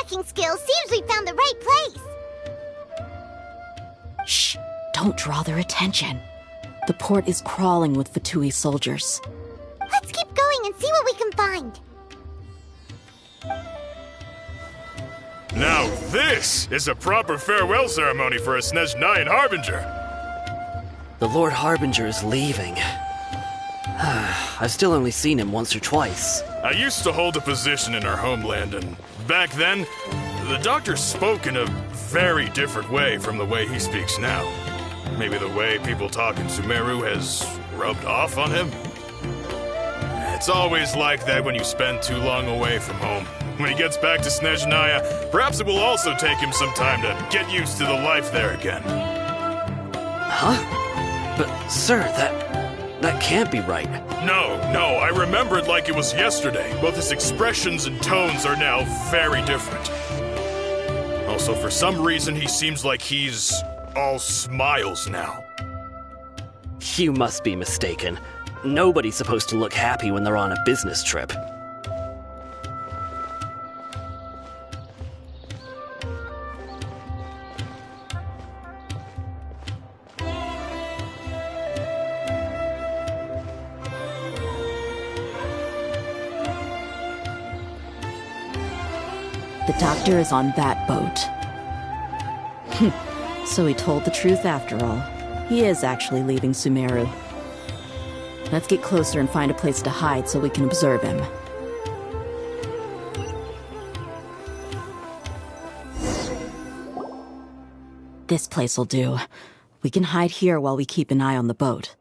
tracking skills, seems we found the right place. Shh! Don't draw their attention. The port is crawling with Fatui soldiers. Let's keep going and see what we can find. Now this is a proper farewell ceremony for a Snezhnayan Harbinger. The Lord Harbinger is leaving. I've still only seen him once or twice. I used to hold a position in our homeland, and back then, the doctor spoke in a very different way from the way he speaks now. Maybe the way people talk in Sumeru has rubbed off on him? It's always like that when you spend too long away from home. When he gets back to Snezhnaya, perhaps it will also take him some time to get used to the life there again. Huh? But, sir, that can't be right. No, I remember it like it was yesterday. Both his expressions and tones are now very different. Also, for some reason, he seems like he's all smiles now. You must be mistaken. Nobody's supposed to look happy when they're on a business trip. The doctor is on that boat. So he told the truth after all. He is actually leaving Sumeru. Let's get closer and find a place to hide so we can observe him. This place will do. We can hide here while we keep an eye on the boat.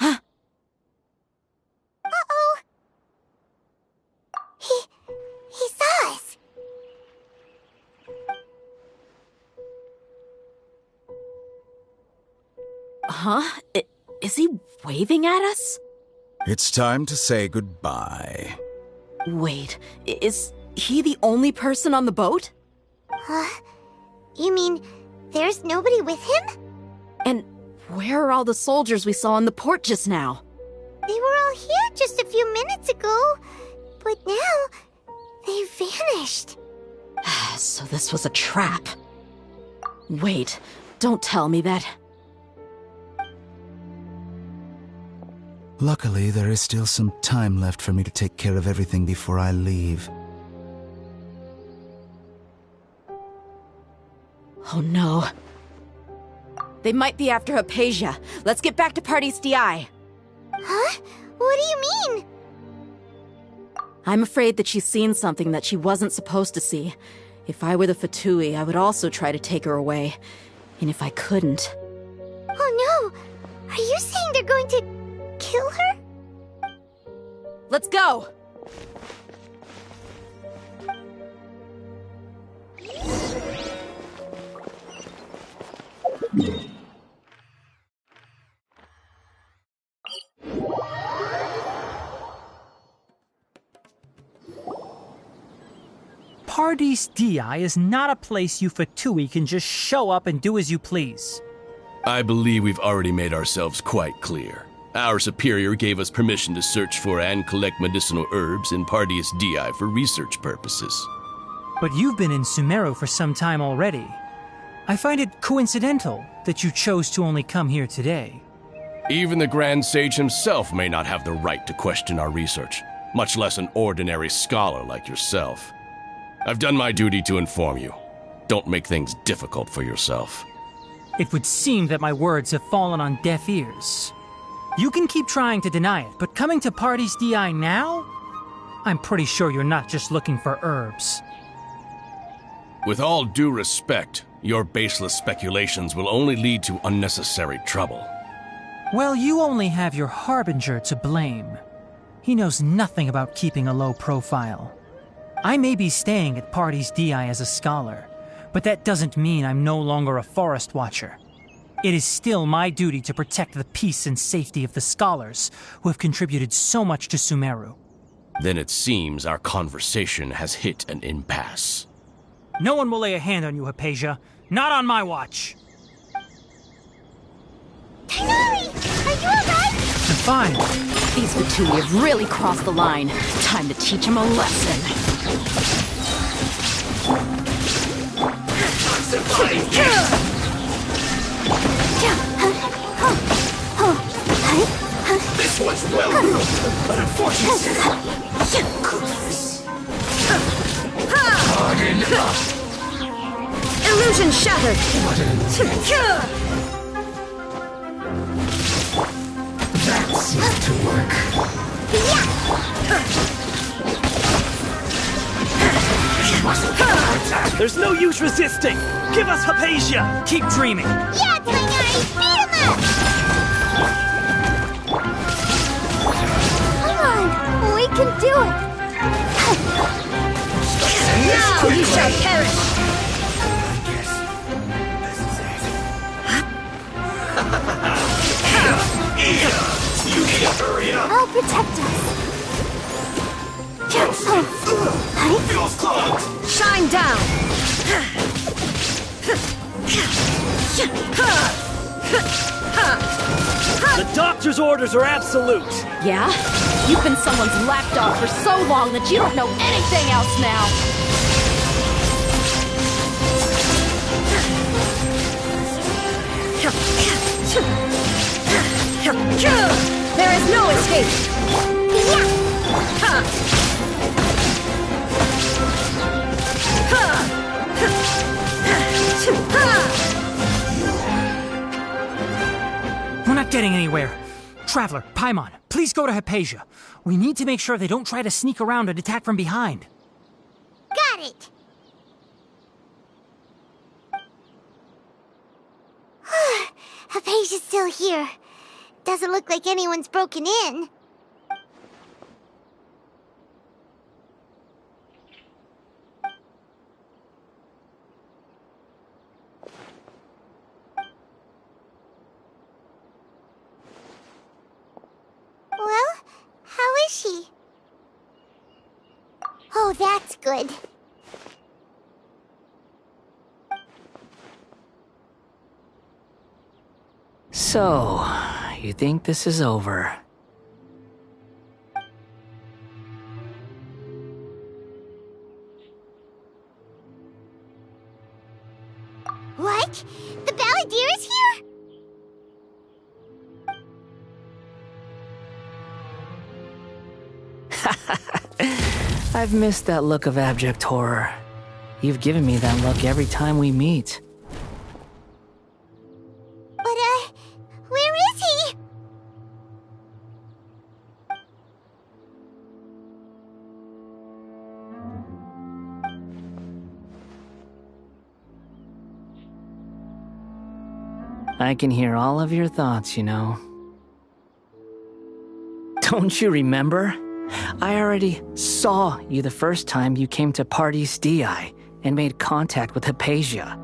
Uh-oh. He saw us. Huh? Is he waving at us? It's time to say goodbye. Wait, is he the only person on the boat? You mean there's nobody with him? And where are all the soldiers we saw in the port just now? They were all here just a few minutes ago, but now they vanished. So this was a trap. Wait, don't tell me that. Luckily, there is still some time left for me to take care of everything before I leave. Oh no. They might be after Hypatia. Let's get back to Party's DI. Huh? What do you mean? I'm afraid that she's seen something that she wasn't supposed to see. If I were the Fatui, I would also try to take her away. And if I couldn't... Oh no! Are you saying they're going to kill her? Let's go! Pardees Di is not a place you Fatui can just show up and do as you please. I believe we've already made ourselves quite clear. Our superior gave us permission to search for and collect medicinal herbs in Pardees Di for research purposes. But you've been in Sumeru for some time already. I find it coincidental that you chose to only come here today. Even the Grand Sage himself may not have the right to question our research, much less an ordinary scholar like yourself. I've done my duty to inform you. Don't make things difficult for yourself. It would seem that my words have fallen on deaf ears. You can keep trying to deny it, but coming to Pardees Di now? I'm pretty sure you're not just looking for herbs. With all due respect, your baseless speculations will only lead to unnecessary trouble. Well, you only have your Harbinger to blame. He knows nothing about keeping a low profile. I may be staying at Pardees Di as a scholar, but that doesn't mean I'm no longer a forest watcher. It is still my duty to protect the peace and safety of the scholars who have contributed so much to Sumeru. Then it seems our conversation has hit an impasse. No one will lay a hand on you, Hypatia. Not on my watch. Tighnari! Are you alright? I'm fine. These Fatui have really crossed the line. Time to teach them a lesson. This one's well groomed, but unfortunately... Hard enough! Illusion shattered! That seemed to work. There's no use resisting! Give us Hypatia! Keep dreaming! Yeah, Tiny! Beat him up! Come on! We can do it! Now you shall perish! You need to hurry up! I'll protect us. Feels clogged! Shine down! The doctor's orders are absolute! Yeah? You've been someone's lapdog for so long that you don't know anything else now! There is no escape! We're not getting anywhere. Traveler, Paimon, please go to Hypatia. We need to make sure they don't try to sneak around and attack from behind. Got it! Hypatia's still here. Doesn't look like anyone's broken in. Well, how is she? Oh, that's good. So, you think this is over? What? The Balladeer is here? I've missed that look of abject horror. You've given me that look every time we meet. But, where is he? I can hear all of your thoughts, you know. Don't you remember? I already saw you the first time you came to Party's DI and made contact with Hypatia.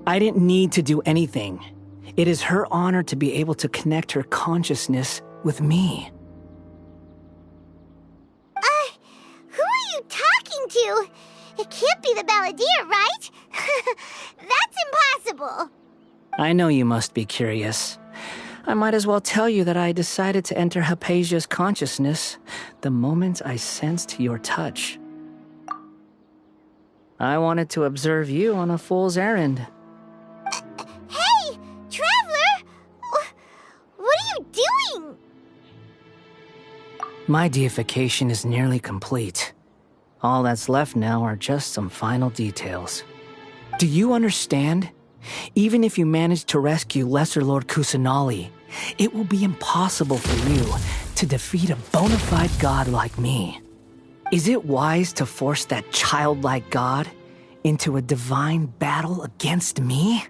I didn't need to do anything. It is her honor to be able to connect her consciousness with me. Who are you talking to? It can't be the Balladeer, right? That's impossible. I know you must be curious. I might as well tell you that I decided to enter Hypatia's consciousness the moment I sensed your touch. I wanted to observe you on a fool's errand. Hey, Traveler! What are you doing? My deification is nearly complete. All that's left now are just some final details. Do you understand? Even if you manage to rescue Lesser Lord Kusanali, it will be impossible for you to defeat a bona fide god like me. Is it wise to force that childlike god into a divine battle against me?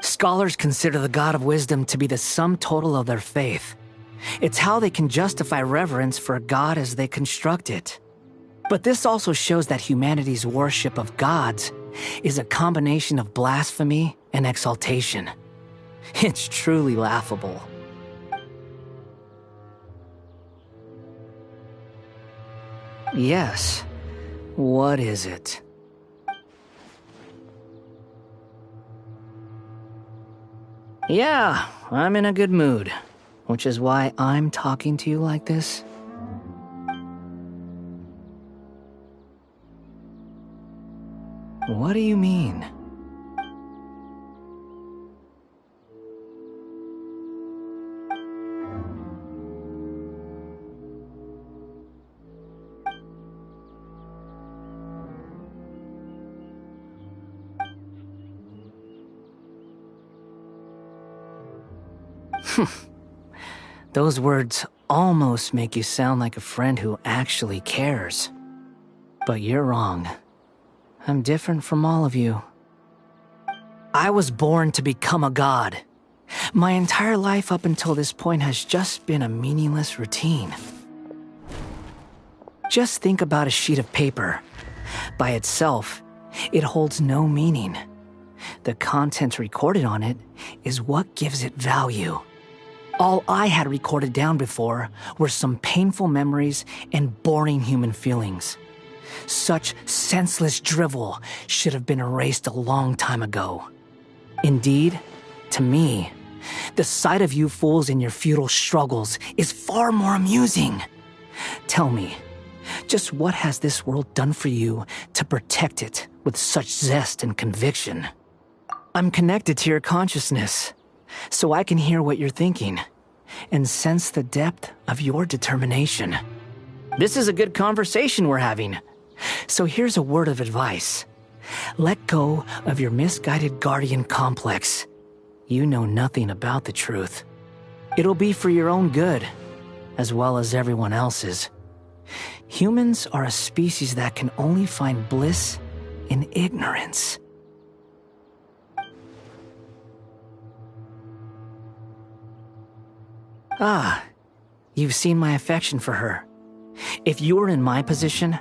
Scholars consider the god of wisdom to be the sum total of their faith. It's how they can justify reverence for a god as they construct it. But this also shows that humanity's worship of gods is a combination of blasphemy and exaltation. It's truly laughable. Yes. What is it? Yeah, I'm in a good mood, which is why I'm talking to you like this. What do you mean? Those words almost make you sound like a friend who actually cares. But you're wrong. I'm different from all of you. I was born to become a god. My entire life up until this point has just been a meaningless routine. Just think about a sheet of paper. By itself, it holds no meaning. The content recorded on it is what gives it value. All I had recorded down before were some painful memories and boring human feelings. Such senseless drivel should have been erased a long time ago. Indeed, to me, the sight of you fools in your futile struggles is far more amusing. Tell me, just what has this world done for you to protect it with such zest and conviction? I'm connected to your consciousness, so I can hear what you're thinking and sense the depth of your determination. This is a good conversation we're having. So here's a word of advice. Let go of your misguided guardian complex. You know nothing about the truth. It'll be for your own good, as well as everyone else's. Humans are a species that can only find bliss in ignorance. Ah, you've seen my affection for her. If you were in my position,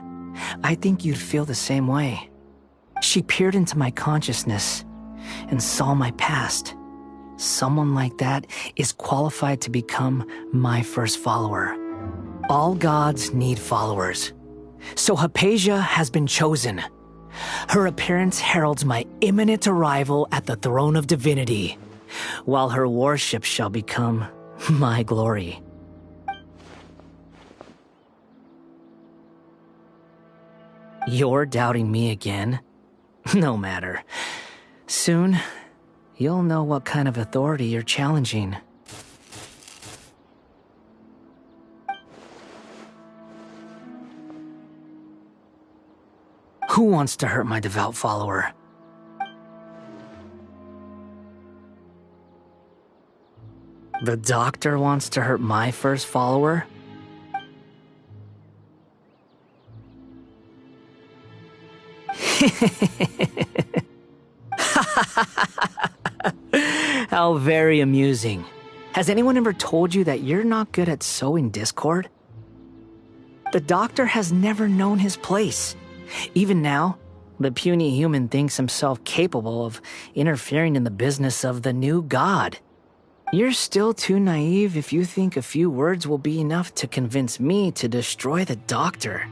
I think you'd feel the same way. She peered into my consciousness and saw my past. Someone like that is qualified to become my first follower. All gods need followers. So Hypatia has been chosen. Her appearance heralds my imminent arrival at the throne of divinity, while her worship shall become my glory. You're doubting me again? No matter. Soon, you'll know what kind of authority you're challenging. Who wants to hurt my devout follower? The doctor wants to hurt my first follower? How very amusing. Has anyone ever told you that you're not good at sowing discord? The doctor has never known his place. Even now, the puny human thinks himself capable of interfering in the business of the new god. You're still too naive if you think a few words will be enough to convince me to destroy the doctor.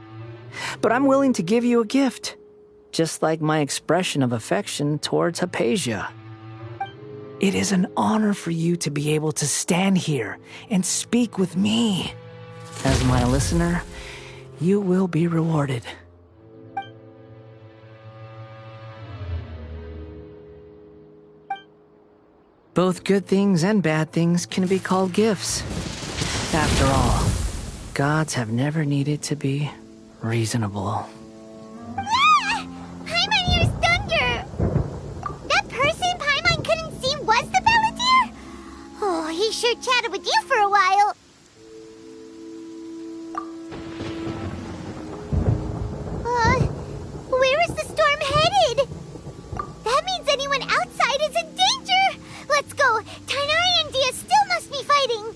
But I'm willing to give you a gift, just like my expression of affection towards Hypatia. It is an honor for you to be able to stand here and speak with me. As my listener, you will be rewarded. Both good things and bad things can be called gifts. After all, gods have never needed to be reasonable. Ah! Paimon hears thunder! That person Paimon couldn't see was the Balladeer? Oh, he sure chatted with you for a while. Where is the storm headed? That means anyone outside is in danger! Let's go! Tainari and Dia still must be fighting!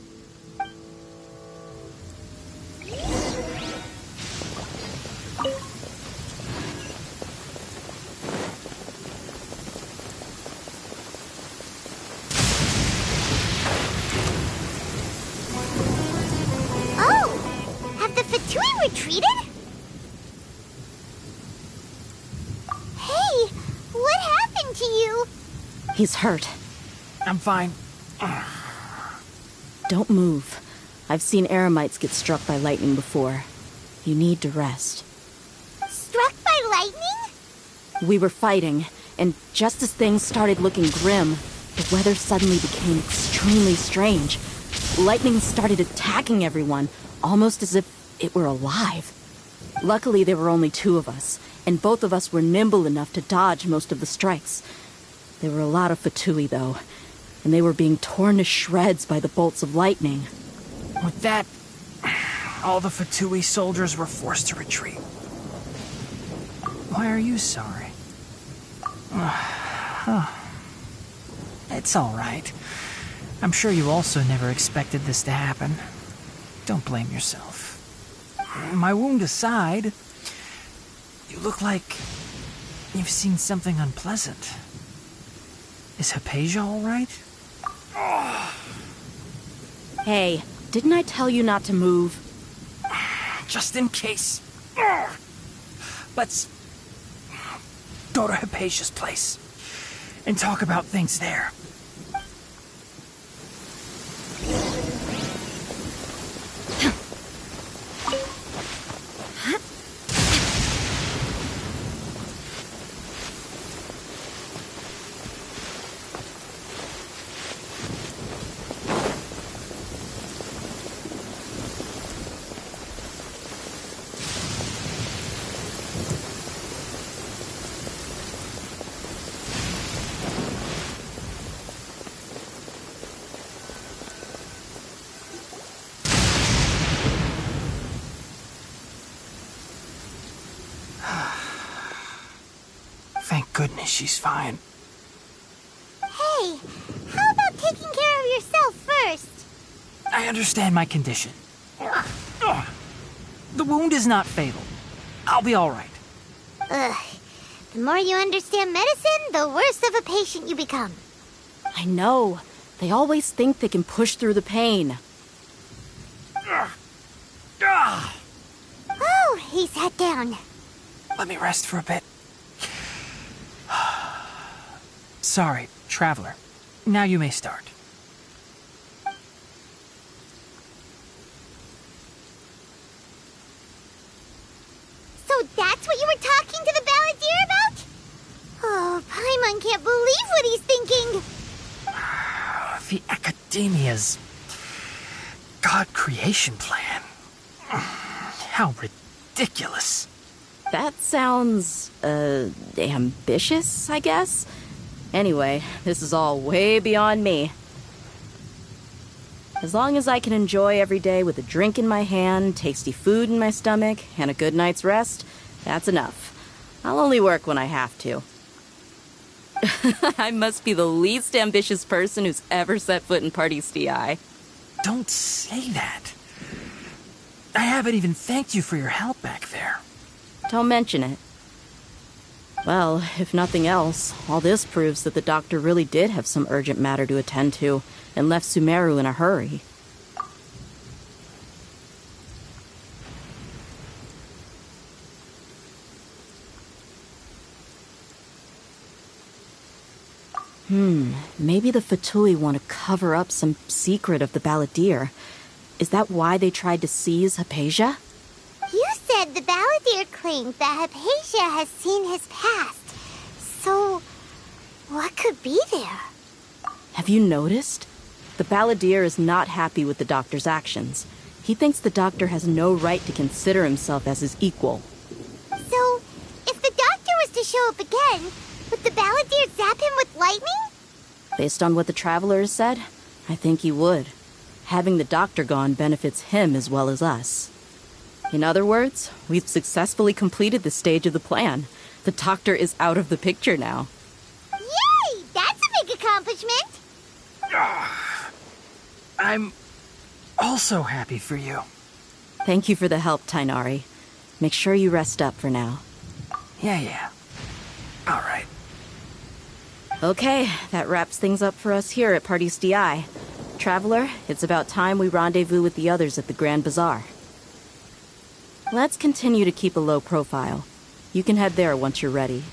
Oh! Have the Fatui retreated? Hey! What happened to you? He's hurt. I'm fine. Don't move. I've seen eremites get struck by lightning before. You need to rest. Struck by lightning? We were fighting, and just as things started looking grim, the weather suddenly became extremely strange. Lightning started attacking everyone, almost as if it were alive. Luckily, there were only two of us, and both of us were nimble enough to dodge most of the strikes. There were a lot of Fatui, though, and they were being torn to shreds by the bolts of lightning. With that, all the Fatui soldiers were forced to retreat. Why are you sorry? It's all right. I'm sure you also never expected this to happen. Don't blame yourself. My wound aside, you look like you've seen something unpleasant. Is Hypatia all right? Hey, didn't I tell you not to move? Just in case. Let's go to Hypatia's place and talk about things there. Thank goodness she's fine. Hey, how about taking care of yourself first? I understand my condition. The wound is not fatal. I'll be all right. Ugh. The more you understand medicine, the worse of a patient you become. I know. They always think they can push through the pain. Oh, he sat down. Let me rest for a bit. Sorry, traveler. Now you may start. So that's what you were talking to the balladeer about? Oh, Paimon can't believe what he's thinking. The Academia's God creation plan. How ridiculous. That sounds, ambitious, I guess? Anyway, this is all way beyond me. As long as I can enjoy every day with a drink in my hand, tasty food in my stomach, and a good night's rest, that's enough. I'll only work when I have to. I must be the least ambitious person who's ever set foot in Party's DI. Don't say that. I haven't even thanked you for your help back there. Don't mention it. Well, if nothing else, all this proves that the doctor really did have some urgent matter to attend to, and left Sumeru in a hurry. Maybe the Fatui want to cover up some secret of the balladeer. Is that why they tried to seize Hypatia? You said the balladeer claimed that Hypatia has seen his past. So, what could be there? Have you noticed? The balladeer is not happy with the doctor's actions. He thinks the doctor has no right to consider himself as his equal. So, if the doctor was to show up again, would the balladeer zap him with lightning? Based on what the traveler has said, I think he would. Having the doctor gone benefits him as well as us. In other words, we've successfully completed this stage of the plan. The doctor is out of the picture now. Yay! That's a big accomplishment! I'm also happy for you. Thank you for the help, Tainari. Make sure you rest up for now. Yeah. All right. Okay, that wraps things up for us here at Party's DI. Traveler, it's about time we rendezvous with the others at the Grand Bazaar. Let's continue to keep a low profile. You can head there once you're ready.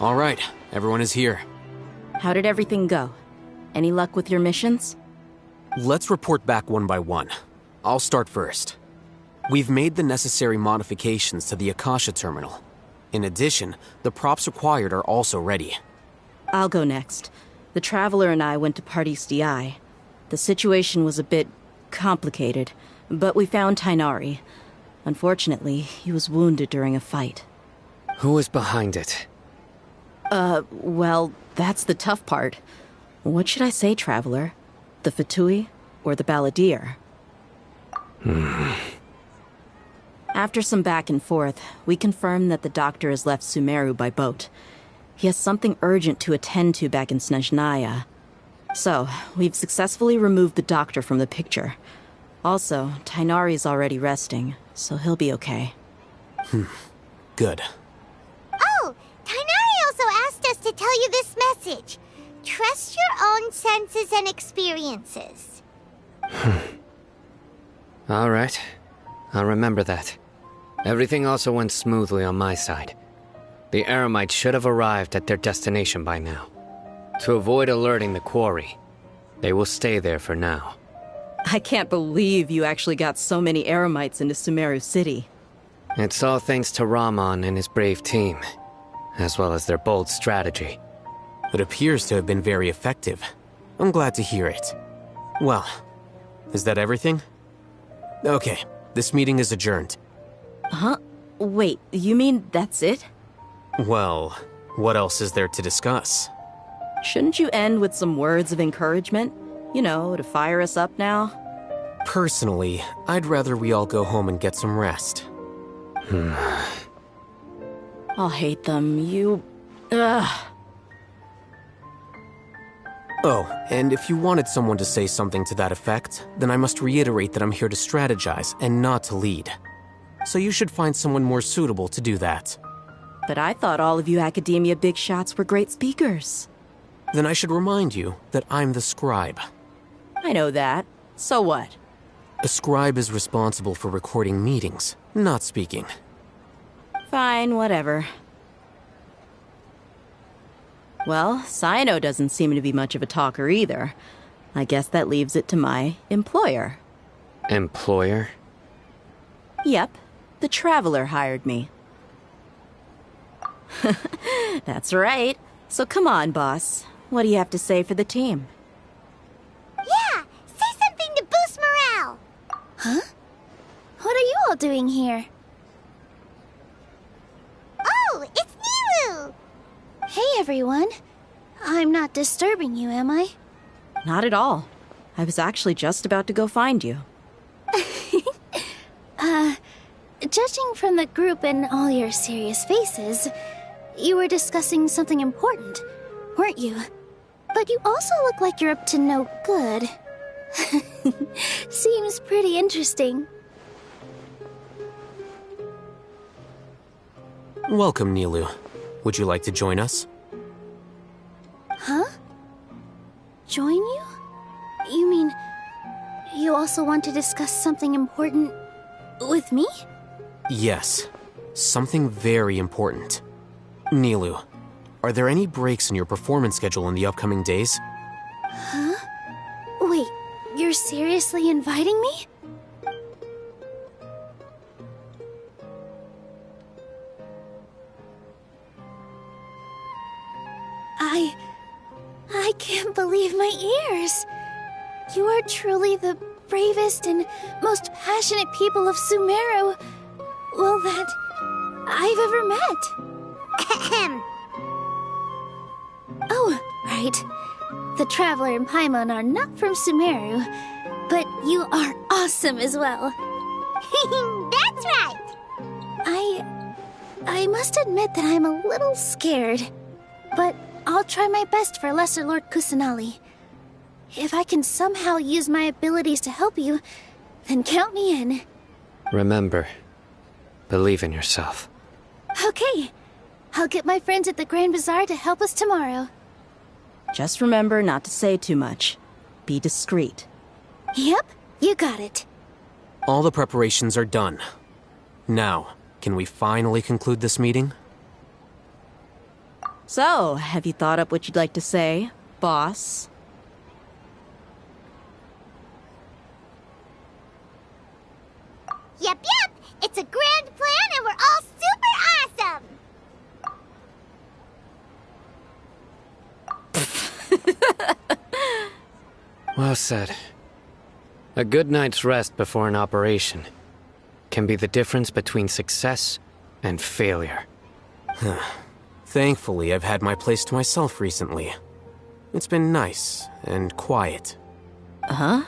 All right, everyone is here. How did everything go? Any luck with your missions? Let's report back one by one. I'll start first. We've made the necessary modifications to the Akasha terminal. In addition, the props required are also ready. I'll go next. The Traveler and I went to Party's DI. The situation was a bit complicated, but we found Tainari. Unfortunately, he was wounded during a fight. Who was behind it? Well, that's the tough part. What should I say, Traveler? The Fatui or the Balladeer? After some back and forth, we confirmed that the doctor has left Sumeru by boat. He has something urgent to attend to back in Snezhnaya. So, we've successfully removed the doctor from the picture. Also, Tainari's already resting, so he'll be okay. Good. Oh, Tainari also asked us to tell you this message. Trust your own senses and experiences. All right. I'll remember that. Everything also went smoothly on my side. The Eremites should have arrived at their destination by now. To avoid alerting the quarry, they will stay there for now. I can't believe you actually got so many Eremites into Sumeru City. It's all thanks to Rahman and his brave team, as well as their bold strategy. It appears to have been very effective. I'm glad to hear it. Well, is that everything? Okay, this meeting is adjourned. Huh? Wait, you mean that's it? Well, what else is there to discuss? Shouldn't you end with some words of encouragement? You know, to fire us up now? Personally, I'd rather we all go home and get some rest. I'll hate them. Ugh. Oh, and if you wanted someone to say something to that effect, then I must reiterate that I'm here to strategize and not to lead. So you should find someone more suitable to do that. But I thought all of you academia big shots were great speakers. Then I should remind you that I'm the scribe. I know that. So what? A scribe is responsible for recording meetings, not speaking. Fine, whatever. Well, Cyno doesn't seem to be much of a talker either. I guess that leaves it to my employer. Employer? Yep, the Traveler hired me. That's right. So come on, boss. What do you have to say for the team? Yeah, say something to boost morale. Huh? What are you all doing here? Oh, it's Nilu! Hey, everyone. I'm not disturbing you, am I? Not at all. I was actually just about to go find you. Judging from the group and all your serious faces, you were discussing something important, weren't you? But you also look like you're up to no good. Seems pretty interesting. Welcome, Nilu. Would you like to join us? Huh? Join you? You mean, you also want to discuss something important with me? Yes. Something very important. Nilu, are there any breaks in your performance schedule in the upcoming days? Huh? Wait, you're seriously inviting me? I can't believe my ears. You are truly the bravest and most passionate people of Sumeru, well, that I've ever met. Oh, right. The Traveler and Paimon are not from Sumeru, but you are awesome as well. That's right. I must admit that I'm a little scared, but I'll try my best for Lesser Lord Kusanali. If I can somehow use my abilities to help you, then count me in. Remember, believe in yourself. Okay. I'll get my friends at the Grand Bazaar to help us tomorrow. Just remember not to say too much. Be discreet. Yep, you got it. All the preparations are done. Now, can we finally conclude this meeting? So, have you thought up what you'd like to say, boss? Yep. It's a grand plan and we're all super awesome! Well said. A good night's rest before an operation can be the difference between success and failure. Thankfully, I've had my place to myself recently. It's been nice and quiet. Huh?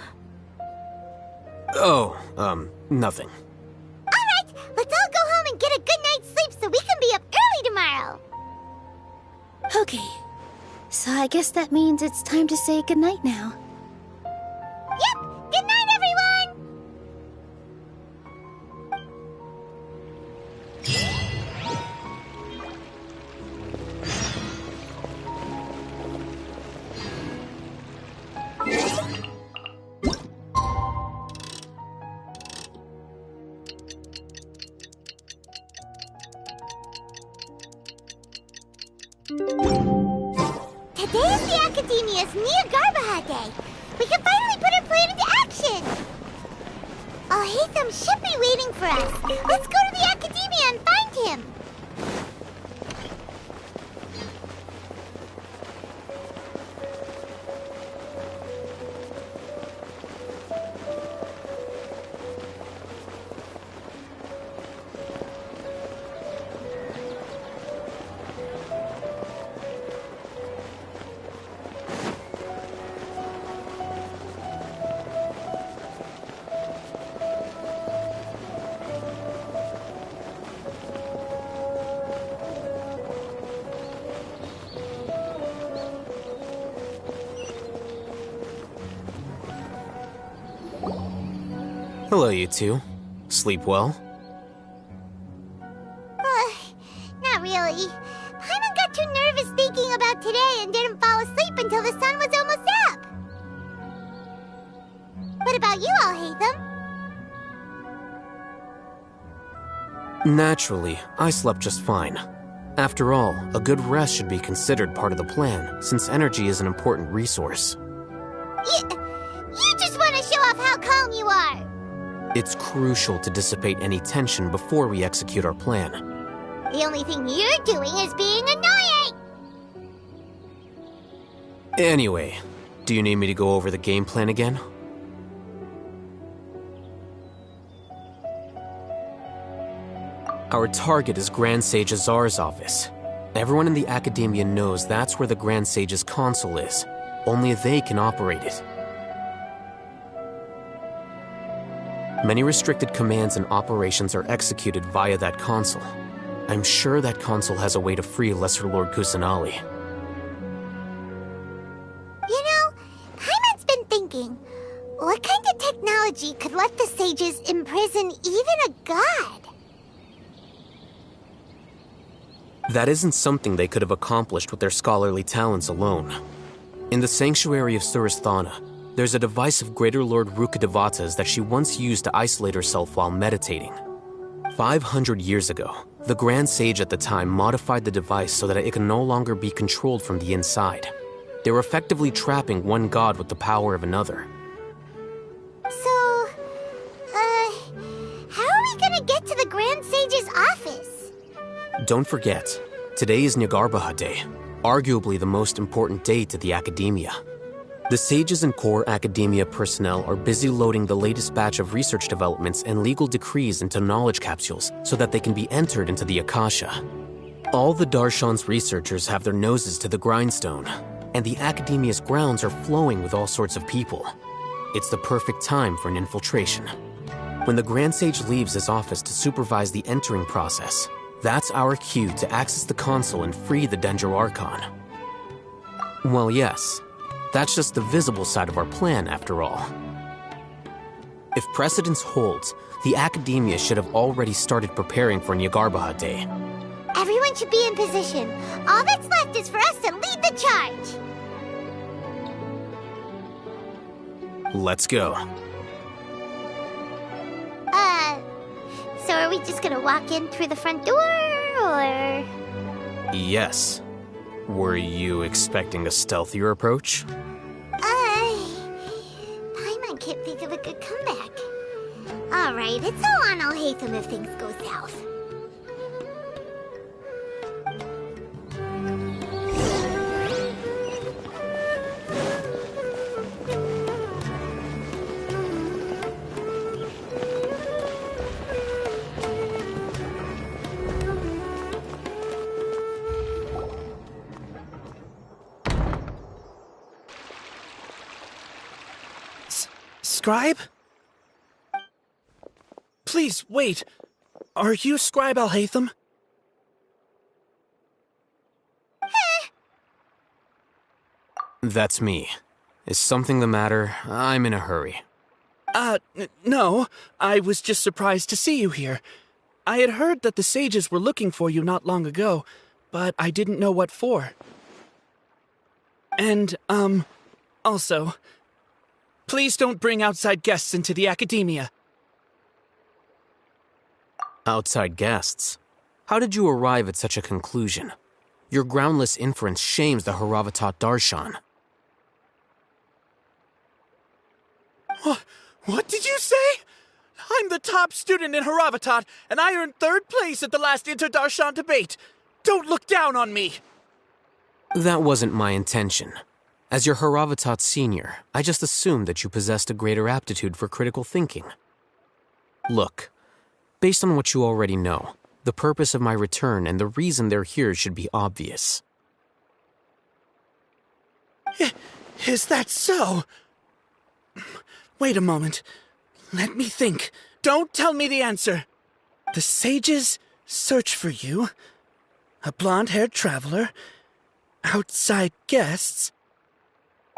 Oh, nothing. Alright, let's all go home and get a good night's sleep so we can be up early tomorrow! Okay, so I guess that means it's time to say goodnight now. Yep! Good night, everyone! Today is the Academia's Niagarbaha Day. We can finally put our plan into action! Hatham should be waiting for us. Let's go to the Academia and find him! Hello, you two. Sleep well? Not really. Paimon got too nervous thinking about today and didn't fall asleep until the sun was almost up. What about you all, Hatham? Naturally, I slept just fine. After all, a good rest should be considered part of the plan, since energy is an important resource. You just want to show off how calm you are! It's crucial to dissipate any tension before we execute our plan. The only thing you're doing is being annoying! Anyway, do you need me to go over the game plan again? Our target is Grand Sage Azar's office. Everyone in the Academia knows that's where the Grand Sage's console is. Only they can operate it. Many restricted commands and operations are executed via that console. I'm sure that console has a way to free Lesser Lord Kusanali. You know, Paimon's been thinking, what kind of technology could let the sages imprison even a god? That isn't something they could have accomplished with their scholarly talents alone. In the Sanctuary of Suristhana, there's a device of Greater Lord Rukkhadevata's that she once used to isolate herself while meditating. 500 years ago, the Grand Sage at the time modified the device so that it could no longer be controlled from the inside. They were effectively trapping one god with the power of another. So, how are we gonna get to the Grand Sage's office? Don't forget, today is Niagarbaha Day, arguably the most important day to the Academia. The sages and core Academia personnel are busy loading the latest batch of research developments and legal decrees into knowledge capsules so that they can be entered into the akasha. All the Darshan's researchers have their noses to the grindstone, and the Academia's grounds are flowing with all sorts of people. It's the perfect time for an infiltration. When the Grand Sage leaves his office to supervise the entering process, that's our cue to access the console and free the Dendro Archon. Well, yes. That's just the visible side of our plan, after all. If precedence holds, the Academia should have already started preparing for Niagarbaha Day. Everyone should be in position. All that's left is for us to lead the charge. Let's go. So are we just gonna walk in through the front door, or...? Yes. Were you expecting a stealthier approach? Paimon can't think of a good comeback. Alright, it's all on Alhaitham if things go south. Scribe? Please, wait. Are you Scribe Alhaitham? That's me. Is something the matter? I'm in a hurry. No. I was just surprised to see you here. I had heard that the sages were looking for you not long ago, but I didn't know what for. And, also, please don't bring outside guests into the academia. Outside guests? How did you arrive at such a conclusion? Your groundless inference shames the Haravatat Darshan. What did you say? I'm the top student in Haravatat, and I earned 3rd place at the last Inter-Darshan debate. Don't look down on me! That wasn't my intention. As your Haravatat senior, I just assumed that you possessed a greater aptitude for critical thinking. Look, based on what you already know, the purpose of my return and the reason they're here should be obvious. Is that so? Wait a moment. Let me think. Don't tell me the answer. The sages search for you. A blonde-haired traveler. Outside guests.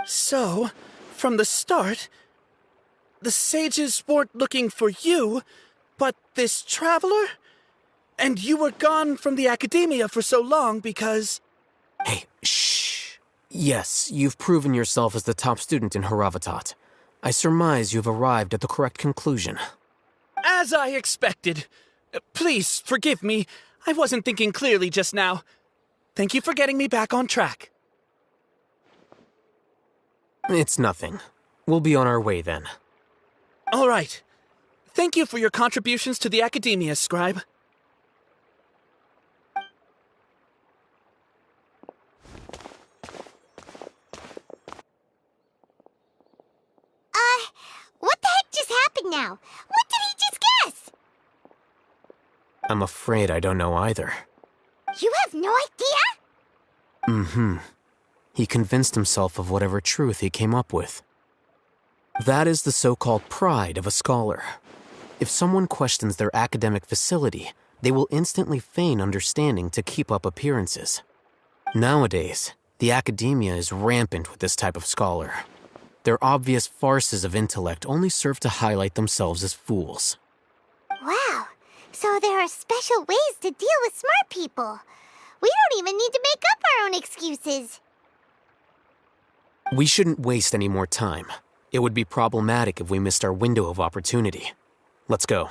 So, from the start, the sages weren't looking for you, but this traveler? And you were gone from the academia for so long because... Hey, shh. Yes, you've proven yourself as the top student in Haravatat. I surmise you've arrived at the correct conclusion. As I expected. Please, forgive me. I wasn't thinking clearly just now. Thank you for getting me back on track. It's nothing. We'll be on our way then. All right. Thank you for your contributions to the academia, Scribe. What the heck just happened now? What did he just guess? I'm afraid I don't know either. You have no idea? Mm-hmm. He convinced himself of whatever truth he came up with. That is the so-called pride of a scholar. If someone questions their academic facility, they will instantly feign understanding to keep up appearances. Nowadays, the academia is rampant with this type of scholar. Their obvious farces of intellect only serve to highlight themselves as fools. Wow, so there are special ways to deal with smart people. We don't even need to make up our own excuses. We shouldn't waste any more time. It would be problematic if we missed our window of opportunity. Let's go.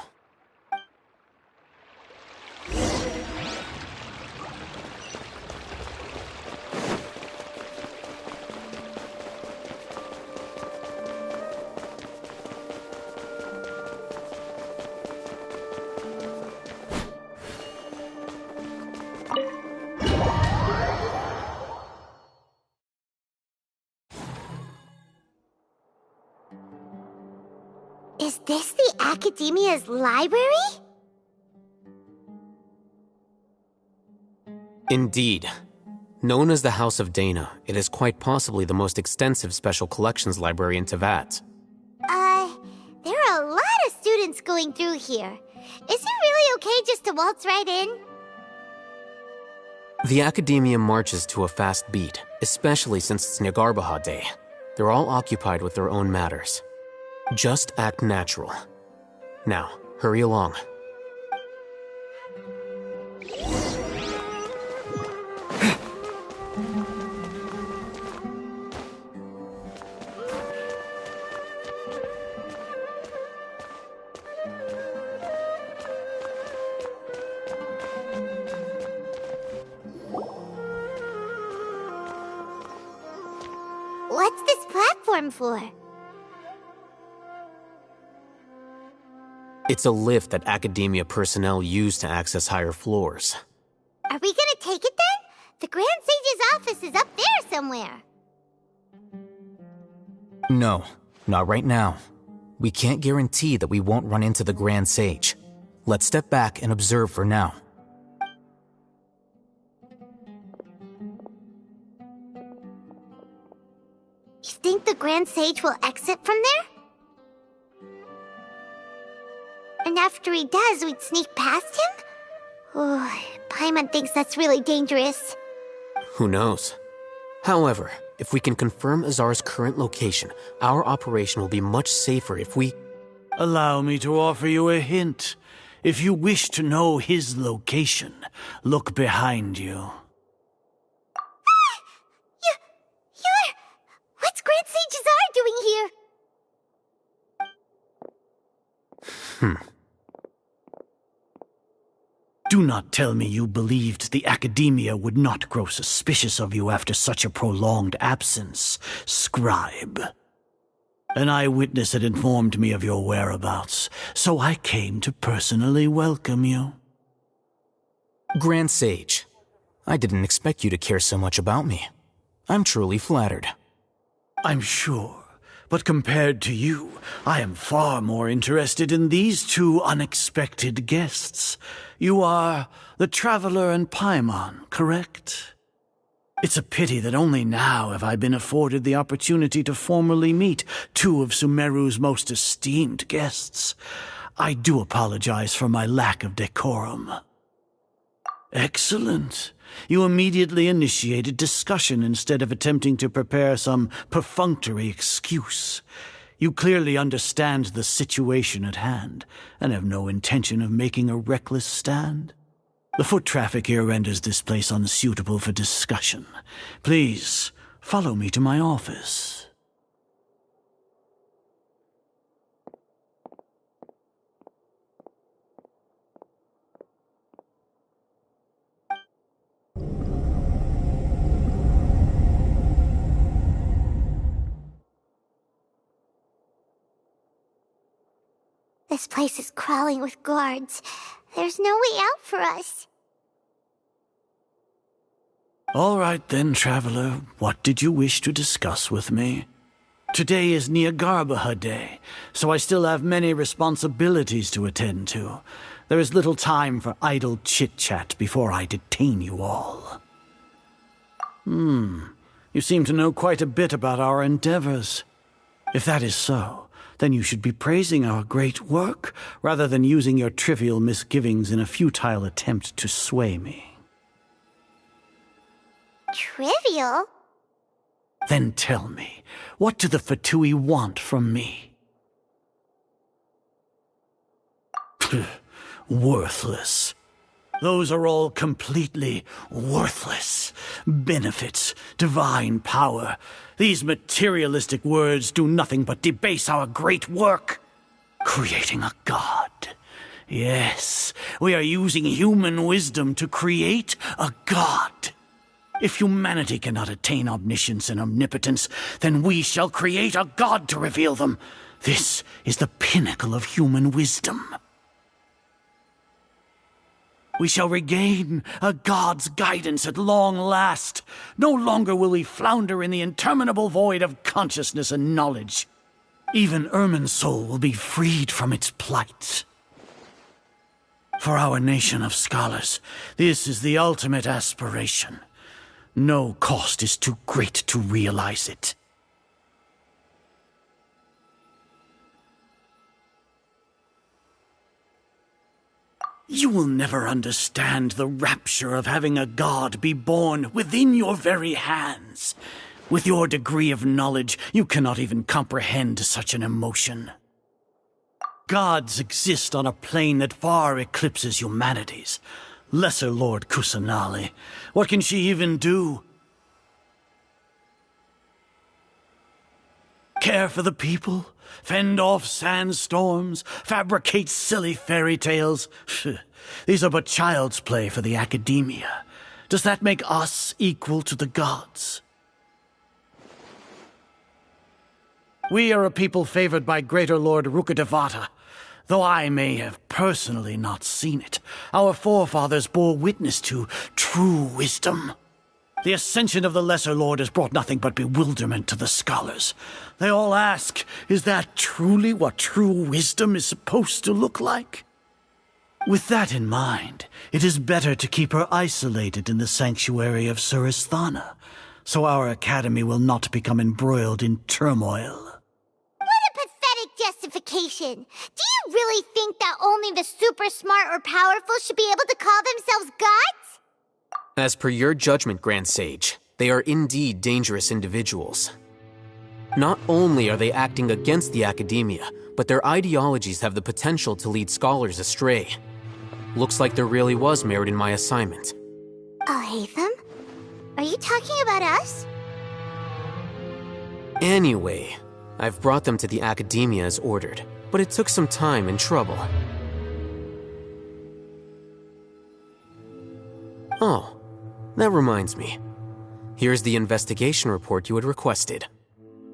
Is this the Academia's library? Indeed. Known as the House of Dana, it is quite possibly the most extensive special collections library in Teyvat. There are a lot of students going through here. Is it really okay just to waltz right in? The Academia marches to a fast beat, especially since it's Nyargarbaha Day. They're all occupied with their own matters. Just act natural. Now, hurry along. What's this platform for? It's a lift that Academia personnel use to access higher floors. Are we gonna take it then? The Grand Sage's office is up there somewhere. No, not right now. We can't guarantee that we won't run into the Grand Sage. Let's step back and observe for now. You think the Grand Sage will exit from there? And after he does, we'd sneak past him? Oh, Paimon thinks that's really dangerous. Who knows? However, if we can confirm Azar's current location, our operation will be much safer if we... Allow me to offer you a hint. If you wish to know his location, look behind you. What's Grand Sage Azar doing here? Do not tell me you believed the Academia would not grow suspicious of you after such a prolonged absence, scribe. An eyewitness had informed me of your whereabouts, so I came to personally welcome you. Grand Sage, I didn't expect you to care so much about me. I'm truly flattered. I'm sure, but compared to you, I am far more interested in these two unexpected guests. You are the Traveler and Paimon, correct? It's a pity that only now have I been afforded the opportunity to formally meet two of Sumeru's most esteemed guests. I do apologize for my lack of decorum. Excellent. You immediately initiated discussion instead of attempting to prepare some perfunctory excuse. You clearly understand the situation at hand, and have no intention of making a reckless stand. The foot traffic here renders this place unsuitable for discussion. Please, follow me to my office. This place is crawling with guards. There's no way out for us. All right then, Traveler. What did you wish to discuss with me? Today is Nyargarbaha Day, so I still have many responsibilities to attend to. There is little time for idle chit-chat before I detain you all. You seem to know quite a bit about our endeavors. If that is so, then you should be praising our great work, rather than using your trivial misgivings in a futile attempt to sway me. Trivial? Then tell me, what do the Fatui want from me? Worthless. Those are all completely worthless. Benefits, divine power. These materialistic words do nothing but debase our great work. Creating a god. Yes, we are using human wisdom to create a god. If humanity cannot attain omniscience and omnipotence, then we shall create a god to reveal them. This is the pinnacle of human wisdom. We shall regain a god's guidance at long last. No longer will we flounder in the interminable void of consciousness and knowledge. Even Irminsul will be freed from its plight. For our nation of scholars, this is the ultimate aspiration. No cost is too great to realize it. You will never understand the rapture of having a god be born within your very hands. With your degree of knowledge, you cannot even comprehend such an emotion. Gods exist on a plane that far eclipses humanity's. Lesser Lord Kusanali, what can she even do? Care for the people? Fend off sandstorms? Fabricate silly fairy tales? These are but child's play for the Academia. Does that make us equal to the gods? We are a people favored by Greater Lord Rukkhadevata. Though I may have personally not seen it, our forefathers bore witness to true wisdom. The ascension of the Lesser Lord has brought nothing but bewilderment to the scholars. They all ask, is that truly what true wisdom is supposed to look like? With that in mind, it is better to keep her isolated in the sanctuary of Surasthana, so our academy will not become embroiled in turmoil. What a pathetic justification! Do you really think that only the super smart or powerful should be able to call themselves gods? As per your judgment, Grand Sage, they are indeed dangerous individuals. Not only are they acting against the academia, but their ideologies have the potential to lead scholars astray. Looks like there really was merit in my assignment. Oh, Hatham? Are you talking about us? Anyway, I've brought them to the academia as ordered, but it took some time and trouble. Oh, that reminds me. Here's the investigation report you had requested.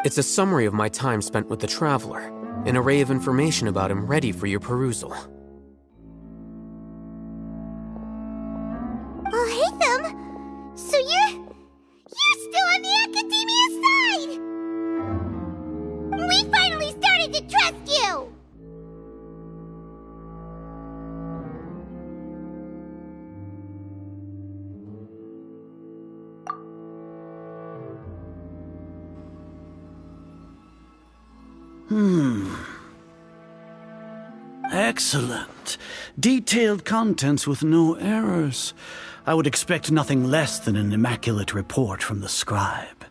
It's a summary of my time spent with the Traveler, an array of information about him ready for your perusal. Oh, Hatham! So you're still on the academia side! We finally started to trust you! Excellent. Detailed contents with no errors. I would expect nothing less than an immaculate report from the scribe.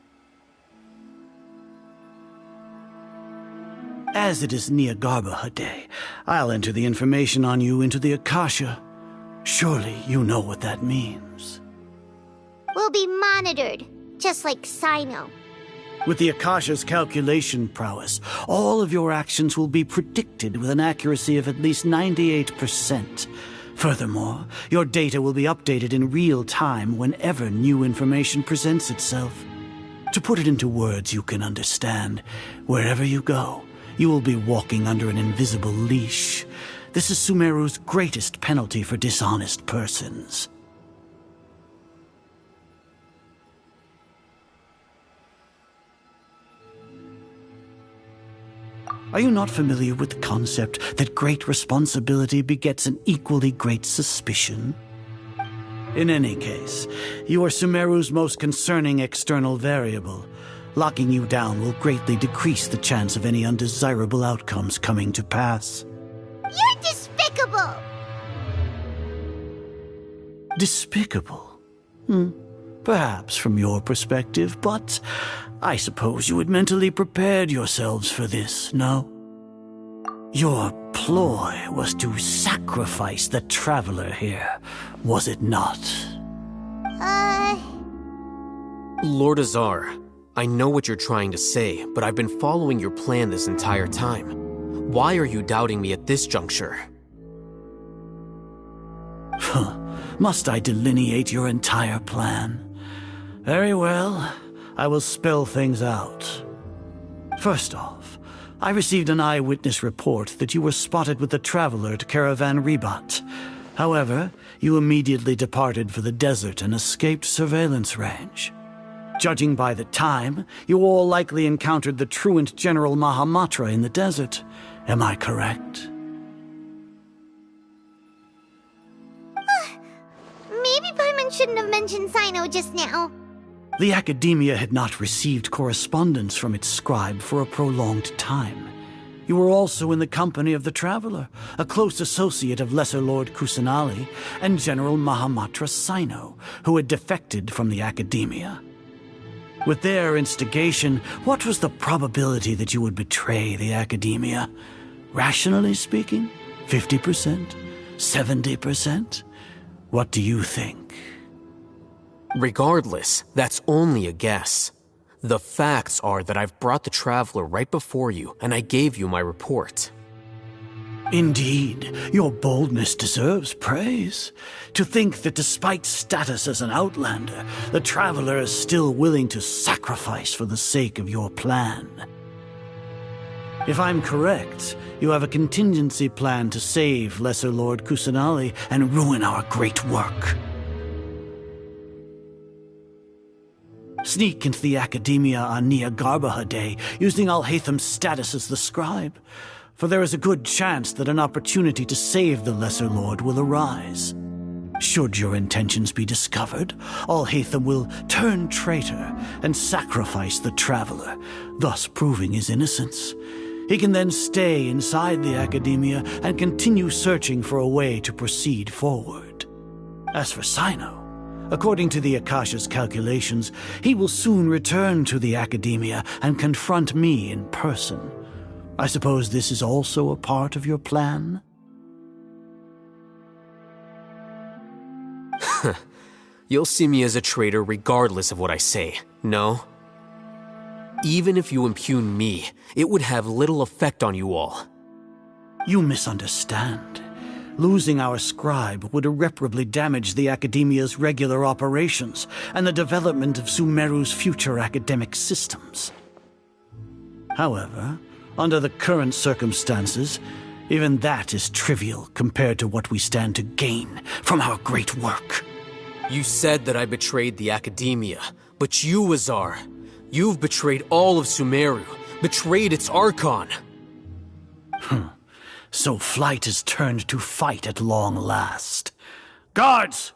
As it is Nyagarbha Day, I'll enter the information on you into the akasha. Surely you know what that means. We'll be monitored, just like Sino. With the akasha's calculation prowess, all of your actions will be predicted with an accuracy of at least 98%. Furthermore, your data will be updated in real time whenever new information presents itself. To put it into words you can understand, wherever you go, you will be walking under an invisible leash. This is Sumeru's greatest penalty for dishonest persons. Are you not familiar with the concept that great responsibility begets an equally great suspicion? In any case, you are Sumeru's most concerning external variable. Locking you down will greatly decrease the chance of any undesirable outcomes coming to pass. You're despicable! Despicable? Perhaps from your perspective, but I suppose you had mentally prepared yourselves for this, no? Your ploy was to sacrifice the Traveler here, was it not? Lord Azar, I know what you're trying to say, but I've been following your plan this entire time. Why are you doubting me at this juncture? Must I delineate your entire plan? Very well, I will spell things out. First off, I received an eyewitness report that you were spotted with the Traveler to Caravan Ribat. However, you immediately departed for the desert and escaped surveillance range. Judging by the time, you all likely encountered the truant General Mahamatra in the desert. Am I correct? Maybe Paimon shouldn't have mentioned Sino just now. The Academia had not received correspondence from its scribe for a prolonged time. You were also in the company of the Traveler, a close associate of Lesser Lord Kusanali and General Mahamatra Sino, who had defected from the Academia. With their instigation, what was the probability that you would betray the Academia? Rationally speaking, 50%? 70%? What do you think? Regardless, that's only a guess. The facts are that I've brought the Traveler right before you, and I gave you my report. Indeed, your boldness deserves praise. To think that despite status as an outlander, the Traveler is still willing to sacrifice for the sake of your plan. If I'm correct, you have a contingency plan to save Lesser Lord Kusanali and ruin our great work. Sneak into the Academia on Nyargarbaha Day, using Alhaitham's status as the scribe, for there is a good chance that an opportunity to save the Lesser Lord will arise. Should your intentions be discovered, Alhaitham will turn traitor and sacrifice the Traveler, thus proving his innocence. He can then stay inside the Academia and continue searching for a way to proceed forward. As for Sino, according to the Akasha's calculations, he will soon return to the Academia and confront me in person. I suppose this is also a part of your plan? You'll see me as a traitor regardless of what I say, no? Even if you impugn me, it would have little effect on you all. You misunderstand. Losing our scribe would irreparably damage the Academia's regular operations and the development of Sumeru's future academic systems. However, under the current circumstances, even that is trivial compared to what we stand to gain from our great work. You said that I betrayed the Academia, but you, Azar, you've betrayed all of Sumeru, betrayed its Archon. So flight is turned to fight at long last. Guards!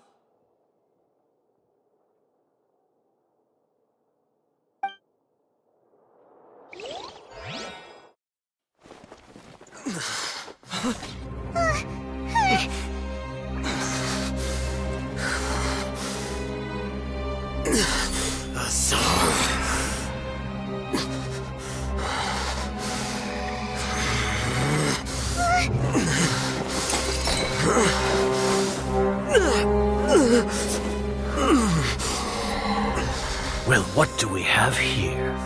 Well, what do we have here?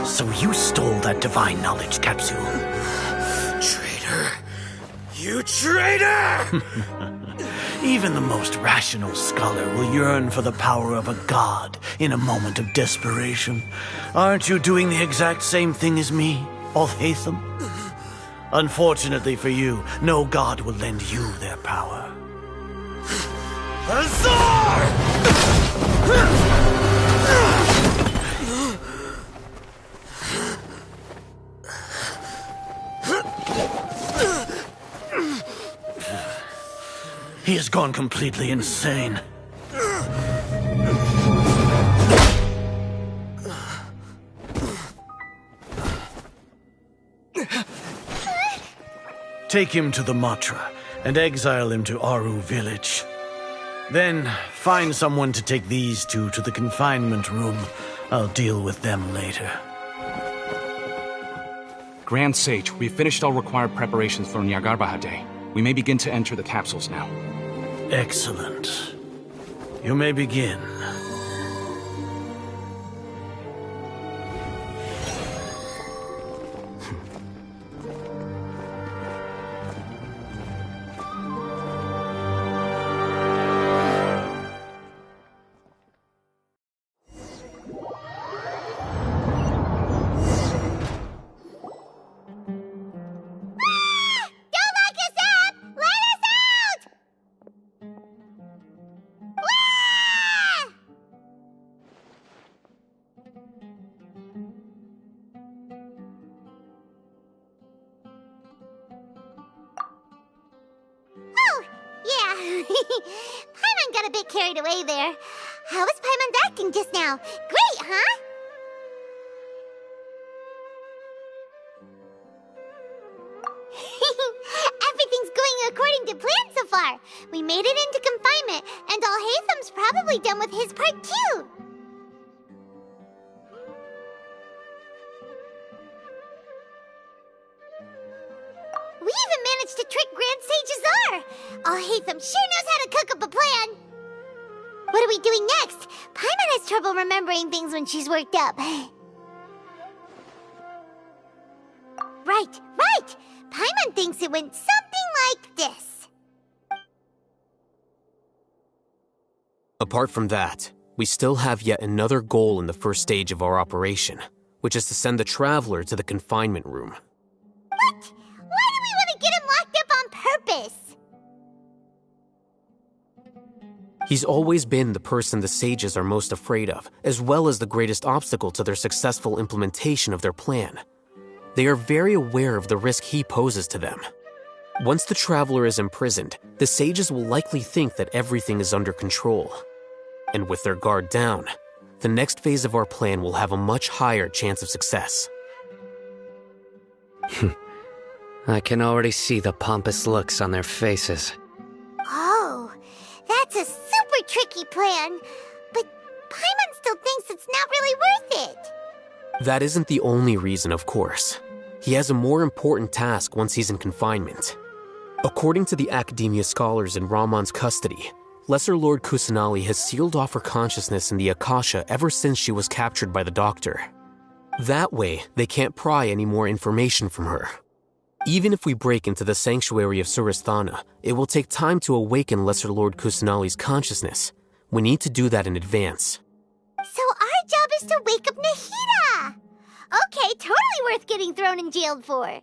So you stole that divine knowledge capsule. Traitor! You traitor! Even the most rational scholar will yearn for the power of a god in a moment of desperation. Aren't you doing the exact same thing as me, Alhaitham? Unfortunately for you, no god will lend you their power. Azar! He has gone completely insane. Take him to the Matra and exile him to Aru village. Then find someone to take these two to the confinement room. I'll deal with them later. Grand Sage, we've finished all required preparations for Nyargarbaha Day. We may begin to enter the capsules now. Excellent. You may begin. Paimon got a bit carried away there. How was Paimon acting just now? Great, huh? Everything's going according to plan so far. We made it into confinement, and Alhaitham's probably done with his part too. We even managed to trick Grand Sage Azar! Alhaitham sure knows how to cook up a plan! What are we doing next? Paimon has trouble remembering things when she's worked up. Right! Paimon thinks it went something like this. Apart from that, we still have yet another goal in the first stage of our operation, which is to send the Traveler to the confinement room. What? Why do we want to get him locked up on purpose? He's always been the person the sages are most afraid of, as well as the greatest obstacle to their successful implementation of their plan. They are very aware of the risk he poses to them. Once the traveler is imprisoned, the sages will likely think that everything is under control. And with their guard down, the next phase of our plan will have a much higher chance of success. I can already see the pompous looks on their faces. Oh, that's a super tricky plan. But Paimon still thinks it's not really worth it. That isn't the only reason, of course. He has a more important task once he's in confinement. According to the Academia scholars in Ramon's custody, Lesser Lord Kusanali has sealed off her consciousness in the akasha ever since she was captured by the doctor. That way, they can't pry any more information from her. Even if we break into the sanctuary of Suristhana, it will take time to awaken Lesser Lord Kusanali's consciousness. We need to do that in advance. So our job is to wake up Nahida! Okay, totally worth getting thrown and jailed for.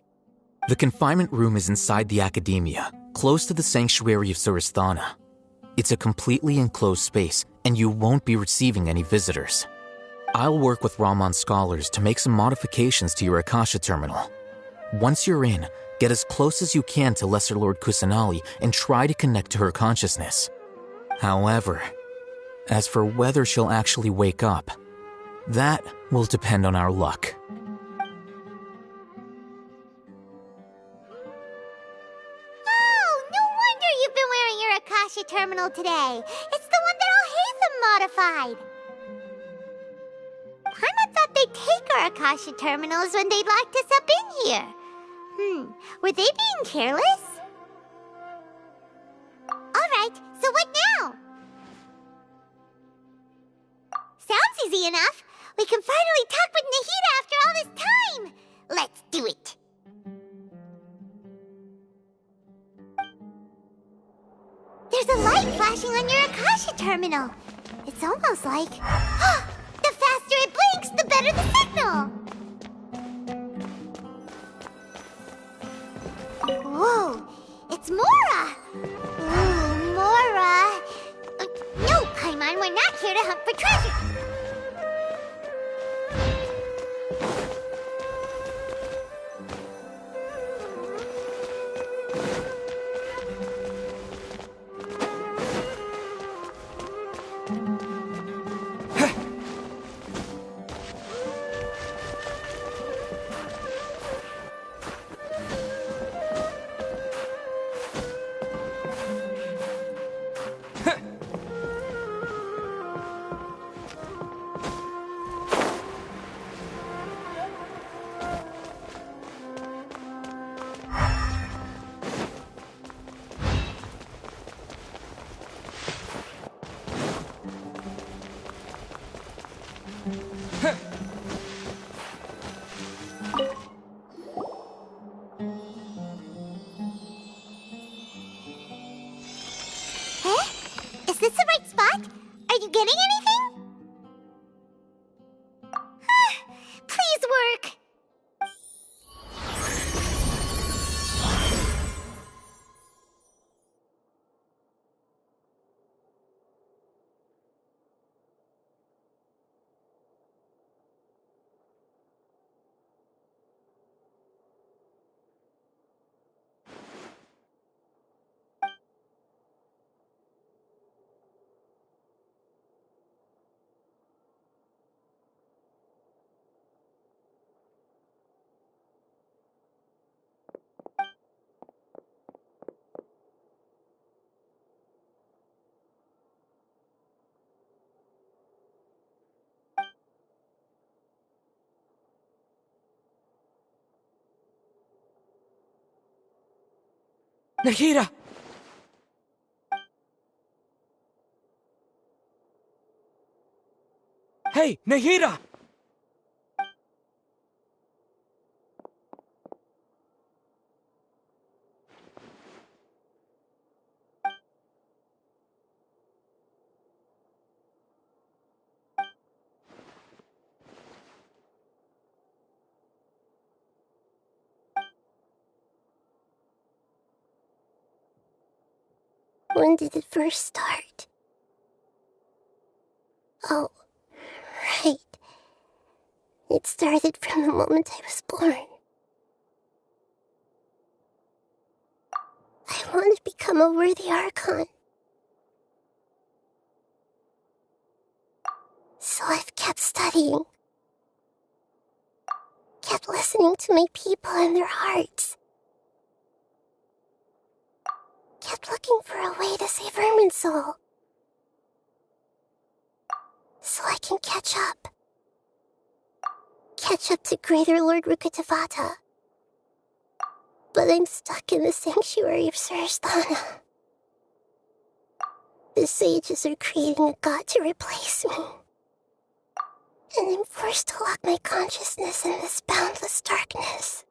The confinement room is inside the Academia, close to the sanctuary of Suristhana. It's a completely enclosed space, and you won't be receiving any visitors. I'll work with Ramon's scholars to make some modifications to your Akasha terminal. Once you're in, get as close as you can to Lesser Lord Kusanali and try to connect to her consciousness. However, as for whether she'll actually wake up, that will depend on our luck. Oh, no wonder you've been wearing your Akasha terminal today. It's the one that Al Hatham modified. Paimon thought they'd take our Akasha terminals when they locked us up in here. Were they being careless? Alright, so what now? Sounds easy enough. We can finally talk with Nahida after all this time. Let's do it. There's a light flashing on your Akasha terminal. It's almost like... the faster it blinks, the better the signal. Whoa, it's Mora! Ooh, Mora! No, Paimon, we're not here to hunt for treasure. Is this the right spot? Are you getting anything? Please work. Nahida! Hey, Nahida! When did it first start? Oh, right. It started from the moment I was born. I want to become a worthy Archon. So I've kept studying. Kept listening to my people and their hearts. Kept looking for a way to save Irminsul. So I can catch up. Catch up to Greater Lord Rukkhadevata. But I'm stuck in the sanctuary of Surasthana. The sages are creating a god to replace me. And I'm forced to lock my consciousness in this boundless darkness.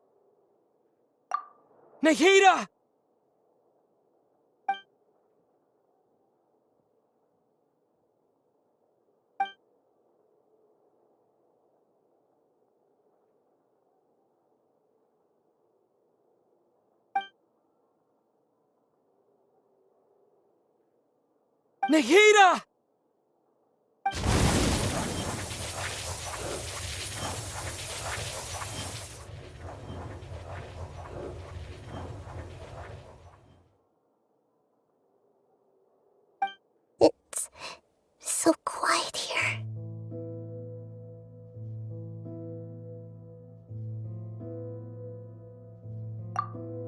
Nahida! Nahida! It's so quiet here.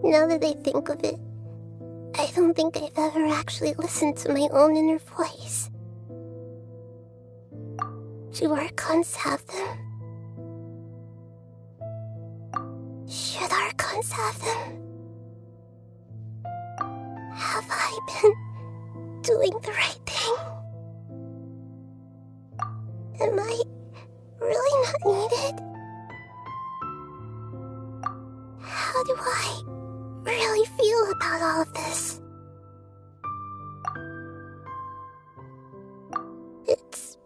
Now that I think of it, I don't think I've ever actually listened to my own inner voice. Do Archons have them? Should Archons have them? Have I been doing the right thing? Am I really not needed? How do I really feel about all of this? It's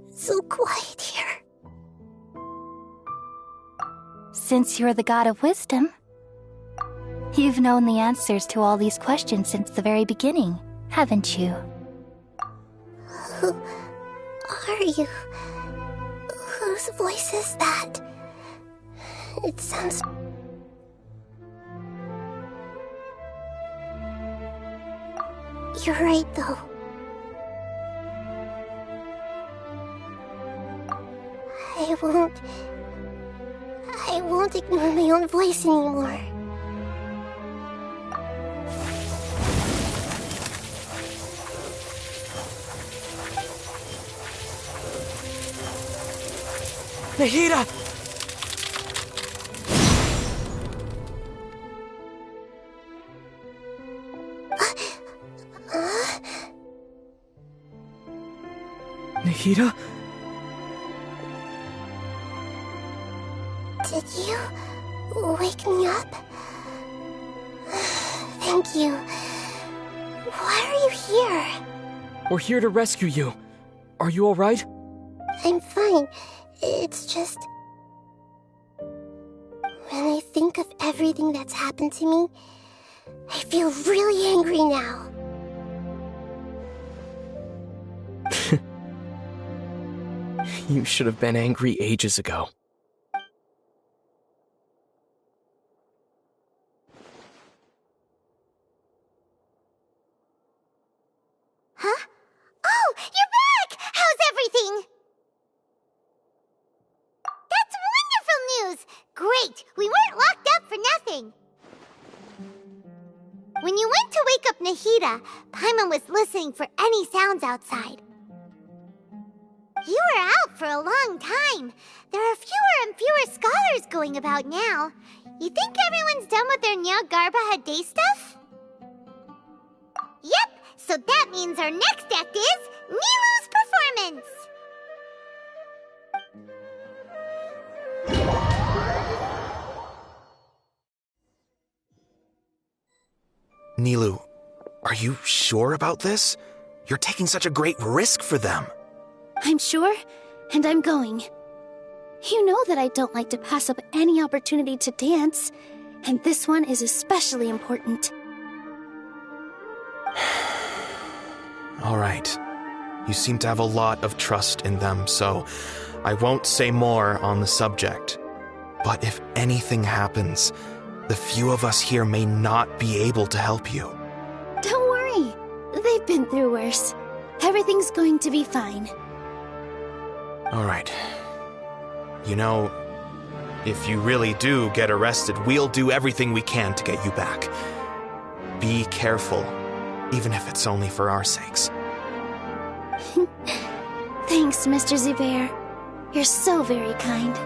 so quiet here. Since you're the god of wisdom, you've known the answers to all these questions since the very beginning, haven't you? Who are you? Whose voice is that? It sounds... You're right, though. I won't ignore my own voice anymore. Nahida! Nahida? Did you wake me up? Thank you. Why are you here? We're here to rescue you. Are you alright? I'm fine. It's just... when I think of everything that's happened to me, I feel really angry now. You should have been angry ages ago. Huh? Oh, you're back! How's everything? That's wonderful news! Great! We weren't locked up for nothing! When you went to wake up Nahida, Paimon was listening for any sounds outside. You were out for a long time. There are fewer and fewer scholars going about now. You think everyone's done with their Nyargarbaha Day stuff? Yep, so that means our next act is Nilu's performance! Nilu, are you sure about this? You're taking such a great risk for them. I'm sure, and I'm going. You know that I don't like to pass up any opportunity to dance, and this one is especially important. All right. You seem to have a lot of trust in them, so I won't say more on the subject. But if anything happens, the few of us here may not be able to help you. Don't worry. They've been through worse. Everything's going to be fine. All right. You know, if you really do get arrested, we'll do everything we can to get you back. Be careful, even if it's only for our sakes. Thanks, Mr. Zubair. You're so very kind.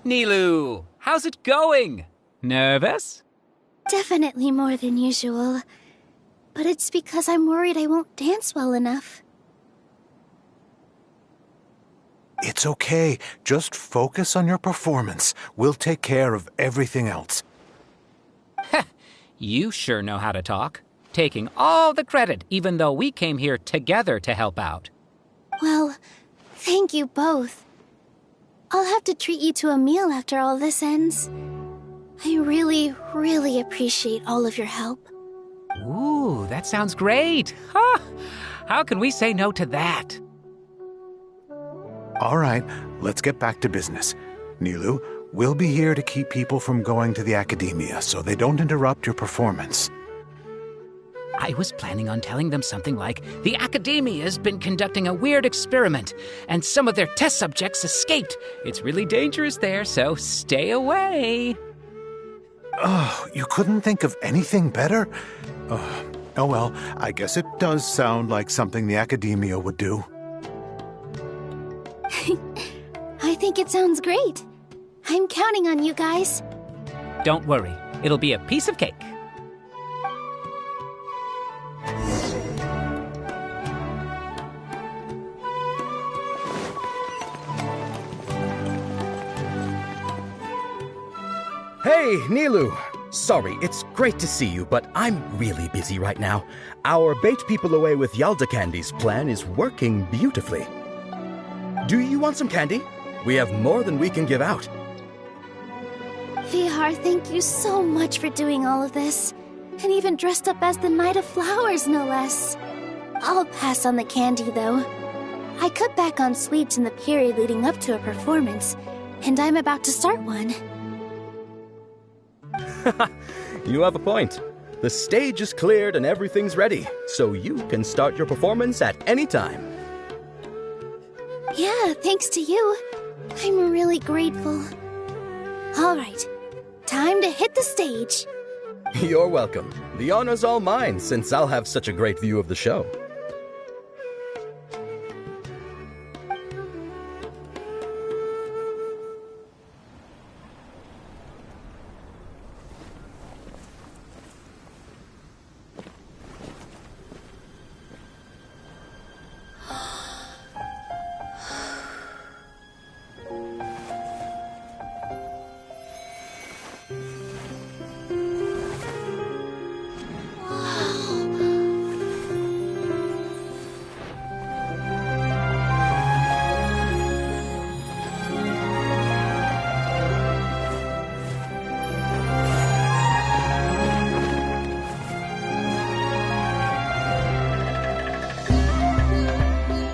Nilou, how's it going? Nervous? Definitely more than usual. But it's because I'm worried I won't dance well enough. It's okay. Just focus on your performance. We'll take care of everything else. You sure know how to talk. Taking all the credit, even though we came here together to help out. Well, thank you both. I'll have to treat you to a meal after all this ends. I really, really appreciate all of your help. Ooh, that sounds great. Ha! How can we say no to that? All right, let's get back to business. Nilou, we'll be here to keep people from going to the academia so they don't interrupt your performance. I was planning on telling them something like, the Academia's been conducting a weird experiment, and some of their test subjects escaped. It's really dangerous there, so stay away. Oh, you couldn't think of anything better? Oh well, I guess it does sound like something the Academia would do. I think it sounds great. I'm counting on you guys. Don't worry, it'll be a piece of cake. Hey, Nilou! Sorry, it's great to see you, but I'm really busy right now. Our Bait People Away with Yalda Candies plan is working beautifully. Do you want some candy? We have more than we can give out. Vihar, thank you so much for doing all of this. And even dressed up as the Knight of Flowers, no less. I'll pass on the candy, though. I cut back on sweets in the period leading up to a performance, and I'm about to start one. You have a point. The stage is cleared and everything's ready, so you can start your performance at any time. Yeah, thanks to you. I'm really grateful. All right, time to hit the stage. You're welcome. The honor's all mine, since I'll have such a great view of the show.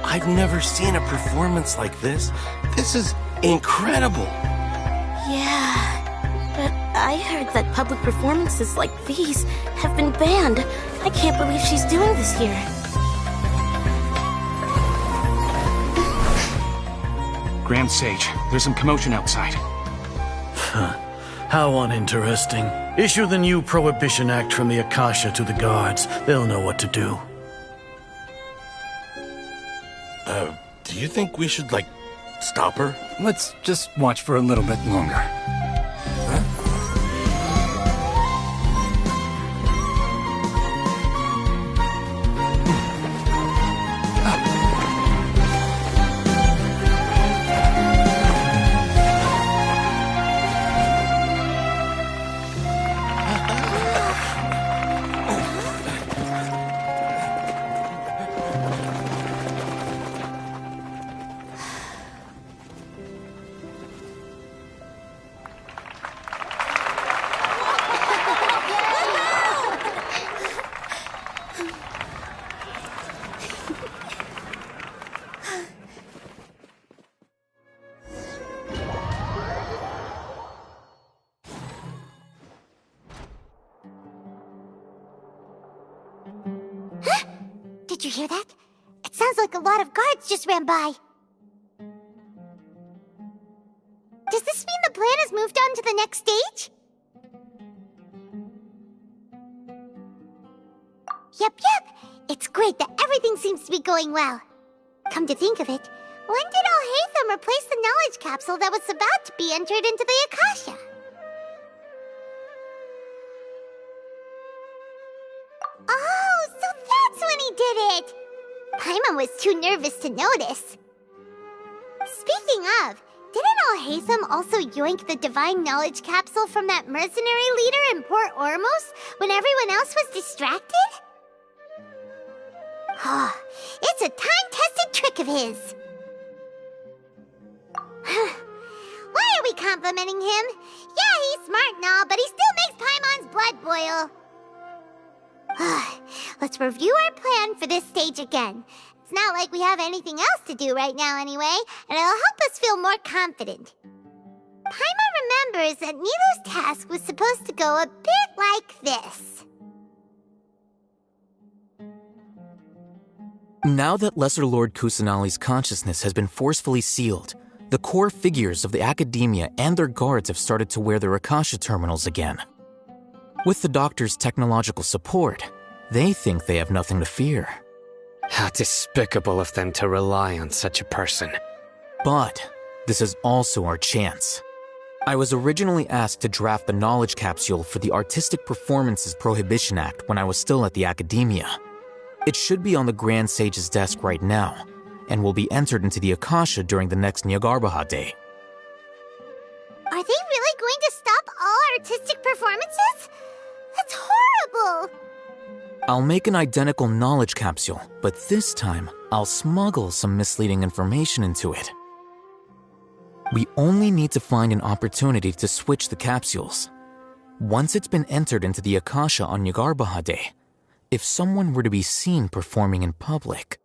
I've never seen a performance like this. This is incredible. Yeah, but I heard that public performances like these have been banned. I can't believe she's doing this here. Grand Sage, there's some commotion outside. How uninteresting. Issue the new Prohibition Act from the Akasha to the guards. They'll know what to do. Do you think we should, stop her? Let's just watch for a little bit longer. Did you hear that? It sounds like a lot of guards just ran by. Does this mean the plan has moved on to the next stage? Yep. It's great that everything seems to be going well. Come to think of it, when did Alhaitham replace the knowledge capsule that was about to be entered into the Akasha? Oh, so that's when he did it! Paimon was too nervous to notice. Speaking of, didn't Alhaitham also yoink the divine knowledge capsule from that mercenary leader in Port Ormos when everyone else was distracted? It's a time-tested trick of his. Why are we complimenting him? Yeah, he's smart and all, but he still makes Paimon's blood boil. Let's review our plan for this stage again. It's not like we have anything else to do right now anyway, and it'll help us feel more confident. Paimon remembers that Nilu's task was supposed to go a bit like this. Now that Lesser Lord Kusanali's consciousness has been forcefully sealed, the core figures of the Academia and their guards have started to wear their Akasha terminals again. With the Doctor's technological support, they think they have nothing to fear. How despicable of them to rely on such a person. But this is also our chance. I was originally asked to draft the knowledge capsule for the Artistic Performances Prohibition Act when I was still at the Academia. It should be on the Grand Sage's desk right now, and will be entered into the Akasha during the next Nyargarbaha Day. Are they really going to stop all artistic performances? That's horrible! I'll make an identical knowledge capsule, but this time, I'll smuggle some misleading information into it. We only need to find an opportunity to switch the capsules. Once it's been entered into the Akasha on Nyargarbaha Day, if someone were to be seen performing in public,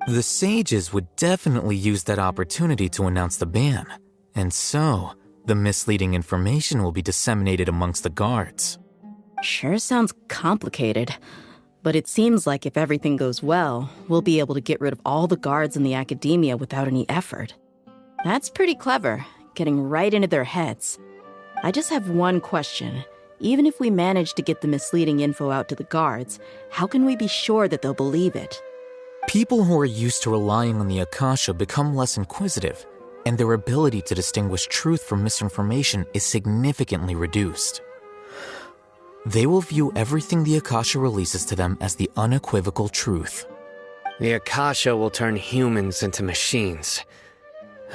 the sages would definitely use that opportunity to announce the ban, and so the misleading information will be disseminated amongst the guards. Sure sounds complicated, but it seems like if everything goes well, we'll be able to get rid of all the guards in the Academia without any effort. That's pretty clever, getting right into their heads. I just have one question. Even if we manage to get the misleading info out to the guards, how can we be sure that they'll believe it? People who are used to relying on the Akasha become less inquisitive, and their ability to distinguish truth from misinformation is significantly reduced. They will view everything the Akasha releases to them as the unequivocal truth. The Akasha will turn humans into machines.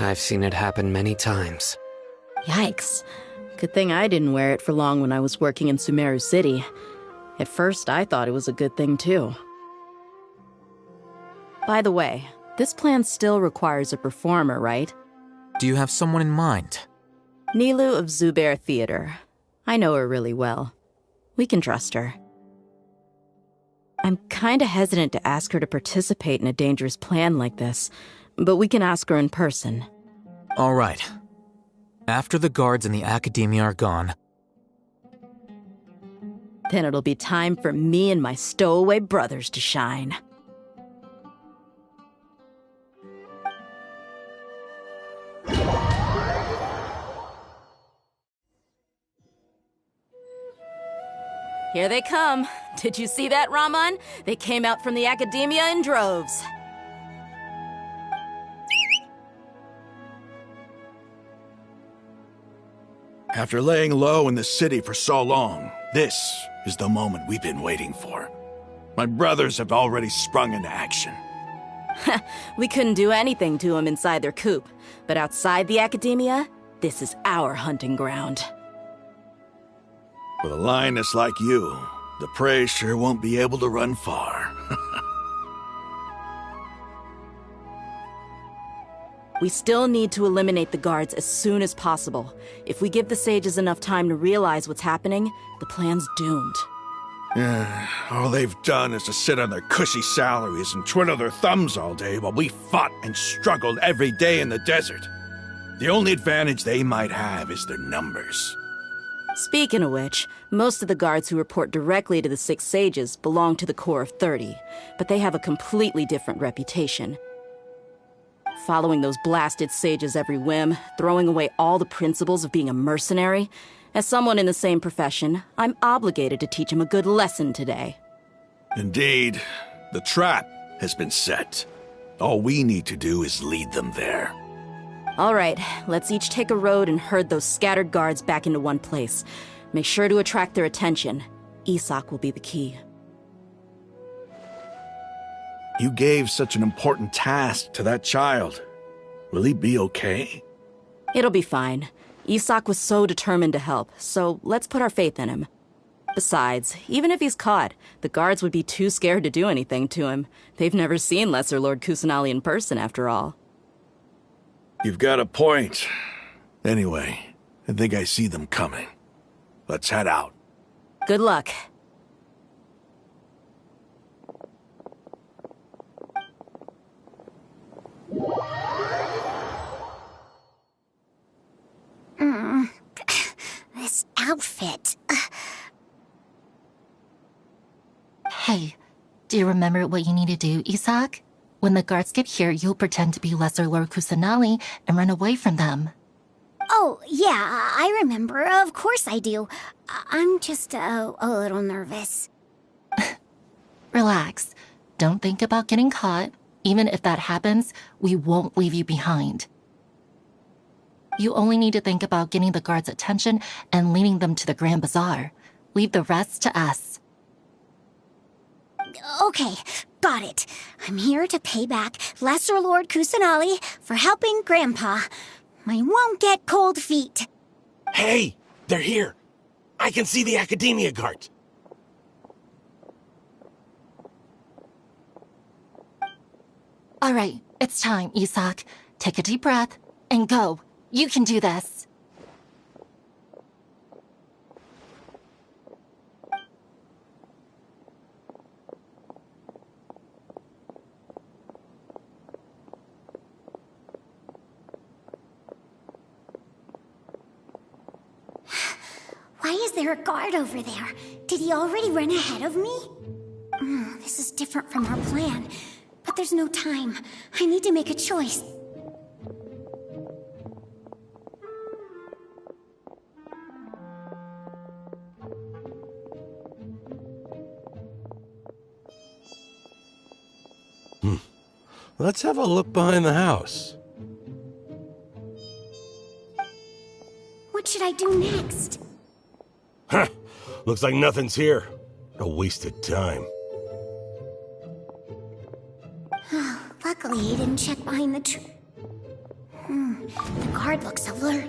I've seen it happen many times. Yikes. Good thing I didn't wear it for long when I was working in Sumeru City. At first, I thought it was a good thing, too. By the way, this plan still requires a performer, right? Do you have someone in mind? Nilu of Zubair Theater. I know her really well. We can trust her. I'm kinda hesitant to ask her to participate in a dangerous plan like this, but we can ask her in person. All right. After the guards in the Academia are gone, Then it'll be time for me and my stowaway brothers to shine. Here they come. Did you see that, Raman? They came out from the Academia in droves. After laying low in the city for so long, this is the moment we've been waiting for. My brothers have already sprung into action. We couldn't do anything to them inside their coop, but outside the Academia, this is our hunting ground. With a lioness like you, the prey sure won't be able to run far. We still need to eliminate the guards as soon as possible. If we give the sages enough time to realize what's happening, the plan's doomed. All they've done is to sit on their cushy salaries and twiddle their thumbs all day while we fought and struggled every day in the desert. The only advantage they might have is their numbers. Speaking of which, most of the guards who report directly to the 6 sages belong to the Corps of 30, but they have a completely different reputation. Following those blasted sages every whim, throwing away all the principles of being a mercenary. As someone in the same profession, I'm obligated to teach them a good lesson today. Indeed, the trap has been set. All we need to do is lead them there. All right, let's each take a road and herd those scattered guards back into one place. Make sure to attract their attention. Isak will be the key. You gave such an important task to that child. Will he be okay? It'll be fine. Isak was so determined to help, so let's put our faith in him. Besides, even if he's caught, the guards would be too scared to do anything to him. They've never seen Lesser Lord Kusanali in person, after all. You've got a point. Anyway, I think I see them coming. Let's head out. Good luck. This outfit. Hey, do you remember what you need to do, Isak? When the guards get here, you'll pretend to be Lesser Lord Kusanali and run away from them. Oh, yeah, I remember. Of course I do. I'm just a little nervous. Relax. Don't think about getting caught. Even if that happens, we won't leave you behind. You only need to think about getting the guards' attention and leading them to the Grand Bazaar. Leave the rest to us. Okay, got it. I'm here to pay back Lesser Lord Kusanali for helping Grandpa. I won't get cold feet. Hey, they're here. I can see the Academia guards. All right, it's time, Isak. Take a deep breath and go. You can do this. Why is there a guard over there? Did he already run ahead of me? This is different from our plan. But there's no time. I need to make a choice. Let's have a look behind the house. What should I do next? Huh. Looks like nothing's here. A wasted time. Luckily, he didn't check behind the tree. The guard looks alert.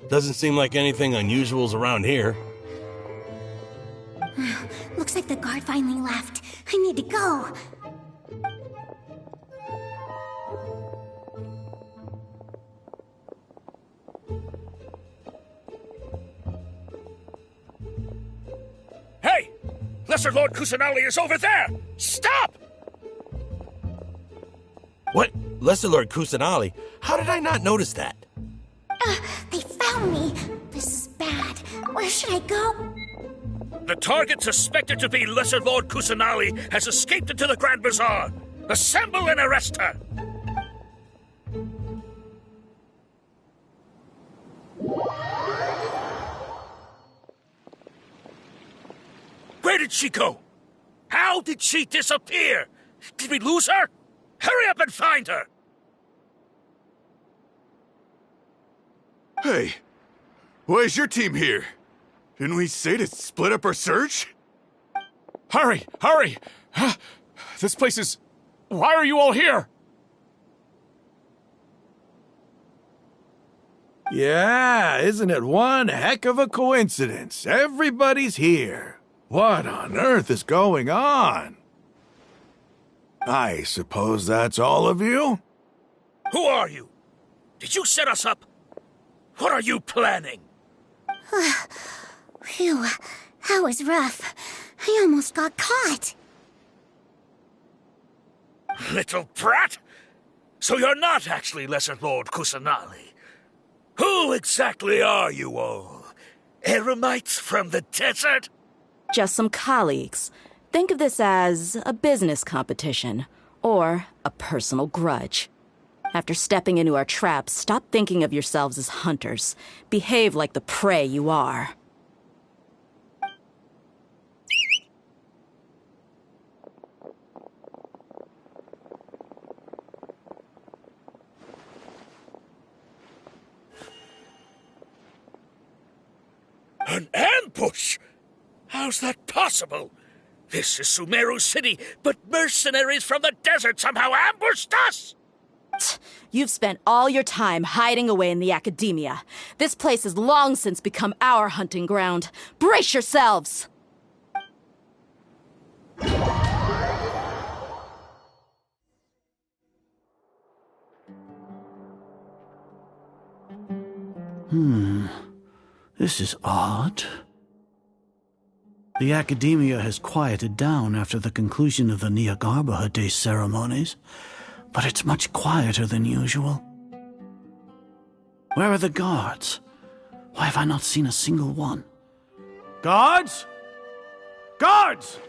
Doesn't seem like anything unusual's around here. Looks like the guard finally left. I need to go. Hey! Lesser Lord Kusanali is over there! Stop! What? Lesser Lord Kusanali? How did I not notice that? They found me. This is bad. Where should I go? The target suspected to be Lesser Lord Kusanali has escaped into the Grand Bazaar. Assemble and arrest her! Where did she go? How did she disappear? Did we lose her? Hurry up and find her! Hey, why is your team here? Didn't we say to split up our search? Hurry! Hurry! This place is... Why are you all here? Yeah, isn't it one heck of a coincidence? Everybody's here. What on earth is going on? I suppose that's all of you? Who are you? Did you set us up? What are you planning? Phew, that was rough. I almost got caught. Little brat! So you're not actually Lesser Lord Kusanali. Who exactly are you all? Eremites from the desert? Just some colleagues. Think of this as a business competition, or a personal grudge. After stepping into our traps, stop thinking of yourselves as hunters. Behave like the prey you are. An ambush? How's that possible? This is Sumeru City, but mercenaries from the desert somehow ambushed us! You've spent all your time hiding away in the academia. This place has long since become our hunting ground. Brace yourselves! This is odd. The academia has quieted down after the conclusion of the Nyagarbha Day ceremonies, but it's much quieter than usual. Where are the guards? Why have I not seen a single one? Guards? Guards!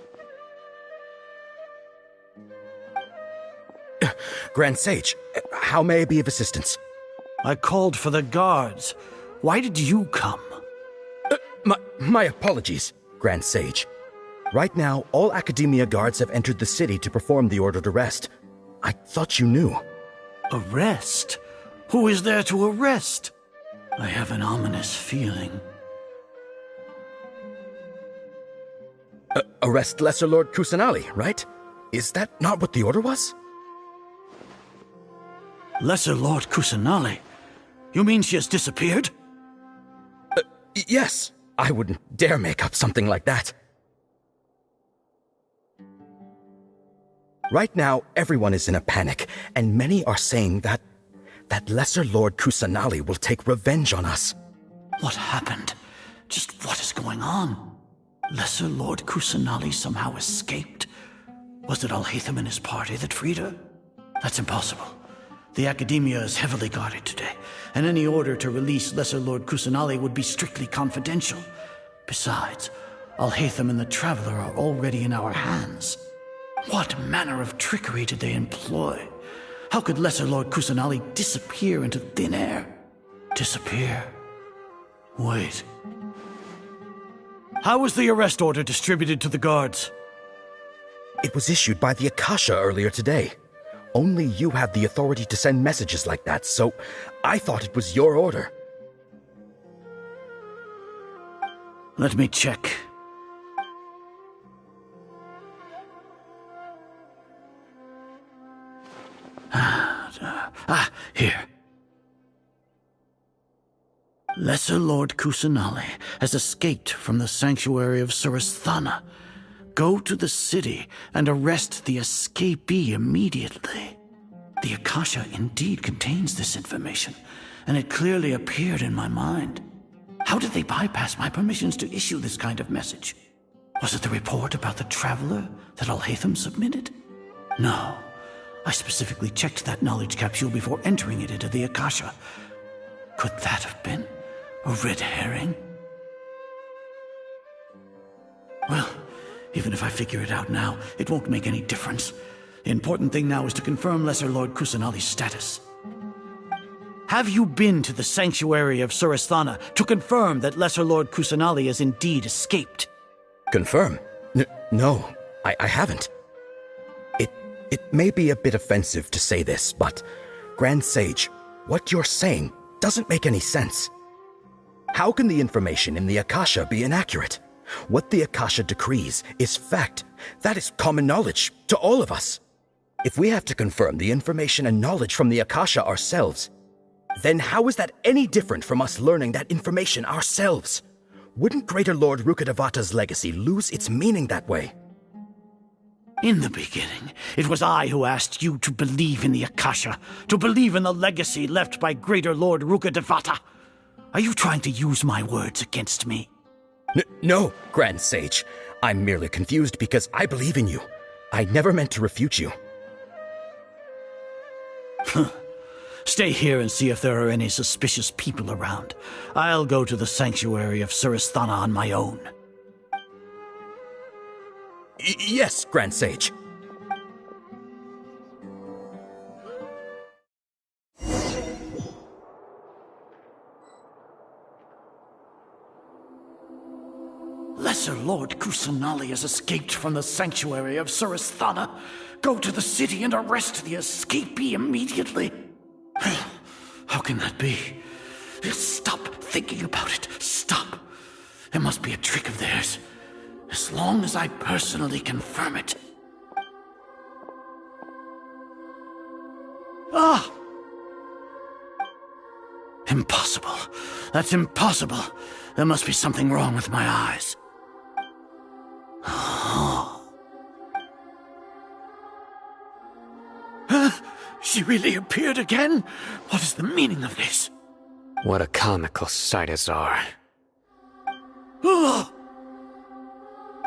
Grand Sage, how may I be of assistance? I called for the guards. Why did you come? My apologies, Grand Sage. Right now, all Academia guards have entered the city to perform the ordered arrest. I thought you knew. Arrest? Who is there to arrest? I have an ominous feeling. Arrest Lesser Lord Kusanali, right? Is that not what the order was? Lesser Lord Kusanali? You mean she has disappeared? Yes. I wouldn't dare make up something like that. Right now, everyone is in a panic, and many are saying that Lesser Lord Kusanali will take revenge on us. What happened? Just what is going on? Lesser Lord Kusanali somehow escaped? Was it Alhaitham and his party that freed her? That's impossible. The Academia is heavily guarded today, and any order to release Lesser Lord Kusanali would be strictly confidential. Besides, Alhaitham and the Traveler are already in our hands. What manner of trickery did they employ? How could Lesser Lord Kusanali disappear into thin air? Disappear? Wait. How was the arrest order distributed to the guards? It was issued by the Akasha earlier today. Only you have the authority to send messages like that, so I thought it was your order. Let me check. Here. Lesser Lord Kusanali has escaped from the sanctuary of Surasthana. Go to the city and arrest the escapee immediately. The Akasha indeed contains this information, and it clearly appeared in my mind. How did they bypass my permissions to issue this kind of message? Was it the report about the Traveler that Alhaitham submitted? No. I specifically checked that knowledge capsule before entering it into the Akasha. Could that have been a red herring? Well, even if I figure it out now, it won't make any difference. The important thing now is to confirm Lesser Lord Kusanali's status. Have you been to the sanctuary of Suristhana to confirm that Lesser Lord Kusanali has indeed escaped? Confirm? No, I haven't. It may be a bit offensive to say this, but Grand Sage, what you're saying doesn't make any sense. How can the information in the akasha be inaccurate? What the akasha decrees is fact. That is common knowledge to all of us. If we have to confirm the information and knowledge from the akasha ourselves, then how is that any different from us learning that information ourselves? Wouldn't Greater Lord Rukkhadevata's legacy lose its meaning that way? In the beginning, it was I who asked you to believe in the akasha, to believe in the legacy left by Greater Lord Rukkhadevata. Are you trying to use my words against me? No, Grand Sage. I'm merely confused because I believe in you. I never meant to refute you. Stay here and see if there are any suspicious people around. I'll go to the sanctuary of Suristhana on my own. Yes, Grand Sage. Lesser Lord Kusanali has escaped from the sanctuary of Suristhana. Go to the city and arrest the escapee immediately. How can that be? Stop thinking about it. Stop. It must be a trick of theirs. As long as I personally confirm it. Ah! Impossible. That's impossible. There must be something wrong with my eyes. She really appeared again? What is the meaning of this? What a comical sight, Azar.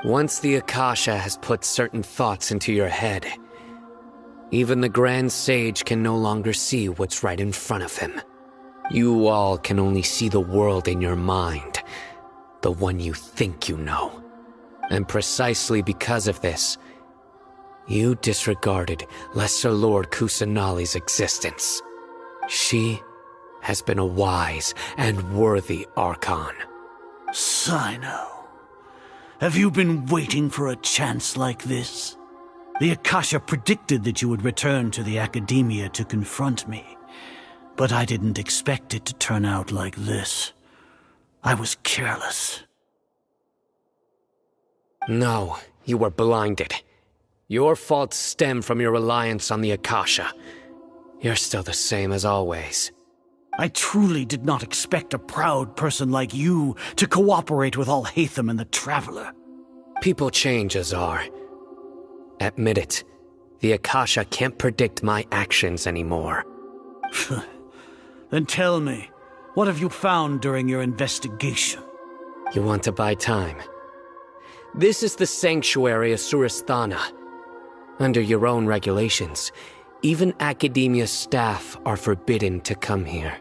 Once the Akasha has put certain thoughts into your head, even the Grand Sage can no longer see what's right in front of him. You all can only see the world in your mind, the one you think you know. And precisely because of this, you disregarded Lesser Lord Kusanali's existence. She has been a wise and worthy Archon. Sino, have you been waiting for a chance like this? The Akasha predicted that you would return to the Academia to confront me, but I didn't expect it to turn out like this. I was careless. No, you were blinded. Your faults stem from your reliance on the Akasha. You're still the same as always. I truly did not expect a proud person like you to cooperate with Alhaitham and the Traveler. People change, Azar. Admit it. The Akasha can't predict my actions anymore. Then tell me, what have you found during your investigation? You want to buy time? This is the sanctuary of Suristhana. Under your own regulations, even Academia staff are forbidden to come here.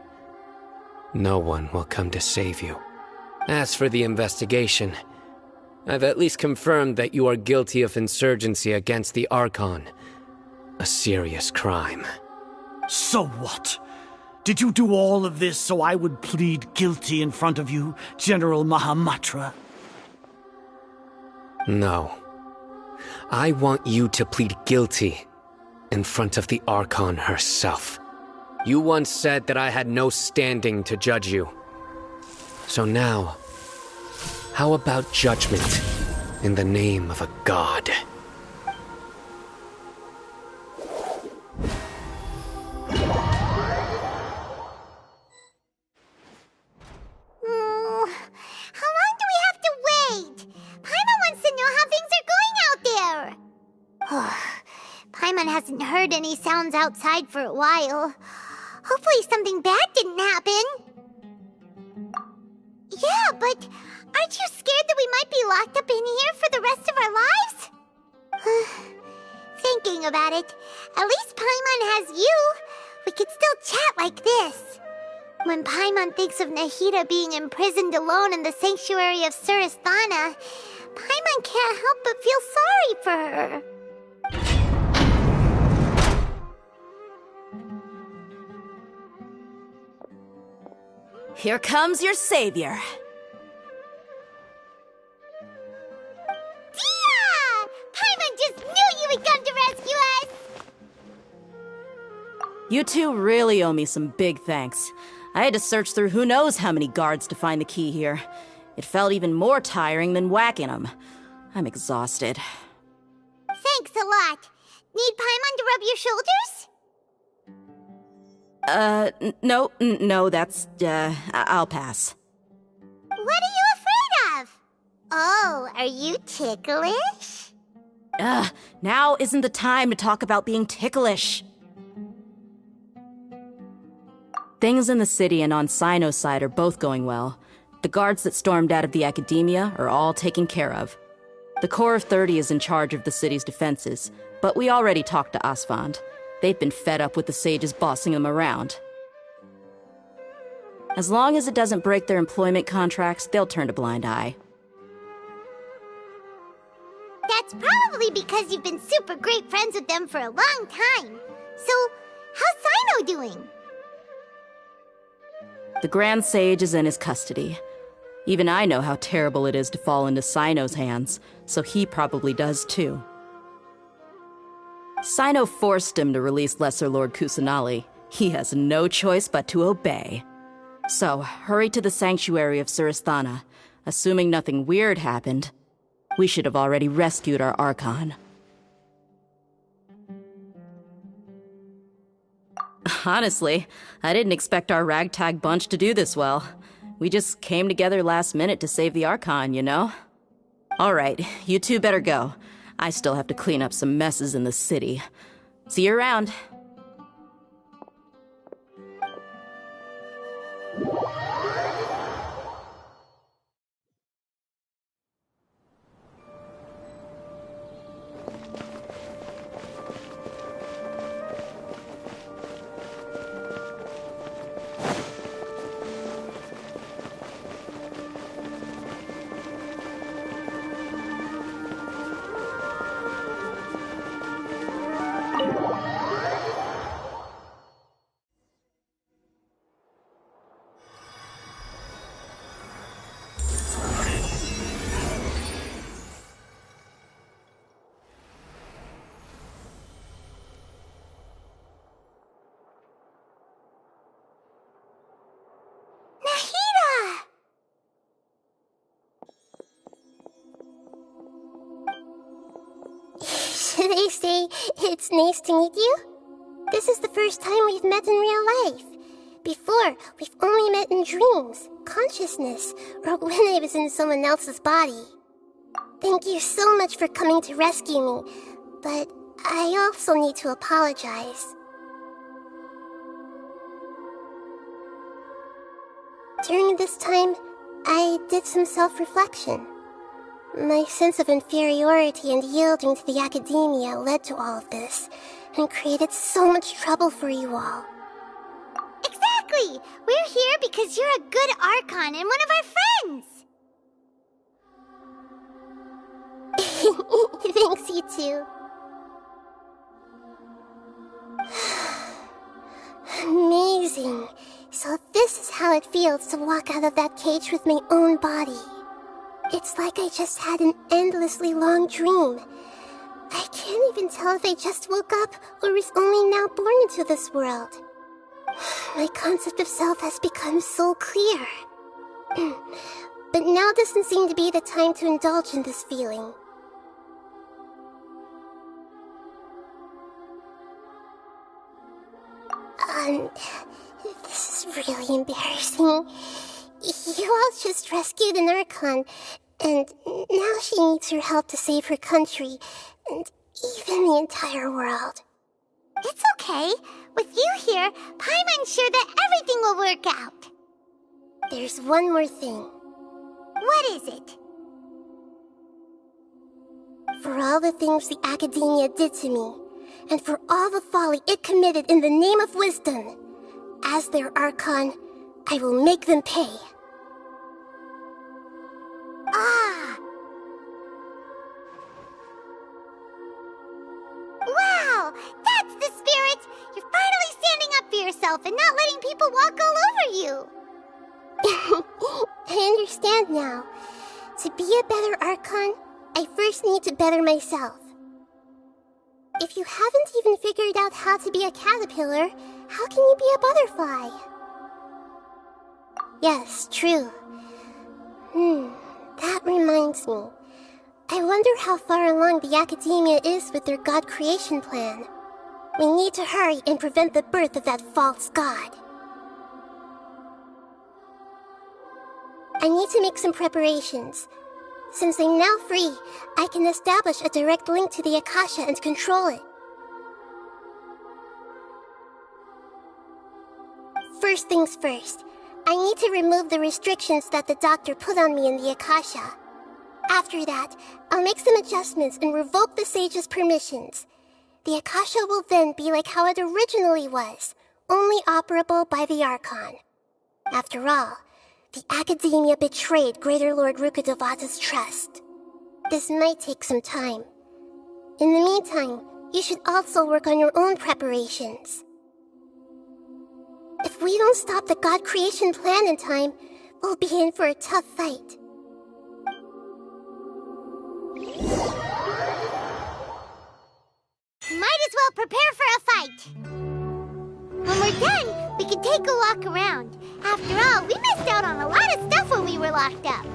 No one will come to save you. As for the investigation, I've at least confirmed that you are guilty of insurgency against the Archon. A serious crime. So what? Did you do all of this so I would plead guilty in front of you, General Mahamatra? No. I want you to plead guilty in front of the Archon herself. You once said that I had no standing to judge you. So now, how about judgment in the name of a god? How long do we have to wait? Paimon wants to know how things are going out there. Paimon hasn't heard any sounds outside for a while. Hopefully something bad didn't happen. Yeah, but aren't you scared that we might be locked up in here for the rest of our lives? Thinking about it, at least Paimon has you. We could still chat like this. When Paimon thinks of Nahida being imprisoned alone in the sanctuary of Surasthana, Paimon can't help but feel sorry for her. Here comes your savior. Dia! Paimon just knew you would come to rescue us! You two really owe me some big thanks. I had to search through who knows how many guards to find the key here. It felt even more tiring than whacking them. I'm exhausted. Thanks a lot. Need Paimon to rub your shoulders? No, that's, I'll pass. What are you afraid of? Oh, are you ticklish? Now isn't the time to talk about being ticklish. Things in the city and on Sino's side are both going well. The guards that stormed out of the academia are all taken care of. The Corps of 30 is in charge of the city's defenses, but we already talked to Asfand. They've been fed up with the sages bossing them around. As long as it doesn't break their employment contracts, they'll turn a blind eye. That's probably because you've been super great friends with them for a long time. So, how's Sino doing? The Grand Sage is in his custody. Even I know how terrible it is to fall into Sino's hands, so he probably does too. Sino forced him to release Lesser Lord Kusanali. He has no choice but to obey. So, hurry to the sanctuary of Surasthana. Assuming nothing weird happened, we should have already rescued our Archon. Honestly, I didn't expect our ragtag bunch to do this well. We just came together last minute to save the Archon, you know? Alright, you two better go. I still have to clean up some messes in the city. See you around. Should I say it's nice to meet you? This is the first time we've met in real life. Before, we've only met in dreams, consciousness, or when I was in someone else's body. Thank you so much for coming to rescue me, but I also need to apologize. During this time, I did some self-reflection. My sense of inferiority and yielding to the academia led to all of this, and created so much trouble for you all. Exactly! We're here because you're a good Archon and one of our friends! Thanks, you too. Amazing. So this is how it feels to walk out of that cage with my own body. It's like I just had an endlessly long dream. I can't even tell if I just woke up or was only now born into this world. My concept of self has become so clear. But now doesn't seem to be the time to indulge in this feeling. This is really embarrassing. You all just rescued an Archon, and now she needs your help to save her country, and even the entire world. It's okay. With you here, Paimon's sure that everything will work out. There's one more thing. What is it? For all the things the Academia did to me, and for all the folly it committed in the name of wisdom, as their Archon, I will make them pay. Ah! Wow! That's the spirit! You're finally standing up for yourself and not letting people walk all over you! I understand now. To be a better Archon, I first need to better myself. If you haven't even figured out how to be a caterpillar, how can you be a butterfly? Yes, true. That reminds me. I wonder how far along the Academia is with their god creation plan. We need to hurry and prevent the birth of that false god. I need to make some preparations. Since I'm now free, I can establish a direct link to the Akasha and control it. First things first, I need to remove the restrictions that the doctor put on me in the Akasha. After that, I'll make some adjustments and revoke the sage's permissions. The Akasha will then be like how it originally was, only operable by the Archon. After all, the Academia betrayed Greater Lord Rukkhadevata's trust. This might take some time. In the meantime, you should also work on your own preparations. If we don't stop the god creation plan in time, we'll be in for a tough fight. Might as well prepare for a fight. When we're done, we can take a walk around. After all, we missed out on a lot of stuff when we were locked up.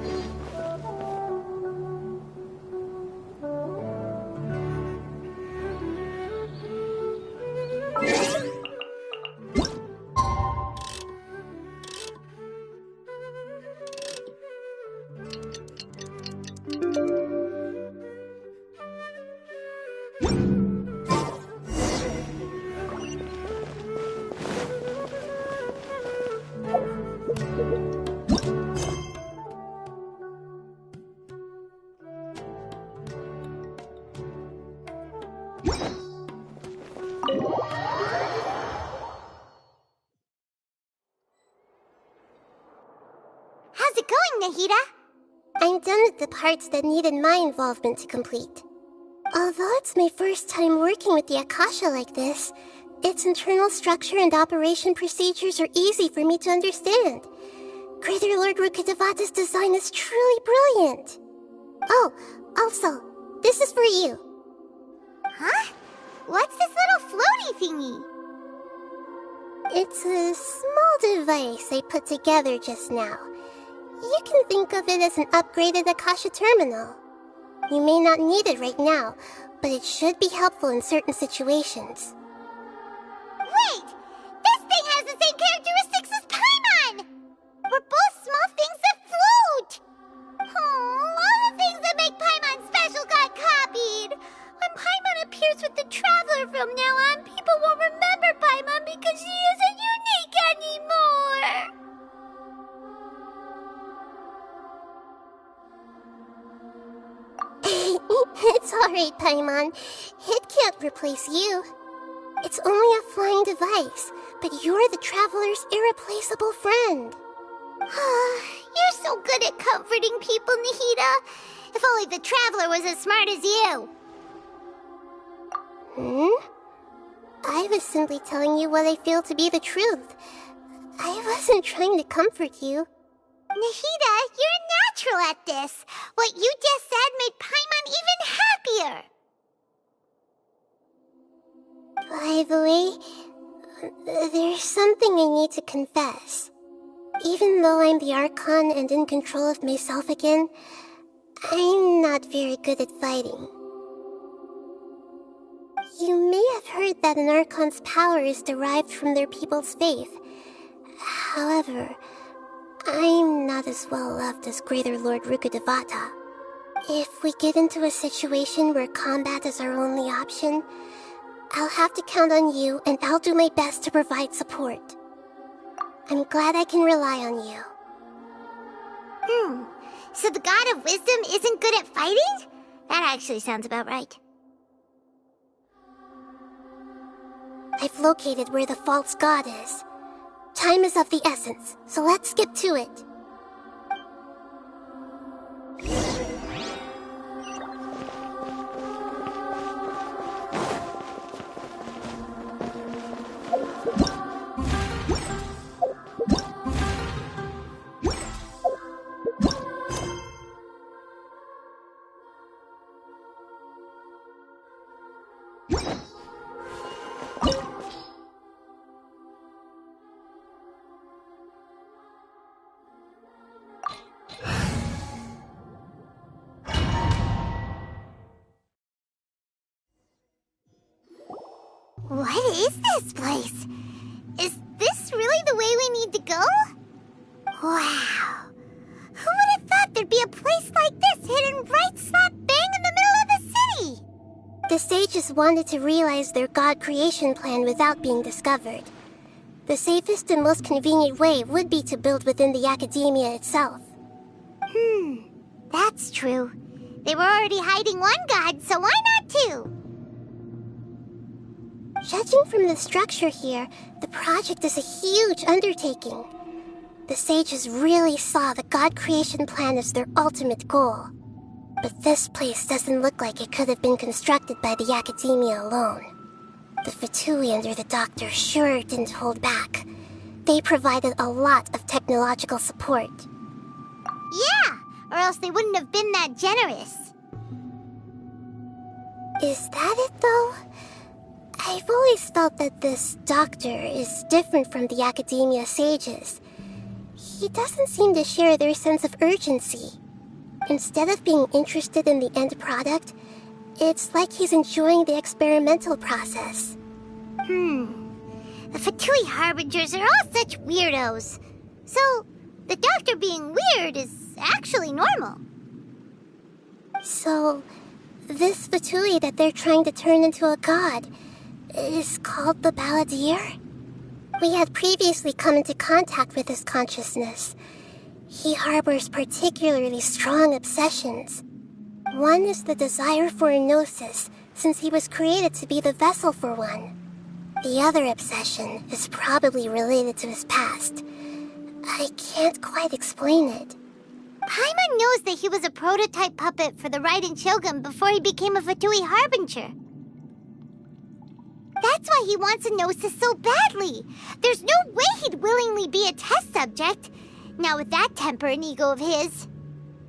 How's it going, Nahida? I'm done with the parts that needed my involvement to complete. Although it's my first time working with the Akasha like this, its internal structure and operation procedures are easy for me to understand. Greater Lord Rukkhadevata's design is truly brilliant. Oh, also, this is for you. Huh? What's this little floaty thingy? It's a small device I put together just now. You can think of it as an upgraded Akasha terminal. You may not need it right now, but it should be helpful in certain situations. Wait! This thing has the same characteristics as Paimon! We're both small things that float! Oh, all the things that make Paimon special got copied! When Paimon appears with the Traveler from now on, people won't remember Paimon because she isn't unique anymore! It's alright, Paimon. It can't replace you. It's only a flying device, but you're the Traveler's irreplaceable friend. You're so good at comforting people, Nahida. If only the Traveler was as smart as you. I was simply telling you what I feel to be the truth. I wasn't trying to comfort you. Nahida, you're natural at this. What you just said made Paimon even happier. By the way, there's something I need to confess. Even though I'm the Archon and in control of myself again, I'm not very good at fighting. You may have heard that an Archon's power is derived from their people's faith. However, I'm not as well loved as Greater Lord Rukkhadevata. If we get into a situation where combat is our only option, I'll have to count on you, and I'll do my best to provide support. I'm glad I can rely on you. So the God of Wisdom isn't good at fighting? That actually sounds about right. I've located where the false god is. Time is of the essence, so let's skip to it. What is this place? Is this really the way we need to go? Wow. Who would have thought there'd be a place like this hidden right slap bang in the middle of the city? The sages wanted to realize their god creation plan without being discovered. The safest and most convenient way would be to build within the academia itself. That's true. They were already hiding one god, so why not two? Judging from the structure here, the project is a huge undertaking. The sages really saw the god creation plan as their ultimate goal. But this place doesn't look like it could have been constructed by the academia alone. The Fatui under the doctor sure didn't hold back. They provided a lot of technological support. Yeah, or else they wouldn't have been that generous. Is that it, though? I've always felt that this doctor is different from the academia sages. He doesn't seem to share their sense of urgency. Instead of being interested in the end product, it's like he's enjoying the experimental process. The Fatui Harbingers are all such weirdos. So, the doctor being weird is actually normal. So, this Fatui that they're trying to turn into a god is called the Balladeer? We had previously come into contact with his consciousness. He harbors particularly strong obsessions. One is the desire for a gnosis, since he was created to be the vessel for one. The other obsession is probably related to his past. I can't quite explain it. Paimon knows that he was a prototype puppet for the Raiden Shogun before he became a Fatui Harbinger. That's why he wants a gnosis so badly. There's no way he'd willingly be a test subject. Not with that temper and ego of his.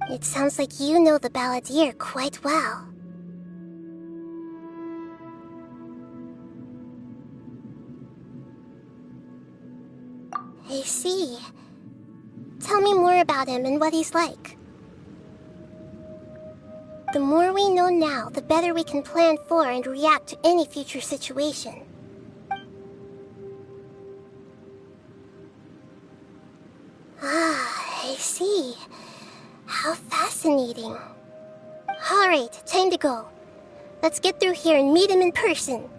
It sounds like you know the Balladeer quite well. I see. Tell me more about him and what he's like. The more we know now, the better we can plan for and react to any future situation. Ah, I see. How fascinating. Alright, time to go. Let's get through here and meet him in person.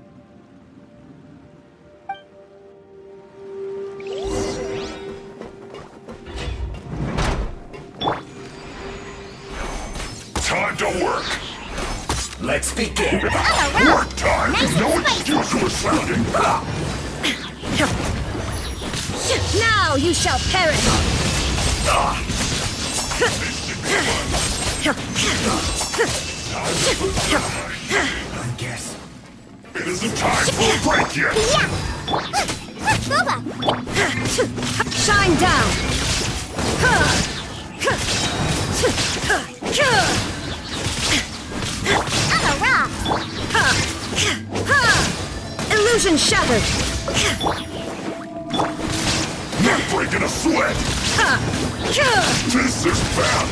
Time to work! Let's begin! Work time! Nice No and spicy. excuse for sounding! Now you shall perish! I guess it isn't time for a break yet! Shine down! Illusion shattered! Not breaking a sweat! This is bad!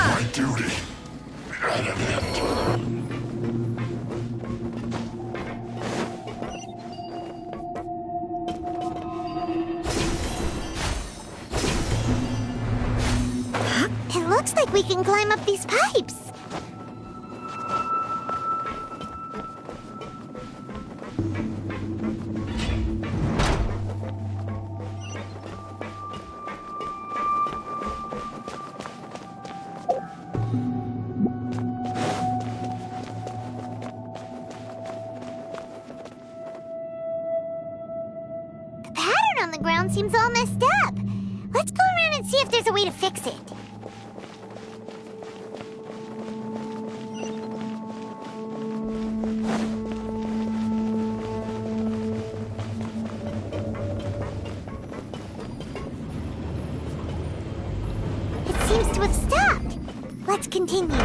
My duty at an end. It looks like we can climb up these pipes. on the ground seems all messed up. Let's go around and see if there's a way to fix it. It seems to have stopped. Let's continue.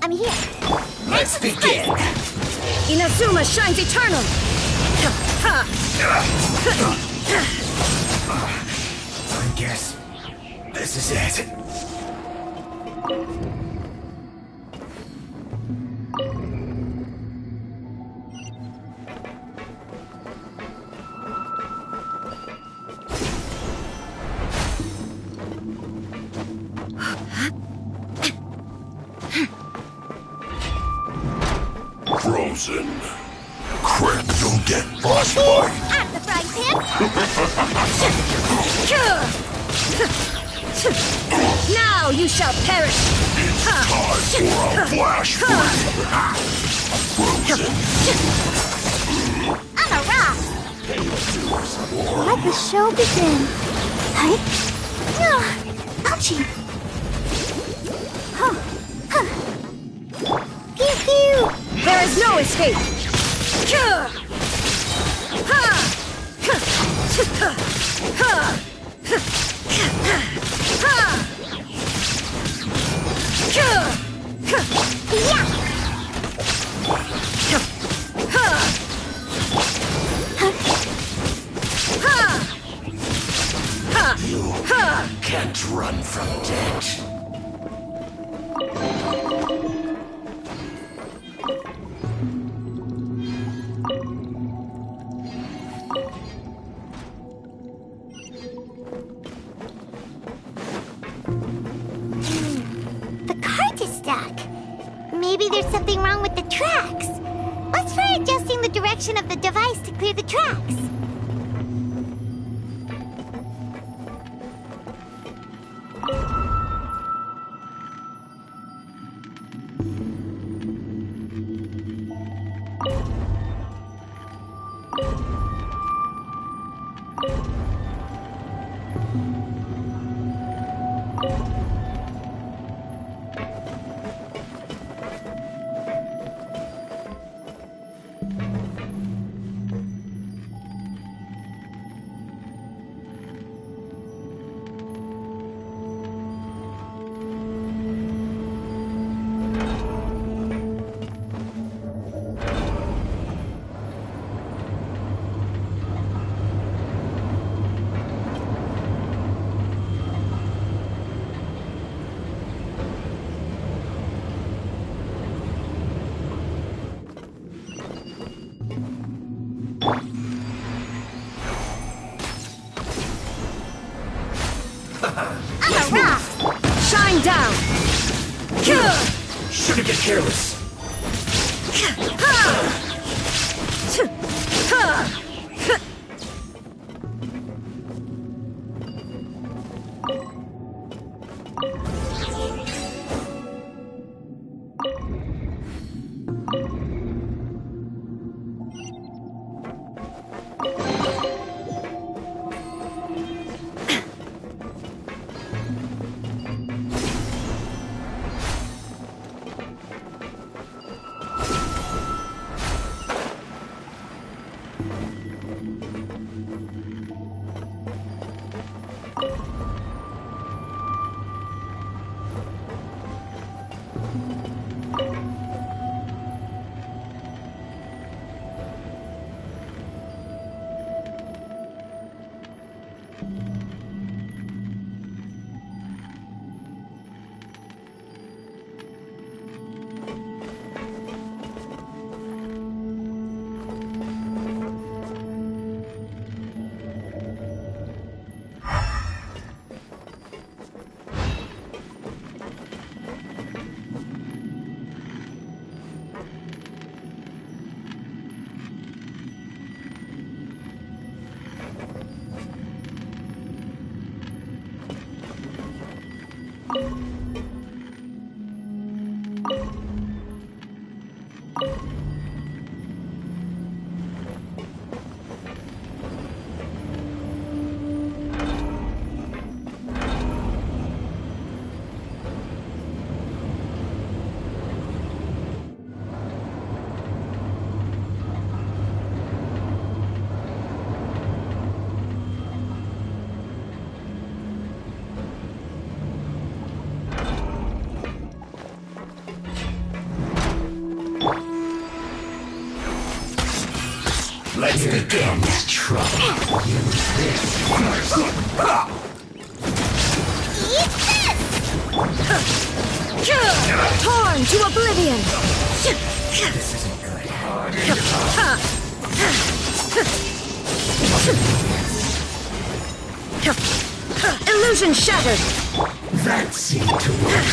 I'm here. Let's begin. Inazuma shines eternal! I guess this is it. Frozen. Quick, don't get frostbite. Out of the frying pan. Now you shall perish! It's time for a flash freeze. Frozen. I'm a rock. Let the show begin. Right? Ouchie. Pew pew. There is no escape! You can't run from death. The cart is stuck. Maybe there's something wrong with the tracks. Let's try adjusting the direction of the device to clear the tracks. I'm a rock. Shine down! Shouldn't get careless. Let's begin this trouble. Use this. Torn to oblivion! This isn't good. Illusion shattered! That seemed to work.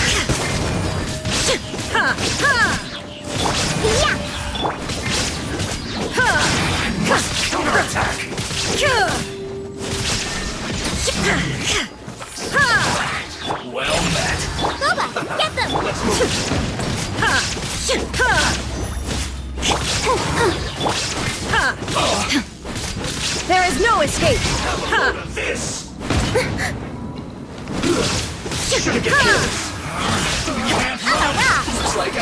Counterattack! Well met. Boba, get them! Let's move. There is no escape! This! Shouldn't get killed. Looks like I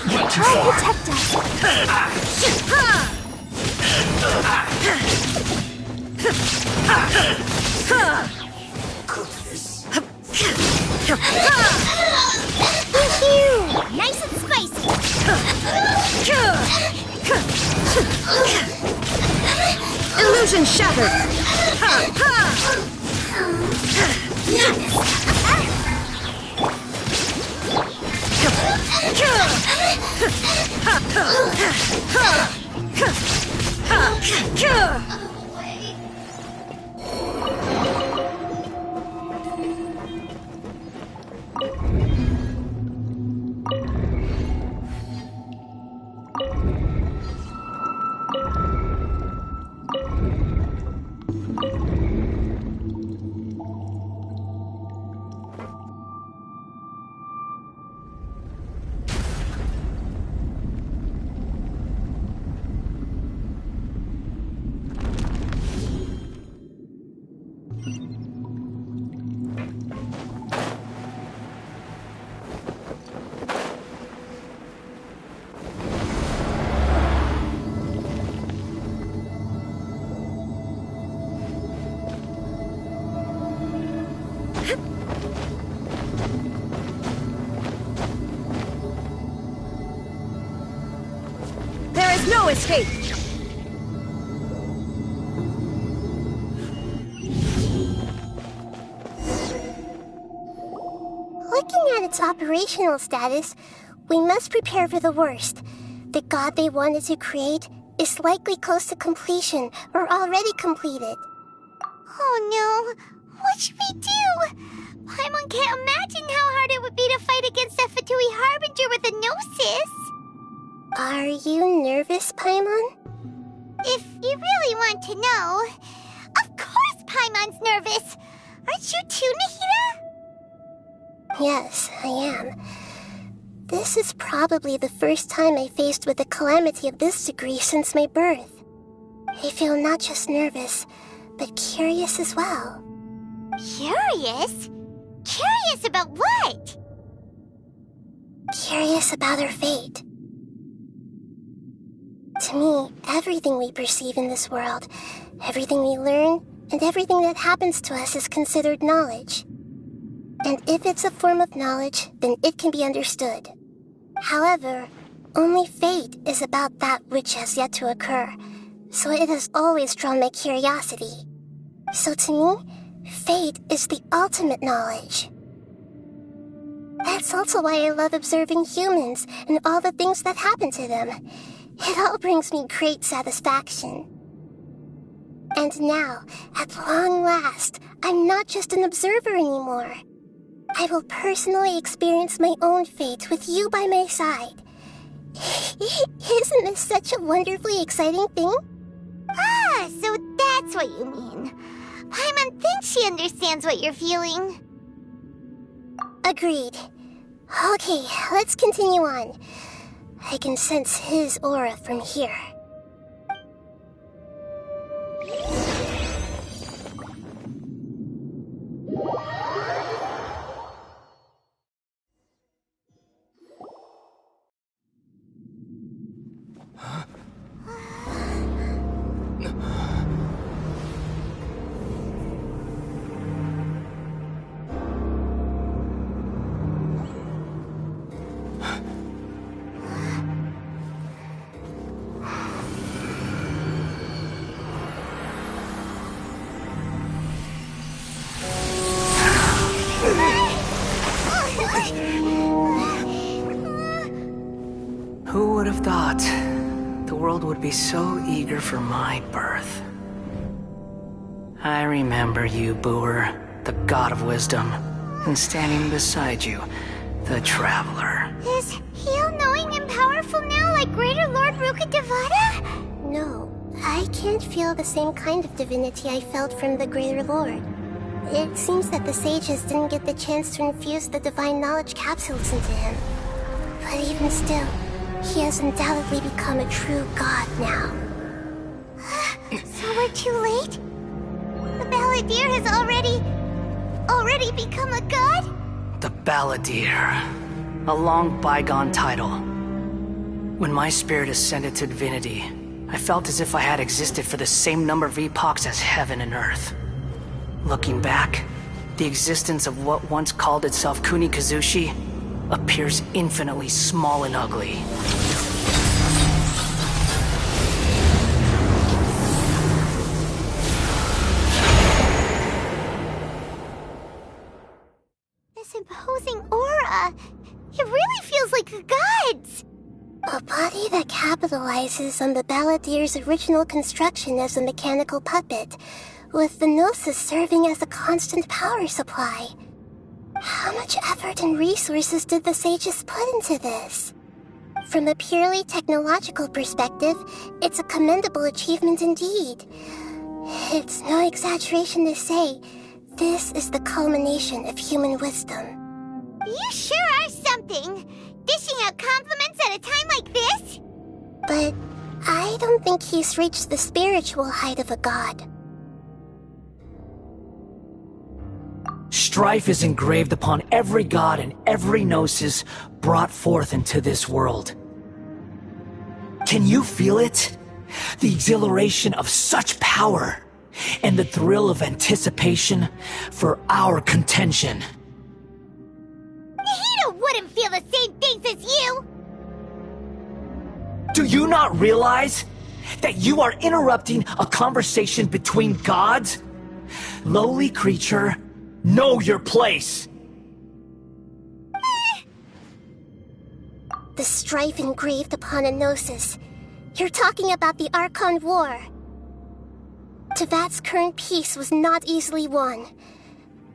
went too far. Protect us! Nice and spicy! Illusion shattered! There is no escape! Looking at its operational status, we must prepare for the worst. The god they wanted to create is likely close to completion or already completed. Oh no! What should we do? Paimon can't imagine how hard it would be to fight against a Fatui Harbinger with a Gnosis! Are you nervous, Paimon? If you really want to know, of course Paimon's nervous! Aren't you too, Nahida? Yes, I am. This is probably the first time I faced with a calamity of this degree since my birth. I feel not just nervous, but curious as well. Curious? Curious about what? Curious about our fate. To me, everything we perceive in this world, everything we learn, and everything that happens to us is considered knowledge. And if it's a form of knowledge, then it can be understood. However, only fate is about that which has yet to occur, so it has always drawn my curiosity. So to me, fate is the ultimate knowledge. That's also why I love observing humans and all the things that happen to them. It all brings me great satisfaction. And now, at long last, I'm not just an observer anymore. I will personally experience my own fate with you by my side. Isn't this such a wonderfully exciting thing? Ah, so that's what you mean. Paimon thinks she understands what you're feeling. Agreed. Okay, let's continue on. I can sense his aura from here. Who would have thought the world would be so eager for my birth? I remember you, Booer, the god of wisdom, and standing beside you, the traveler. Is he all-knowing and powerful now like Greater Lord Rukkhadevata? No, I can't feel the same kind of divinity I felt from the Greater Lord. It seems that the sages didn't get the chance to infuse the divine knowledge capsules into him. But even still, he has undoubtedly become a true god now. So we're too late? The Balladeer has already become a god? The Balladeer. A long bygone title. When my spirit ascended to divinity, I felt as if I had existed for the same number of epochs as heaven and earth. Looking back, the existence of what once called itself Kunikazushi appears infinitely small and ugly. This imposing aura, it really feels like the gods! A body that capitalizes on the Balladeer's original construction as a mechanical puppet, with the Gnosis serving as a constant power supply. How much effort and resources did the sages put into this? From a purely technological perspective, it's a commendable achievement indeed. It's no exaggeration to say, this is the culmination of human wisdom. You sure are something! Dishing out compliments at a time like this? But I don't think he's reached the spiritual height of a god. Strife is engraved upon every god and every gnosis brought forth into this world. Can you feel it? The exhilaration of such power, and the thrill of anticipation for our contention. Nahida wouldn't feel the same things as you! Do you not realize that you are interrupting a conversation between gods? Lowly creature, know your place! The strife engraved upon a gnosis. You're talking about the Archon War. Tevat's current peace was not easily won.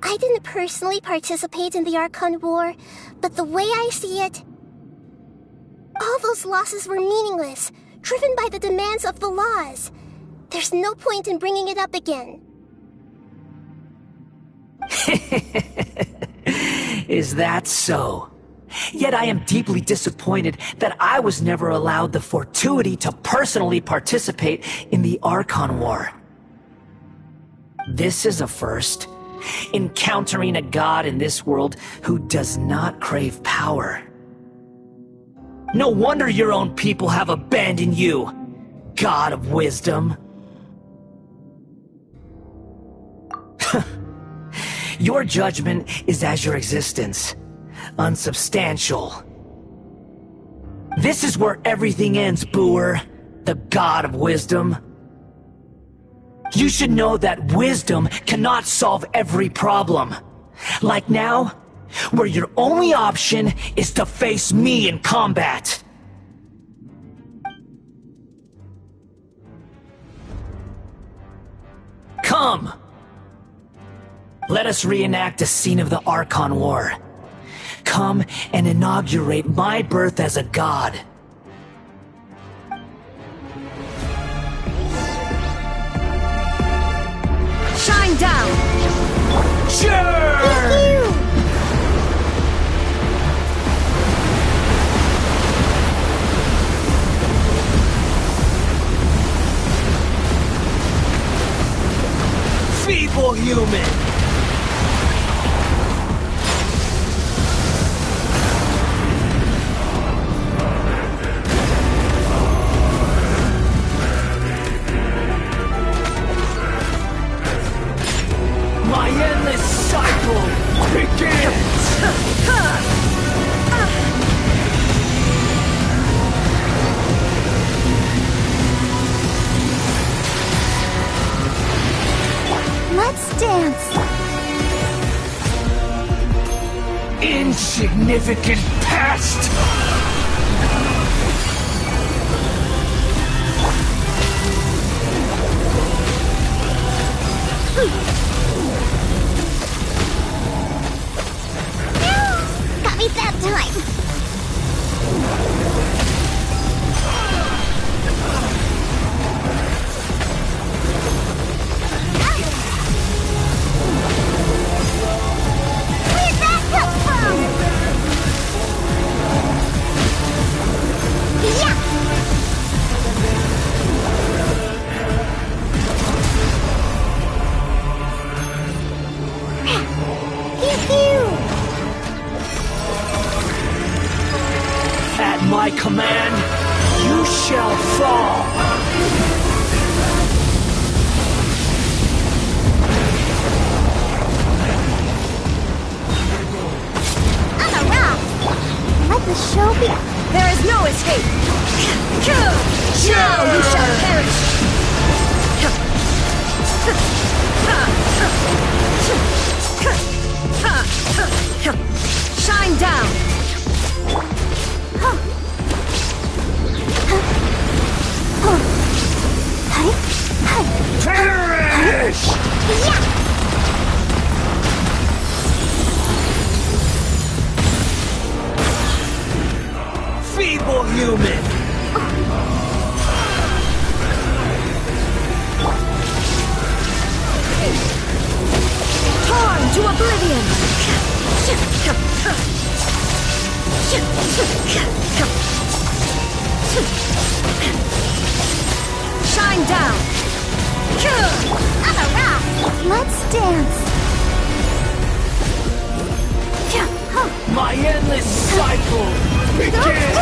I didn't personally participate in the Archon War, but the way I see it, all those losses were meaningless, driven by the demands of the laws. There's no point in bringing it up again. Is that so? Yet I am deeply disappointed that I was never allowed the fortuity to personally participate in the Archon War. This is a first. Encountering a god in this world who does not crave power. No wonder your own people have abandoned you, god of wisdom. Your judgment is as your existence, unsubstantial. This is where everything ends, Booer, the god of wisdom. You should know that wisdom cannot solve every problem. Like now, where your only option is to face me in combat. Come! Let us reenact a scene of the Archon War. Come and inaugurate my birth as a god. Shine down! Sure! human! My endless cycle begins! Let's dance. Insignificant past! Got me that time. Where'd that come from? Yeah. Pew pew. At my command, you shall fall! I'm a rock. Let the show be. There is no escape! Now you shall perish! Shine down! Perish! Yeah. Feeble human! Torn to oblivion! Shine down! I'm a rock. Let's dance. My endless cycle begins!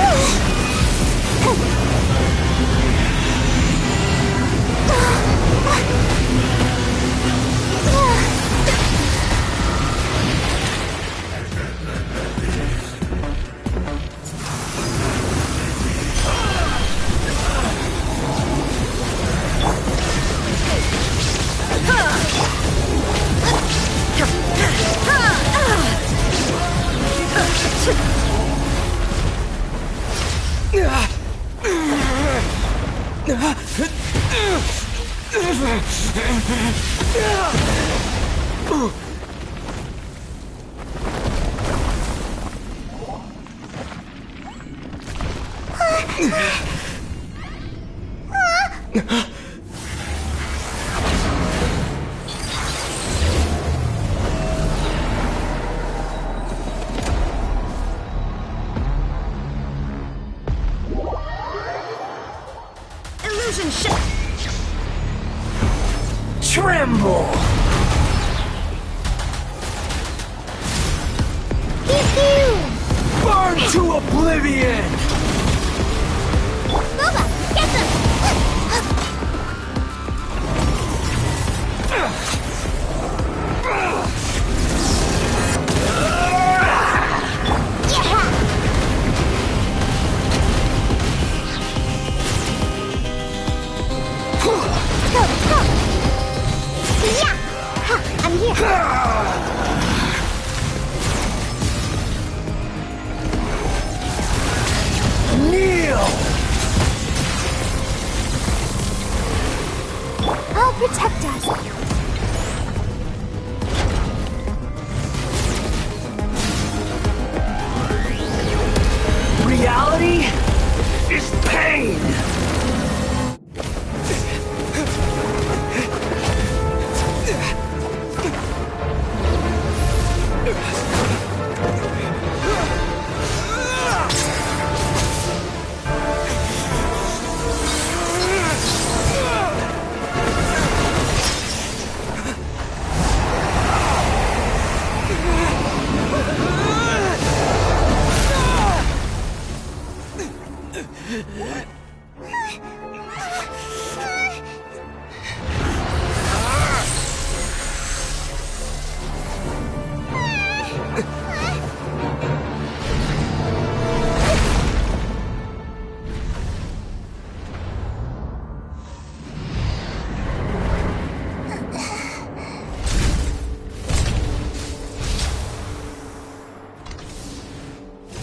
Illusion shift! Tremble! Burn to oblivion! Boba, get them! I'm here.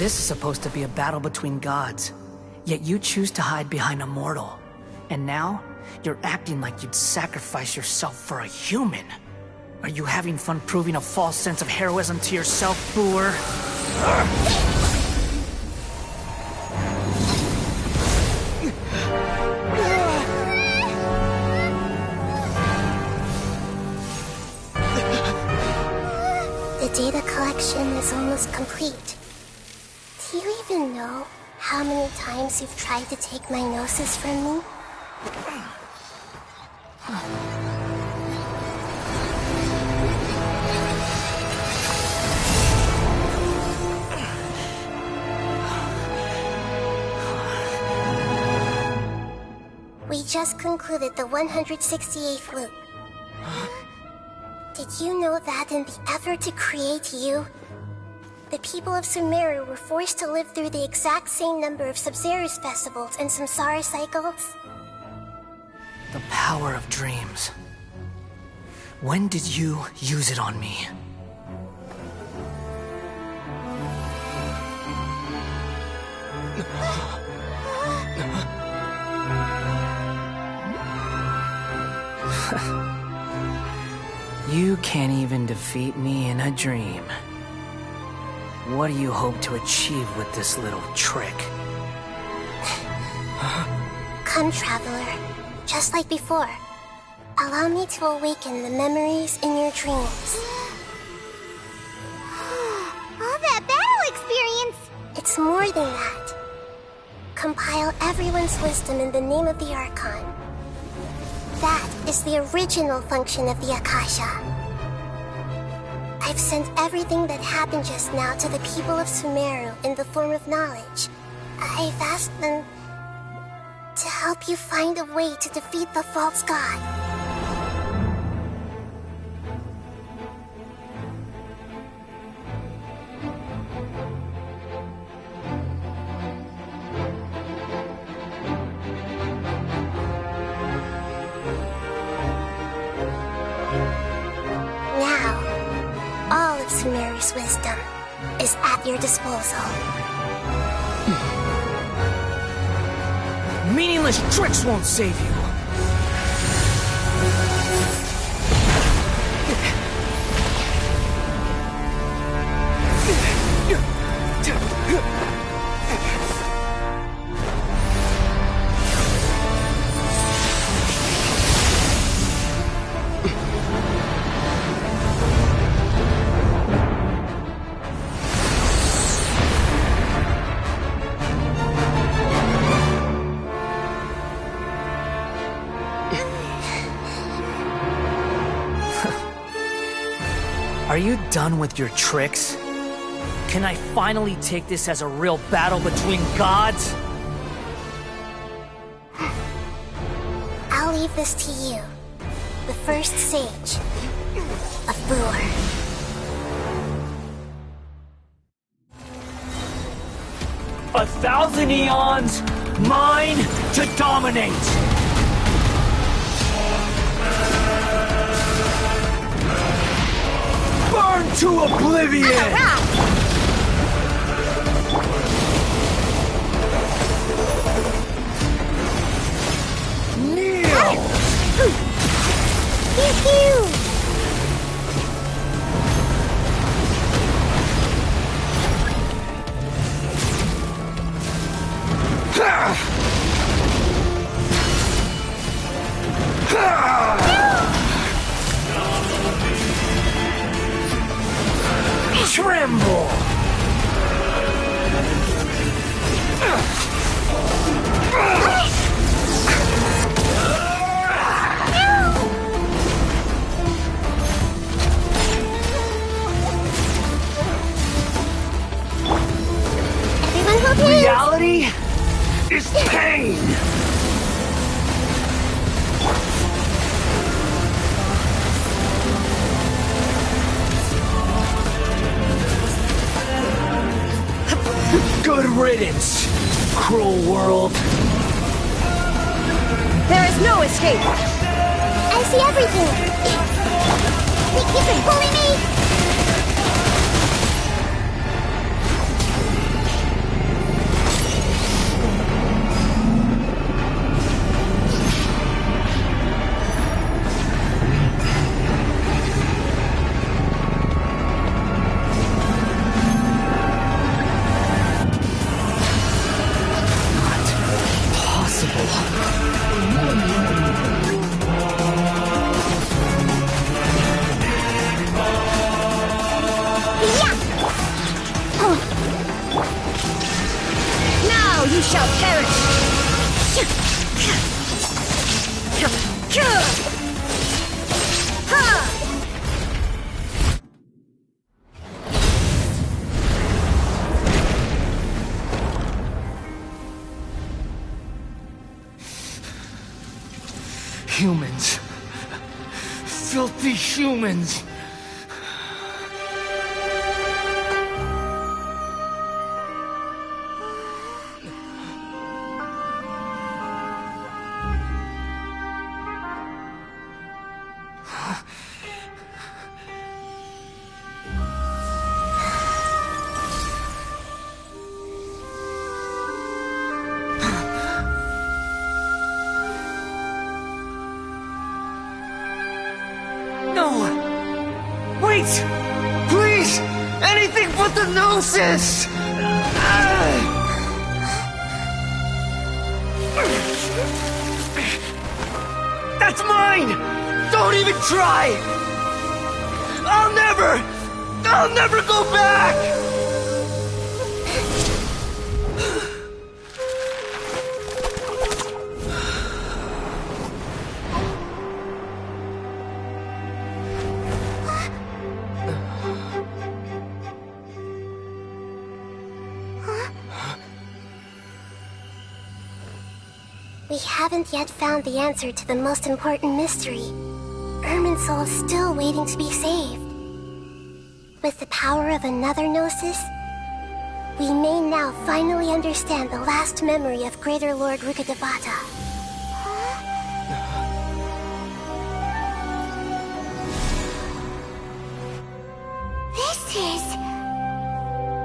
This is supposed to be a battle between gods, yet you choose to hide behind a mortal. And now, you're acting like you'd sacrifice yourself for a human. Are you having fun proving a false sense of heroism to yourself, Boor? The data collection is almost complete. Do you even know how many times you've tried to take my gnosis from me? We just concluded the 168th loop. Did you know that in the effort to create you, the people of Sumeru were forced to live through the exact same number of Sub-Zerus festivals and Samsara cycles? The power of dreams. When did you use it on me? You can't even defeat me in a dream. What do you hope to achieve with this little trick? Come, Traveler. Just like before. Allow me to awaken the memories in your dreams. All that battle experience! It's more than that. Compile everyone's wisdom in the name of the Archon. That is the original function of the Akasha. I've sent everything that happened just now to the people of Sumeru in the form of knowledge. I've asked them to help you find a way to defeat the false god. Sumeru's wisdom is at your disposal. Meaningless tricks won't save you. Are you done with your tricks? Can I finally take this as a real battle between gods? I'll leave this to you, the first sage of Boor. A thousand eons, mine to dominate! Burn to oblivion! Kneel! Pew! Tremble! Reality is pain! Good riddance, cruel world. There is no escape. I see everything. Think you can bully me? impossible. Now you shall perish! Humans. Filthy humans. Please! Anything but the gnosis! That's mine! Don't even try! I'll never go back! We haven't yet found the answer to the most important mystery. Irminsul is still waiting to be saved. With the power of another gnosis, we may now finally understand the last memory of Greater Lord Rukkhadevata. This is...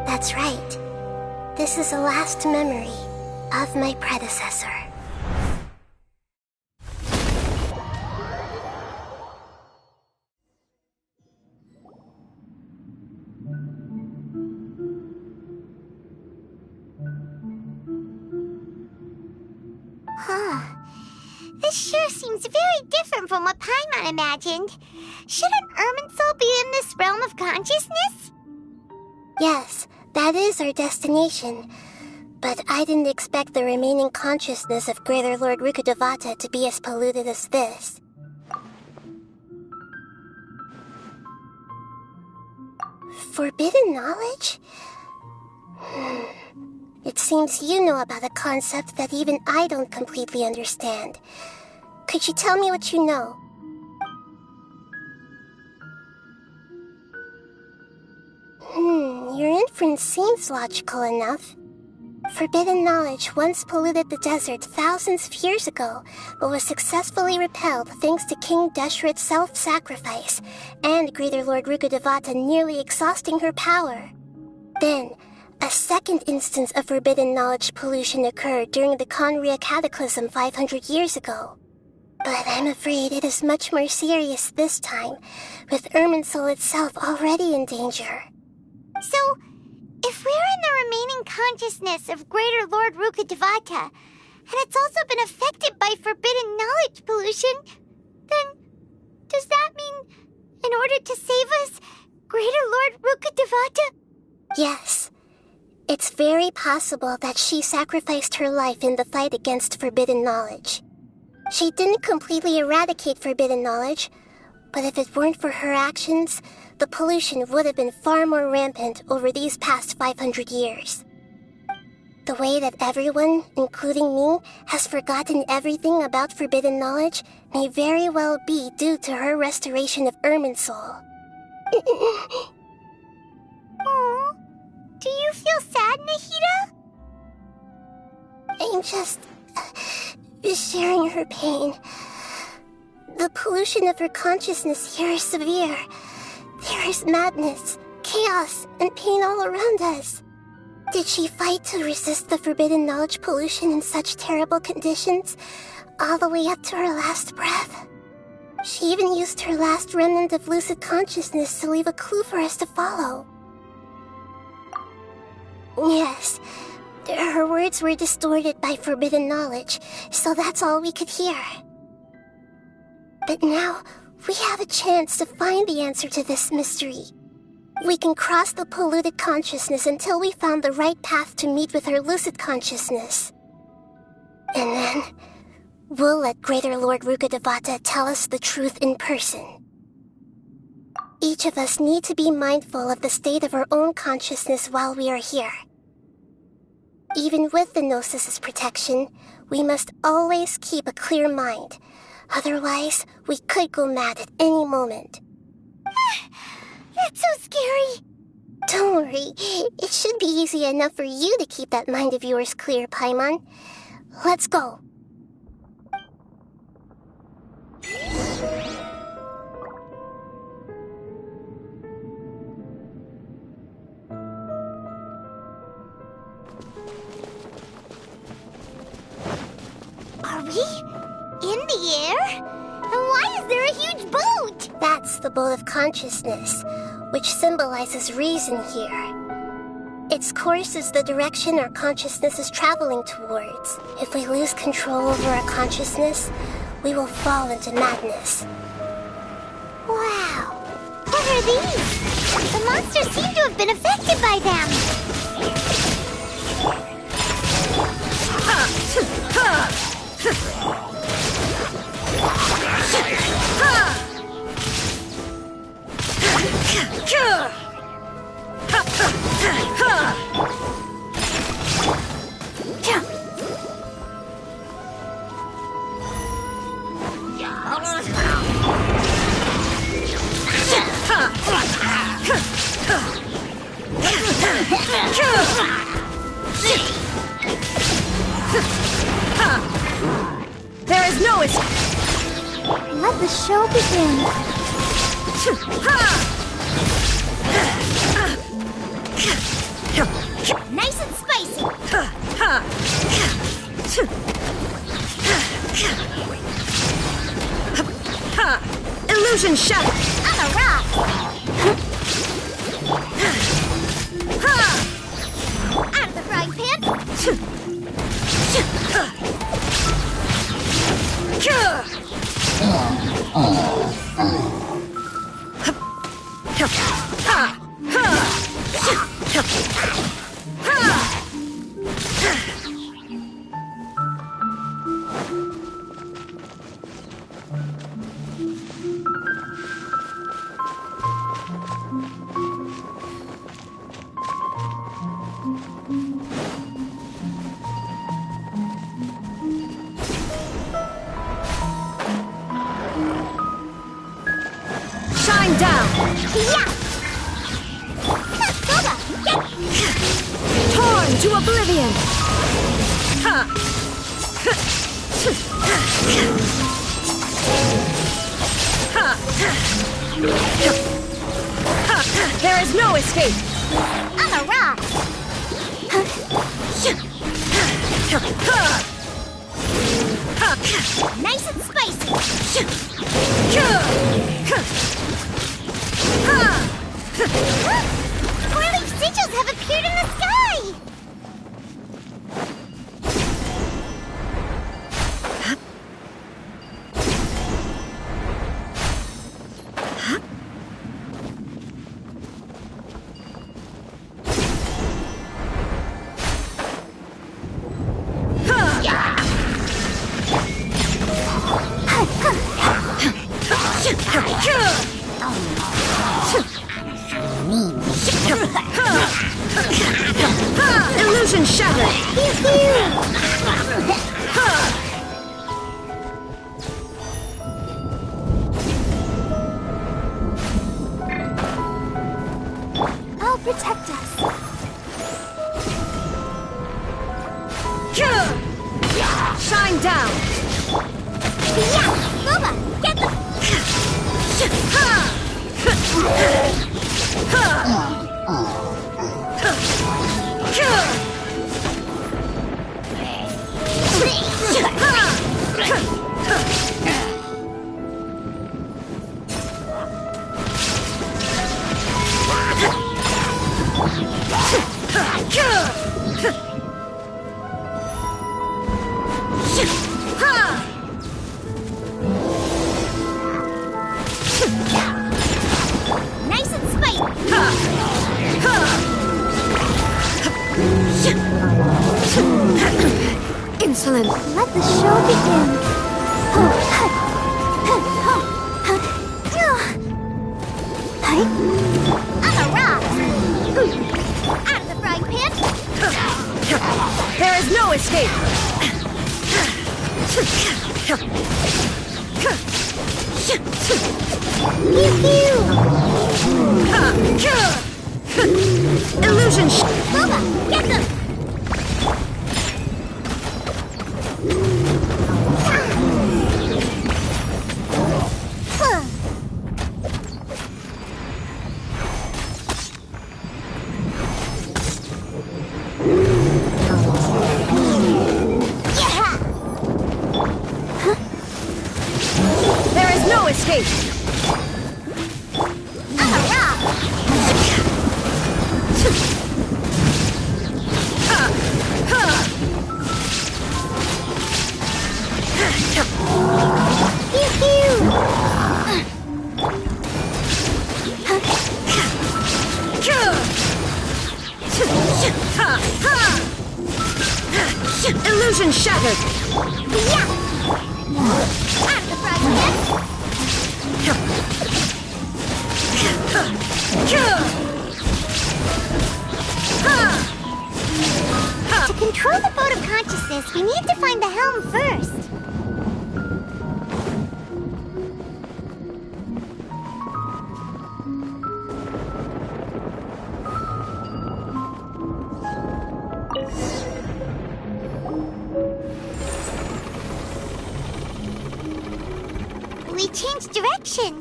That's right. This is the last memory of my predecessor. This sure seems very different from what Paimon imagined. Shouldn't Irminsul be in this realm of consciousness? Yes, that is our destination. But I didn't expect the remaining consciousness of Greater Lord Rukkhadevata to be as polluted as this. Forbidden knowledge? It seems you know about a concept that even I don't completely understand. Could you tell me what you know? Your inference seems logical enough. Forbidden knowledge once polluted the desert thousands of years ago, but was successfully repelled thanks to King Deshret's self-sacrifice, and Greater Lord Rukkhadevata nearly exhausting her power. Then, a second instance of forbidden knowledge pollution occurred during the Conria Cataclysm 500 years ago. But I'm afraid it is much more serious this time, with Irminsul itself already in danger. So, if we're in the remaining consciousness of Greater Lord Rukkhadevata, and it's also been affected by forbidden knowledge pollution, then does that mean, in order to save us, Greater Lord Rukkhadevata? Yes. It's very possible that she sacrificed her life in the fight against forbidden knowledge. She didn't completely eradicate forbidden knowledge, but if it weren't for her actions, the pollution would have been far more rampant over these past 500 years. The way that everyone, including me, has forgotten everything about forbidden knowledge may very well be due to her restoration of Irminsul. Aww. Do you feel sad, Nahida? I'm just sharing her pain. The pollution of her consciousness here is severe. There is madness, chaos, and pain all around us. Did she fight to resist the forbidden knowledge pollution in such terrible conditions, all the way up to her last breath? She even used her last remnant of lucid consciousness to leave a clue for us to follow. Yes, Her words were distorted by forbidden knowledge, so that's all we could hear. But now, we have a chance to find the answer to this mystery. We can cross the polluted consciousness until we found the right path to meet with her lucid consciousness. And then, we'll let Greater Lord Rukkhadevata tell us the truth in person. Each of us need to be mindful of the state of our own consciousness while we are here. Even with the Gnosis' protection, we must always keep a clear mind. Otherwise, we could go mad at any moment. That's so scary. Don't worry. It should be easy enough for you to keep that mind of yours clear, Paimon. Let's go. Are we in the air? And why is there a huge boat? That's the boat of consciousness, which symbolizes reason here. Its course is the direction our consciousness is traveling towards. If we lose control over our consciousness, we will fall into madness. Wow. What are these? The monsters seem to have been affected by them. There is no escape. Let the show begin. Nice and spicy. Illusion shattered. I'm a rock. Out of the frying pan. Shine down. Yeah. Torn to oblivion. There is no escape. I'm a rock. Nice and spicy. Four-leaf sigils have appeared in the sky. Illusion shattered. I'll protect us. Shine down. Yeah, Loba, get the. begin. I'm a rock. Out of the frying pan. There is no escape! Illusion Boba, get them! There is no escape! I'm a rock. Illusion shattered! Yeah! Out of the frying pan. To control the boat of consciousness, we need to find the helm first. We changed direction.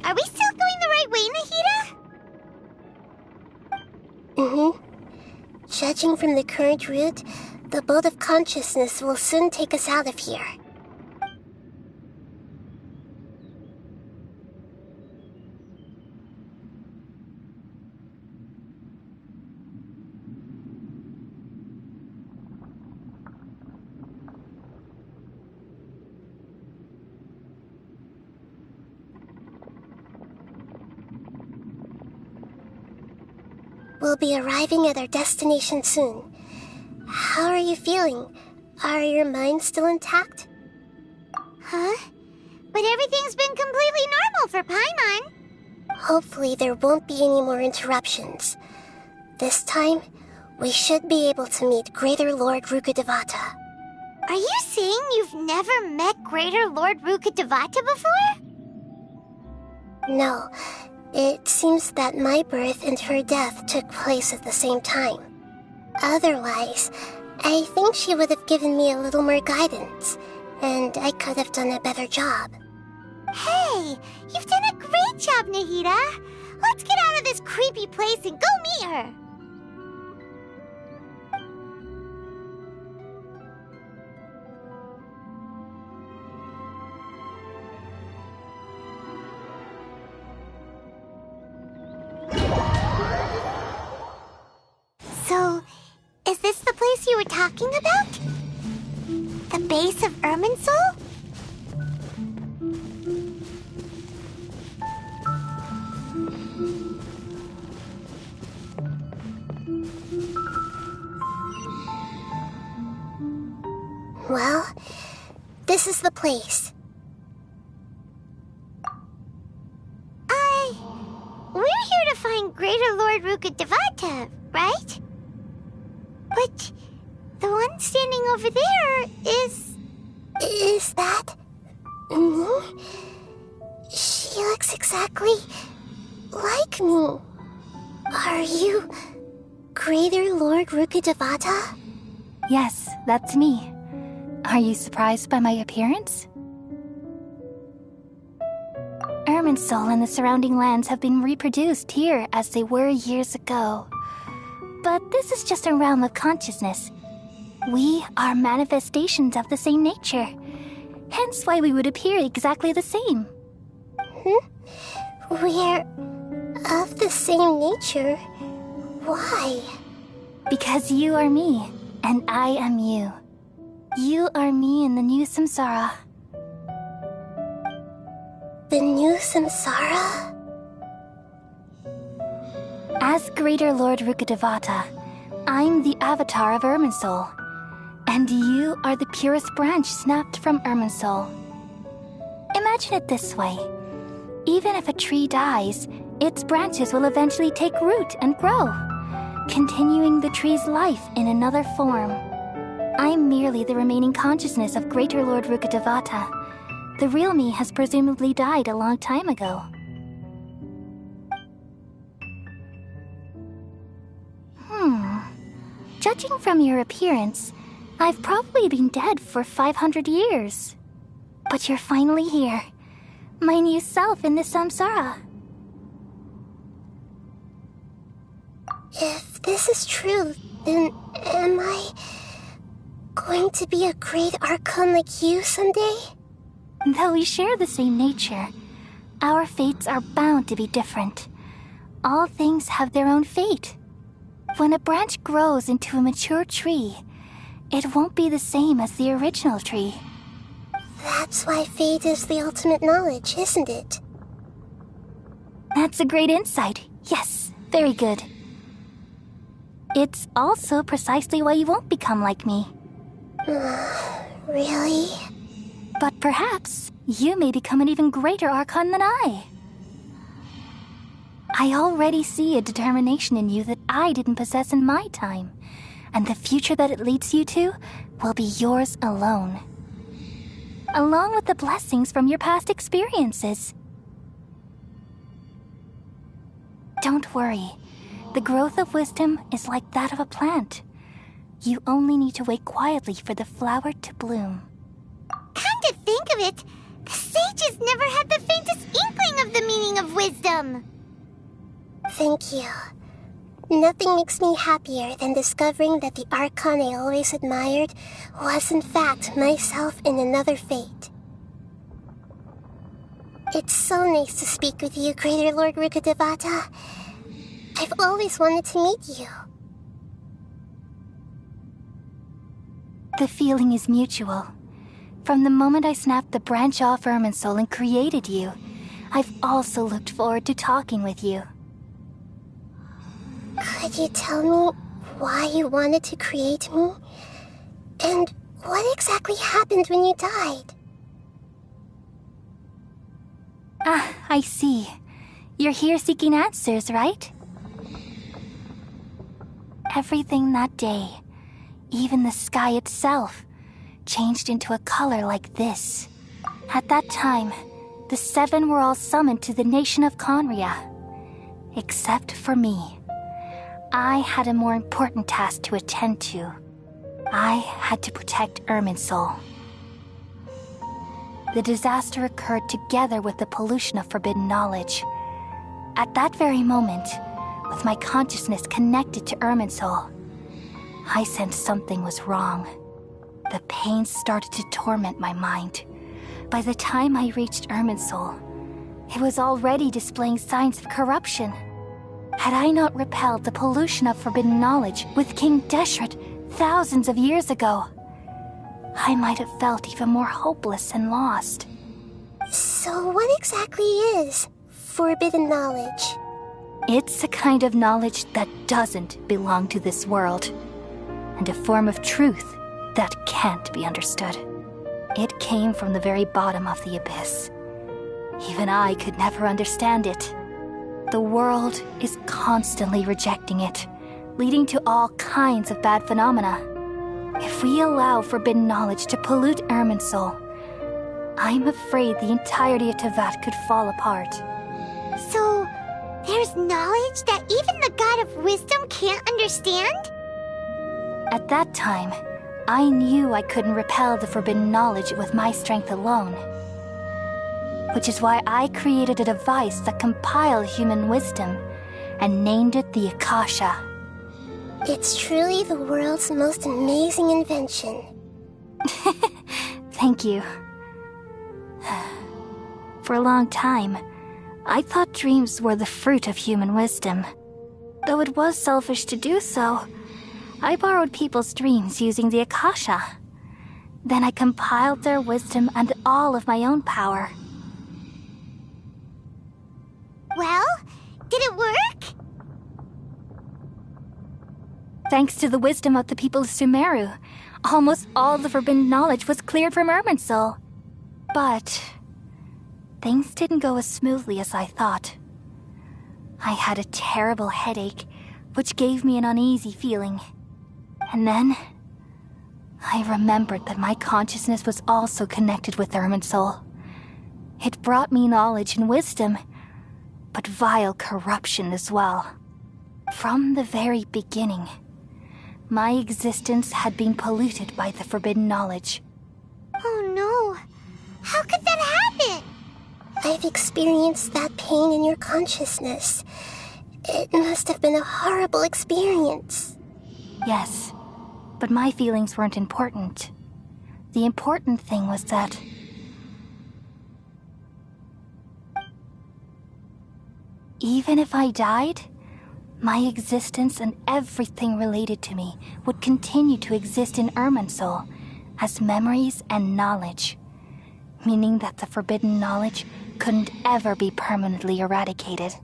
Are we still going the right way, Nahida? Mm-hmm. Judging from the current route, the boat of consciousness will soon take us out of here. We'll be arriving at our destination soon. How are you feeling? Are your minds still intact? Huh? But everything's been completely normal for Paimon. Hopefully there won't be any more interruptions. This time, we should be able to meet Greater Lord Rukkhadevata. Are you saying you've never met Greater Lord Rukkhadevata before? No. It seems that my birth and her death took place at the same time. Otherwise, I think she would have given me a little more guidance, and I could have done a better job. Hey, you've done a great job, Nahida. Let's get out of this creepy place and go meet her. So, is this the place you were talking about? The base of Irminsul? Well, this is the place. We're here to find Greater Lord Rukkhadevata, right? But the one standing over there is... Is that... me? She looks exactly like me. Are you Greater Lord Rukkhadevata? Yes, that's me. Are you surprised by my appearance? Irminsul and the surrounding lands have been reproduced here as they were years ago. But this is just a realm of consciousness. We are manifestations of the same nature. Hence why we would appear exactly the same. We're of the same nature? Why? Because you are me, and I am you. You are me in the new samsara. The new samsara? As Greater Lord Rukkhadevata, I'm the avatar of Irminsul. And you are the purest branch snapped from Irminsul. Imagine it this way. Even if a tree dies, its branches will eventually take root and grow, continuing the tree's life in another form. I'm merely the remaining consciousness of Greater Lord Rukkhadevata. The real me has presumably died a long time ago. Judging from your appearance, I've probably been dead for 500 years. But you're finally here. My new self in the samsara. If this is true, then am I going to be a great archon like you someday? Though we share the same nature, our fates are bound to be different. All things have their own fate. When a branch grows into a mature tree, it won't be the same as the original tree. That's why fate is the ultimate knowledge, isn't it? That's a great insight. Yes, very good. It's also precisely why you won't become like me. Really? But perhaps you may become an even greater archon than I. I already see a determination in you that I didn't possess in my time, and the future that it leads you to will be yours alone. Along with the blessings from your past experiences. Don't worry. The growth of wisdom is like that of a plant. You only need to wait quietly for the flower to bloom. Come to think of it, the sages never had the faintest inkling of the meaning of wisdom. Thank you. Nothing makes me happier than discovering that the archon I always admired was in fact myself in another fate. It's so nice to speak with you, Greater Lord Rukkhadevata. I've always wanted to meet you. The feeling is mutual. From the moment I snapped the branch off Irminsul and created you, I've also looked forward to talking with you. Could you tell me why you wanted to create me? And what exactly happened when you died? Ah, I see. You're here seeking answers, right? Everything that day, even the sky itself, changed into a color like this. At that time, the seven were all summoned to the nation of Conria. Except for me. I had a more important task to attend to. I had to protect Irminsul. The disaster occurred together with the pollution of forbidden knowledge. At that very moment, with my consciousness connected to Irminsul, I sensed something was wrong. The pain started to torment my mind. By the time I reached Irminsul, it was already displaying signs of corruption. Had I not repelled the pollution of forbidden knowledge with King Deshret thousands of years ago, I might have felt even more hopeless and lost. So what exactly is forbidden knowledge? It's a kind of knowledge that doesn't belong to this world, and a form of truth that can't be understood. It came from the very bottom of the abyss. Even I could never understand it. The world is constantly rejecting it, leading to all kinds of bad phenomena. If we allow forbidden knowledge to pollute Irminsul, I'm afraid the entirety of Tevat could fall apart. So, there's knowledge that even the God of Wisdom can't understand? At that time, I knew I couldn't repel the forbidden knowledge with my strength alone. Which is why I created a device that compiled human wisdom and named it the Akasha. It's truly the world's most amazing invention. Thank you. For a long time, I thought dreams were the fruit of human wisdom. Though it was selfish to do so, I borrowed people's dreams using the Akasha. Then I compiled their wisdom and all of my own power. Well, did it work? Thanks to the wisdom of the people of Sumeru, almost all the forbidden knowledge was cleared from Irminsul. But things didn't go as smoothly as I thought. I had a terrible headache, which gave me an uneasy feeling. And then I remembered that my consciousness was also connected with Irminsul. It brought me knowledge and wisdom, but vile corruption as well. From the very beginning, my existence had been polluted by the forbidden knowledge. Oh no! How could that happen? I've experienced that pain in your consciousness. It must have been a horrible experience. Yes, but my feelings weren't important. The important thing was that even if I died, my existence and everything related to me would continue to exist in Irminsul as memories and knowledge, meaning that the forbidden knowledge couldn't ever be permanently eradicated.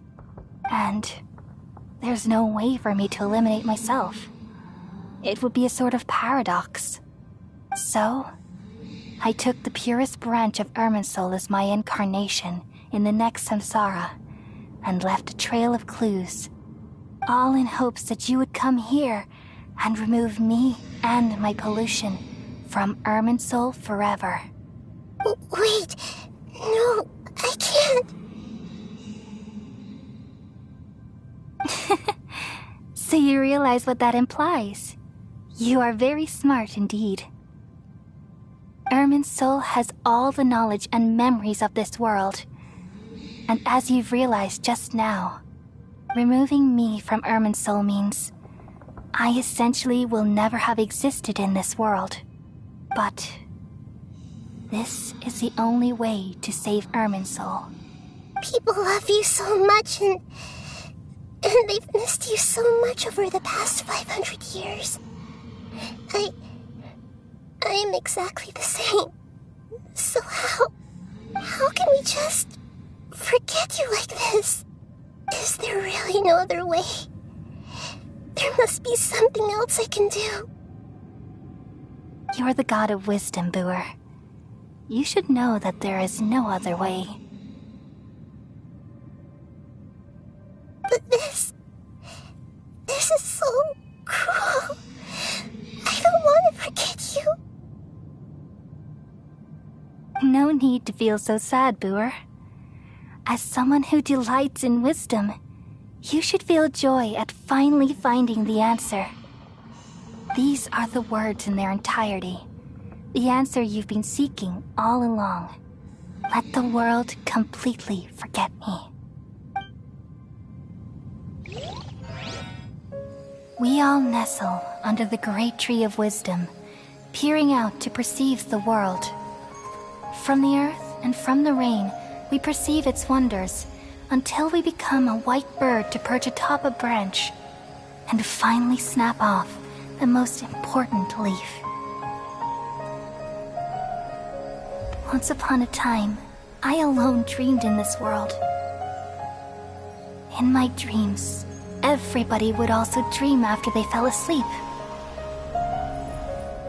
And there's no way for me to eliminate myself. It would be a sort of paradox. So, I took the purest branch of Irminsul as my incarnation in the next samsara and left a trail of clues, all in hopes that you would come here and remove me and my pollution from Irminsul forever. Wait, no, I can't. So you realize what that implies. You are very smart indeed. Irminsul has all the knowledge and memories of this world. And as you've realized just now, removing me from Irminsul means I essentially will never have existed in this world. But this is the only way to save Irminsul. People love you so much and they've missed you so much over the past 500 years. I am exactly the same. So how can we just forget you like this? Is there really no other way? There must be something else I can do. You're the god of wisdom, Booer. You should know that there is no other way. But this is so cruel. I don't want to forget you. No need to feel so sad, Booer. As someone who delights in wisdom, you should feel joy at finally finding the answer. These are the words in their entirety. The answer you've been seeking all along. Let the world completely forget me. We all nestle under the great tree of wisdom, peering out to perceive the world. From the earth and from the rain, we perceive its wonders, until we become a white bird to perch atop a branch, and finally snap off the most important leaf. Once upon a time, I alone dreamed in this world. In my dreams, everybody would also dream after they fell asleep.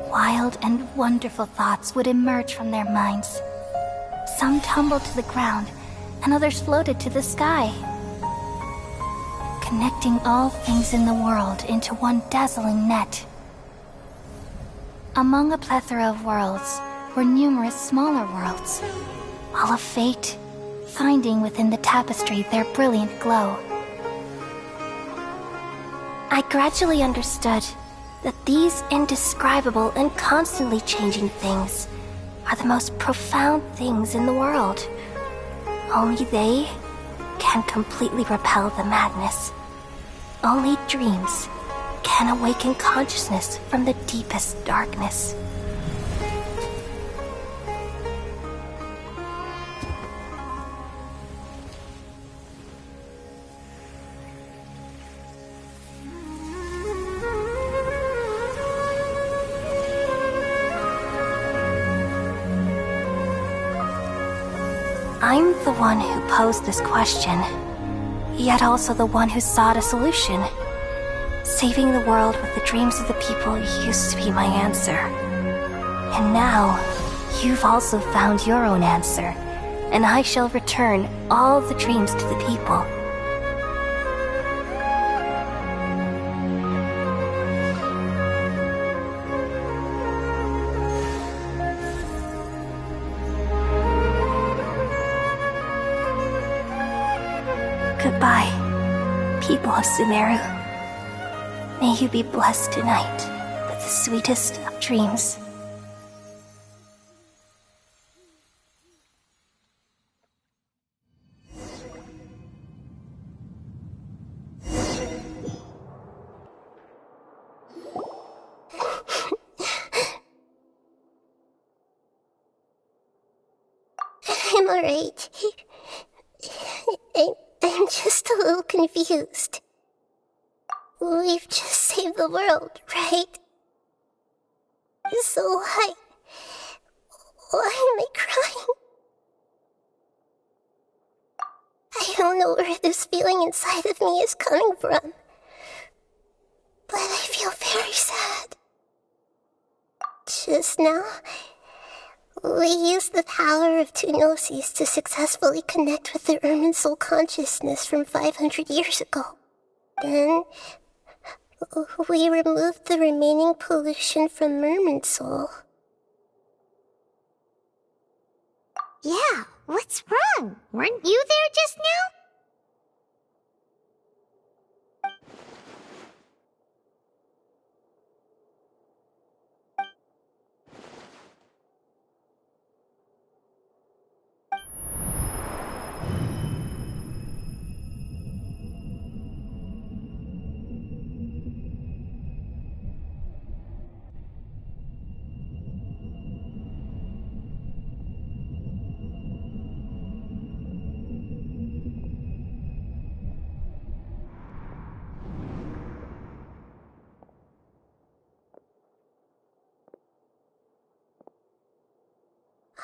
Wild and wonderful thoughts would emerge from their minds. Some tumbled to the ground, and others floated to the sky, connecting all things in the world into one dazzling net. Among a plethora of worlds were numerous smaller worlds, all of fate, finding within the tapestry their brilliant glow. I gradually understood that these indescribable and constantly changing things are the most profound things in the world. Only they can completely repel the madness. Only dreams can awaken consciousness from the deepest darkness. I'm the one who posed this question, yet also the one who sought a solution. Saving the world with the dreams of the people used to be my answer. And now, you've also found your own answer, and I shall return all the dreams to the people. Goodbye, people of Sumeru. May you be blessed tonight with the sweetest of dreams. I'm alright. I'm just a little confused. We've just saved the world, right? So why am I crying? I don't know where this feeling inside of me is coming from, but I feel very sad. Just now, we used the power of two gnosis to successfully connect with the Irminsul consciousness from 500 years ago. Then, we removed the remaining pollution from Irminsul. Yeah, what's wrong? Weren't you there just now?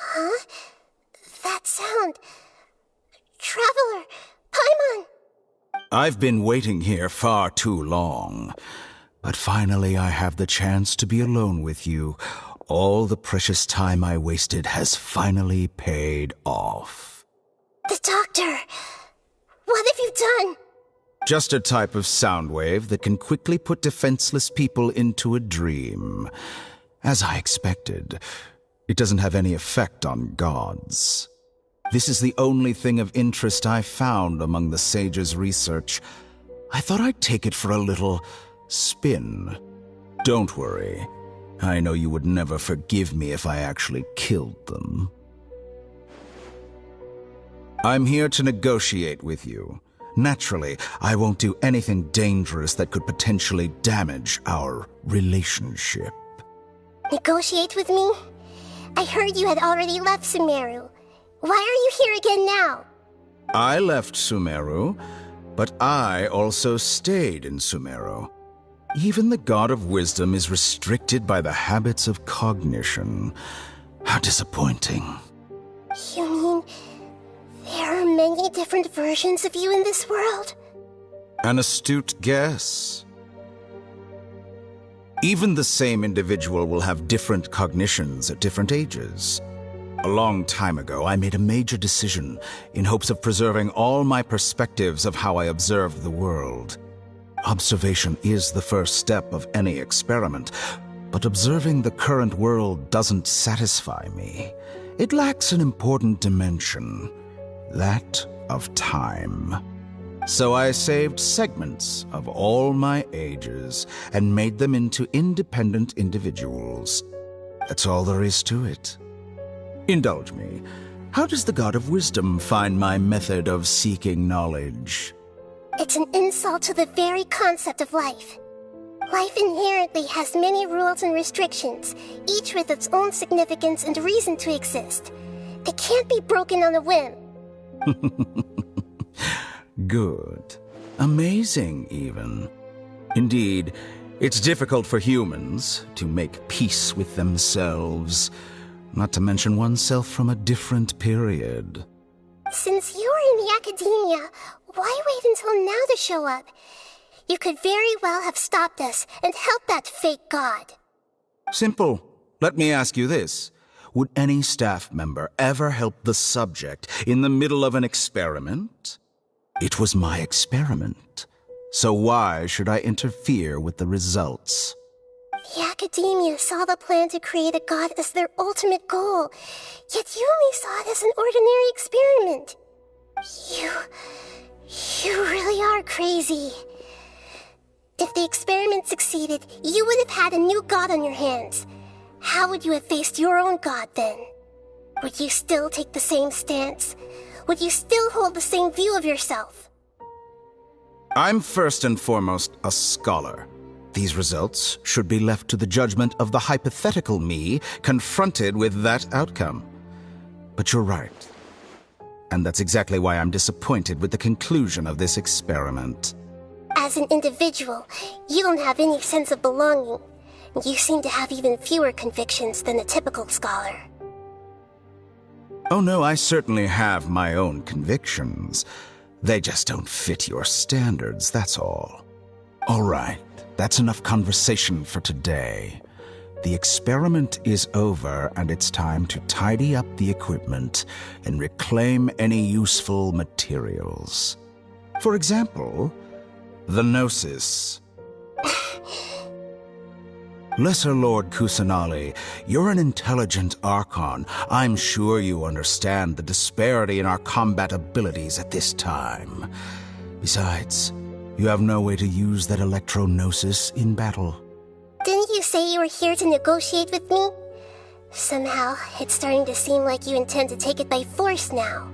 Huh? That sound. Traveler! Paimon! I've been waiting here far too long. But finally I have the chance to be alone with you. All the precious time I wasted has finally paid off. The doctor! What have you done? Just a type of sound wave that can quickly put defenseless people into a dream. As I expected, it doesn't have any effect on gods. This is the only thing of interest I found among the sage's research. I thought I'd take it for a little spin. Don't worry. I know you would never forgive me if I actually killed them. I'm here to negotiate with you. Naturally, I won't do anything dangerous that could potentially damage our relationship. Negotiate with me? I heard you had already left Sumeru. Why are you here again now? I left Sumeru, but I also stayed in Sumeru. Even the God of Wisdom is restricted by the habits of cognition. How disappointing. You mean there are many different versions of you in this world? An astute guess. Even the same individual will have different cognitions at different ages. A long time ago, I made a major decision in hopes of preserving all my perspectives of how I observed the world. Observation is the first step of any experiment, but observing the current world doesn't satisfy me. It lacks an important dimension, that of time. So I saved segments of all my ages and made them into independent individuals. That's all there is to it. Indulge me. How does the God of Wisdom find my method of seeking knowledge? It's an insult to the very concept of life. Life inherently has many rules and restrictions, each with its own significance and reason to exist. They can't be broken on a whim. Good. Amazing, even. Indeed, it's difficult for humans to make peace with themselves, not to mention oneself from a different period. Since you were in the academia, why wait until now to show up? You could very well have stopped us and helped that fake god. Simple. Let me ask you this. Would any staff member ever help the subject in the middle of an experiment? It was my experiment. So why should I interfere with the results? The Academia saw the plan to create a god as their ultimate goal, yet you only saw it as an ordinary experiment. You really are crazy. If the experiment succeeded, you would have had a new god on your hands. How would you have faced your own god then? Would you still take the same stance? Would you still hold the same view of yourself? I'm first and foremost a scholar. These results should be left to the judgment of the hypothetical me confronted with that outcome. But you're right. And that's exactly why I'm disappointed with the conclusion of this experiment. As an individual, you don't have any sense of belonging. You seem to have even fewer convictions than a typical scholar. Oh no, I certainly have my own convictions. They just don't fit your standards, that's all. All right, that's enough conversation for today. The experiment is over, and it's time to tidy up the equipment and reclaim any useful materials. For example, the Gnosis. Lesser Lord Kusanali, you're an intelligent Archon. I'm sure you understand the disparity in our combat abilities at this time. Besides, you have no way to use that Electro-Gnosis in battle. Didn't you say you were here to negotiate with me? Somehow, it's starting to seem like you intend to take it by force now.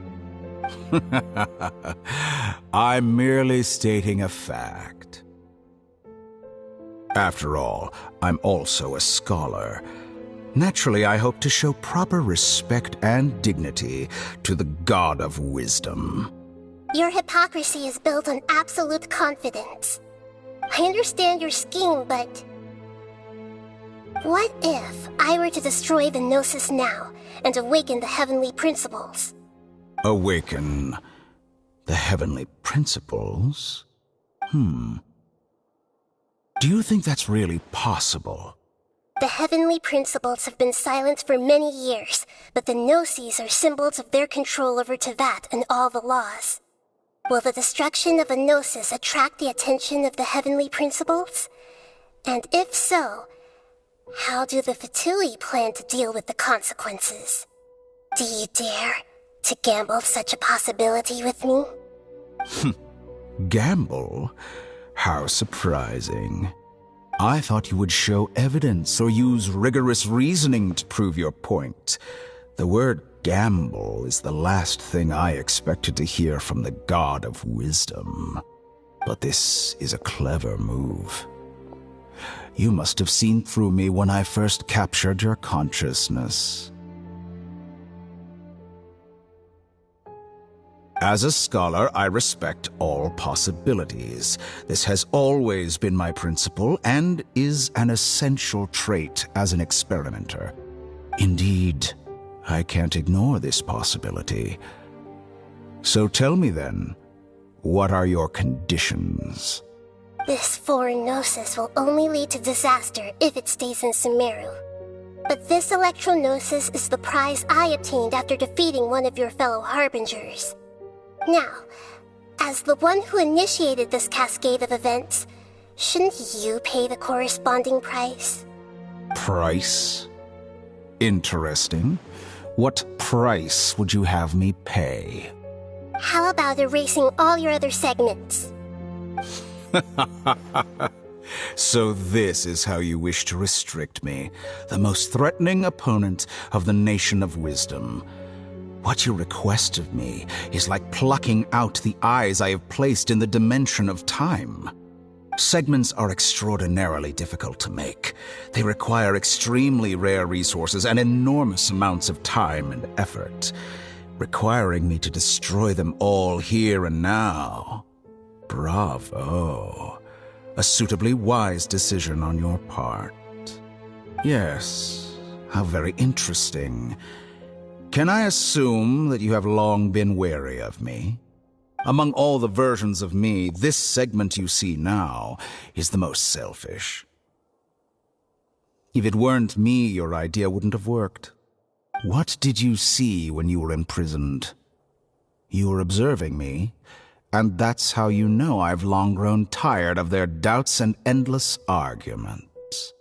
I'm merely stating a fact. After all, I'm also a scholar. Naturally, I hope to show proper respect and dignity to the God of Wisdom. Your hypocrisy is built on absolute confidence. I understand your scheme, but... what if I were to destroy the Gnosis now and awaken the heavenly principles? Awaken the heavenly principles? Do you think that's really possible? The heavenly principles have been silent for many years, but the Gnosis are symbols of their control over Tevat and all the laws. Will the destruction of a Gnosis attract the attention of the heavenly principles? And if so, how do the Fatui plan to deal with the consequences? Do you dare to gamble such a possibility with me? Gamble? How surprising. I thought you would show evidence or use rigorous reasoning to prove your point. The word gamble is the last thing I expected to hear from the God of Wisdom. But this is a clever move. You must have seen through me when I first captured your consciousness. As a scholar, I respect all possibilities. This has always been my principle and is an essential trait as an experimenter. Indeed, I can't ignore this possibility. So tell me then, what are your conditions? This foreign Gnosis will only lead to disaster if it stays in Sumeru. But this Electro-Gnosis is the prize I obtained after defeating one of your fellow Harbingers. Now, as the one who initiated this cascade of events, shouldn't you pay the corresponding price? Price? Interesting. What price would you have me pay? How about erasing all your other segments? So this is how you wish to restrict me, the most threatening opponent of the Nation of Wisdom. What you request of me is like plucking out the eyes I have placed in the dimension of time. Segments are extraordinarily difficult to make. They require extremely rare resources and enormous amounts of time and effort, requiring me to destroy them all here and now. Bravo. A suitably wise decision on your part. Yes, how very interesting. Can I assume that you have long been wary of me? Among all the versions of me, this segment you see now is the most selfish. If it weren't me, your idea wouldn't have worked. What did you see when you were imprisoned? You were observing me, and that's how you know I've long grown tired of their doubts and endless arguments.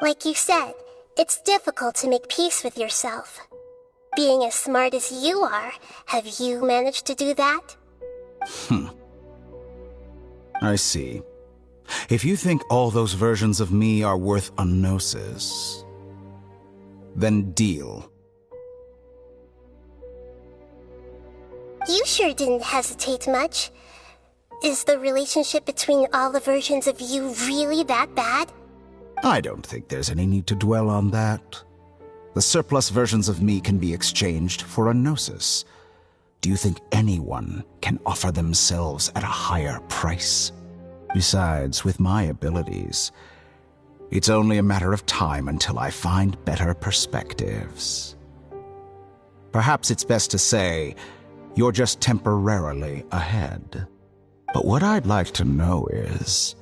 Like you said, it's difficult to make peace with yourself. Being as smart as you are, have you managed to do that? I see. If you think all those versions of me are worth a gnosis, then deal. You sure didn't hesitate much. Is the relationship between all the versions of you really that bad? I don't think there's any need to dwell on that. The surplus versions of me can be exchanged for a gnosis. Do you think anyone can offer themselves at a higher price? Besides, with my abilities, it's only a matter of time until I find better perspectives. Perhaps it's best to say, you're just temporarily ahead. But what I'd like to know is,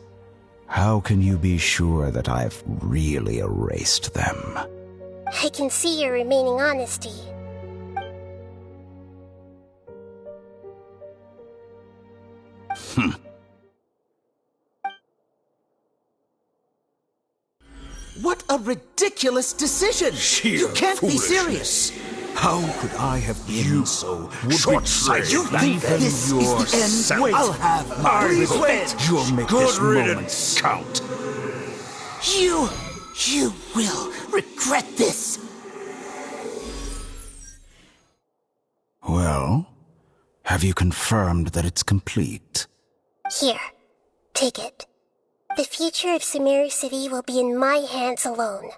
how can you be sure that I've really erased them? I can see your remaining honesty. What a ridiculous decision! You can't be serious! How could I have been so short-sighted? You think this is the end? Wait, I'll have my revenge! You'll make Good this moment count. You will regret this! Well, have you confirmed that it's complete? Here, take it. The future of Sumeru City will be in my hands alone.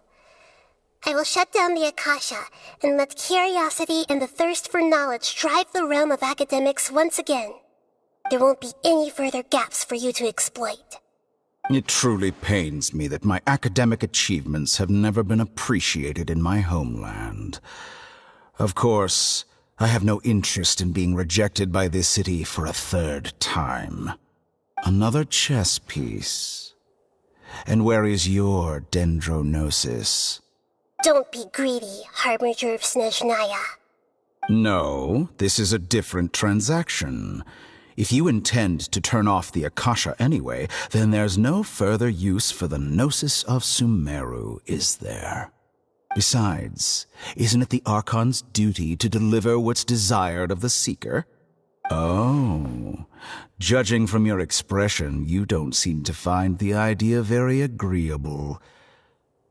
I will shut down the akasha and let curiosity and the thirst for knowledge drive the realm of academics once again. There won't be any further gaps for you to exploit. It truly pains me that my academic achievements have never been appreciated in my homeland. Of course, I have no interest in being rejected by this city for a third time. Another chess piece. And where is your dendronosis? Don't be greedy, Harbinger of Snezhnaya. No, this is a different transaction. If you intend to turn off the akasha anyway, then there's no further use for the Gnosis of Sumeru, is there? Besides, isn't it the Archon's duty to deliver what's desired of the Seeker? Oh, judging from your expression, you don't seem to find the idea very agreeable.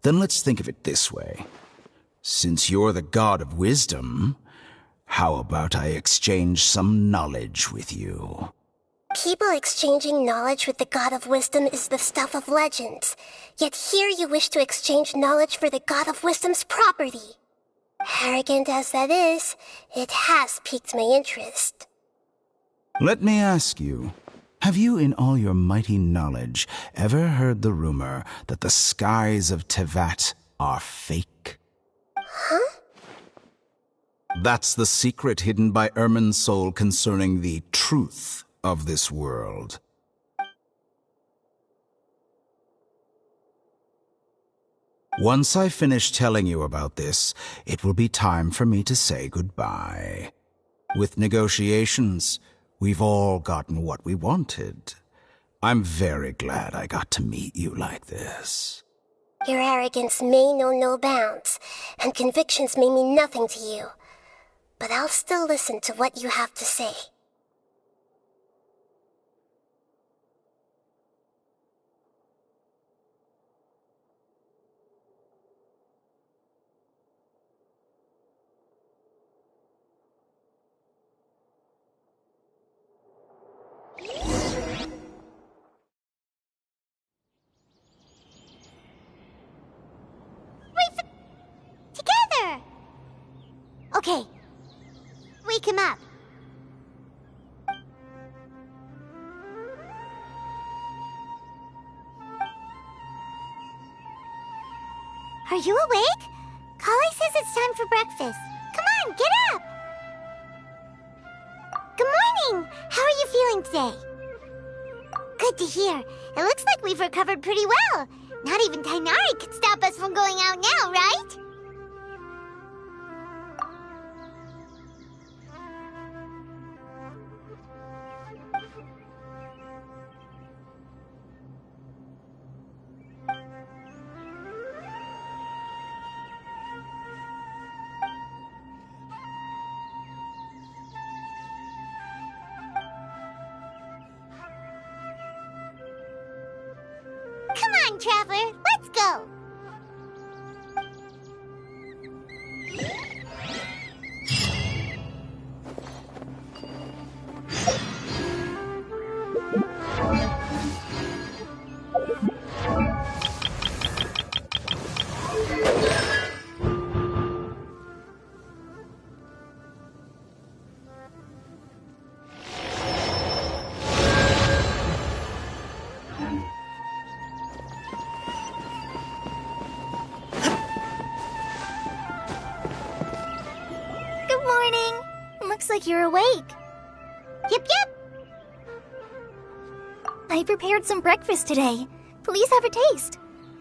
Then let's think of it this way. Since you're the god of wisdom, how about I exchange some knowledge with you? People exchanging knowledge with the god of wisdom is the stuff of legends. Yet here you wish to exchange knowledge for the god of wisdom's property. Arrogant as that is, it has piqued my interest. Let me ask you, have you in all your mighty knowledge ever heard the rumor that the skies of Tevat are fake? Huh? That's the secret hidden by Irminsul concerning the truth of this world. Once I finish telling you about this, it will be time for me to say goodbye. With negotiations, we've all gotten what we wanted. I'm very glad I got to meet you like this. Your arrogance may know no bounds, and convictions may mean nothing to you. But I'll still listen to what you have to say. Together! Okay. Wake him up. Are you awake? Kali says it's time for breakfast. Come on, get up! Good morning! How are you feeling today? Good to hear. It looks like we've recovered pretty well. Not even Tainari could stop us from going out now, right? Come on, Traveler, let's go! Good morning. Looks like you're awake. Yep. I prepared some breakfast today. Please have a taste.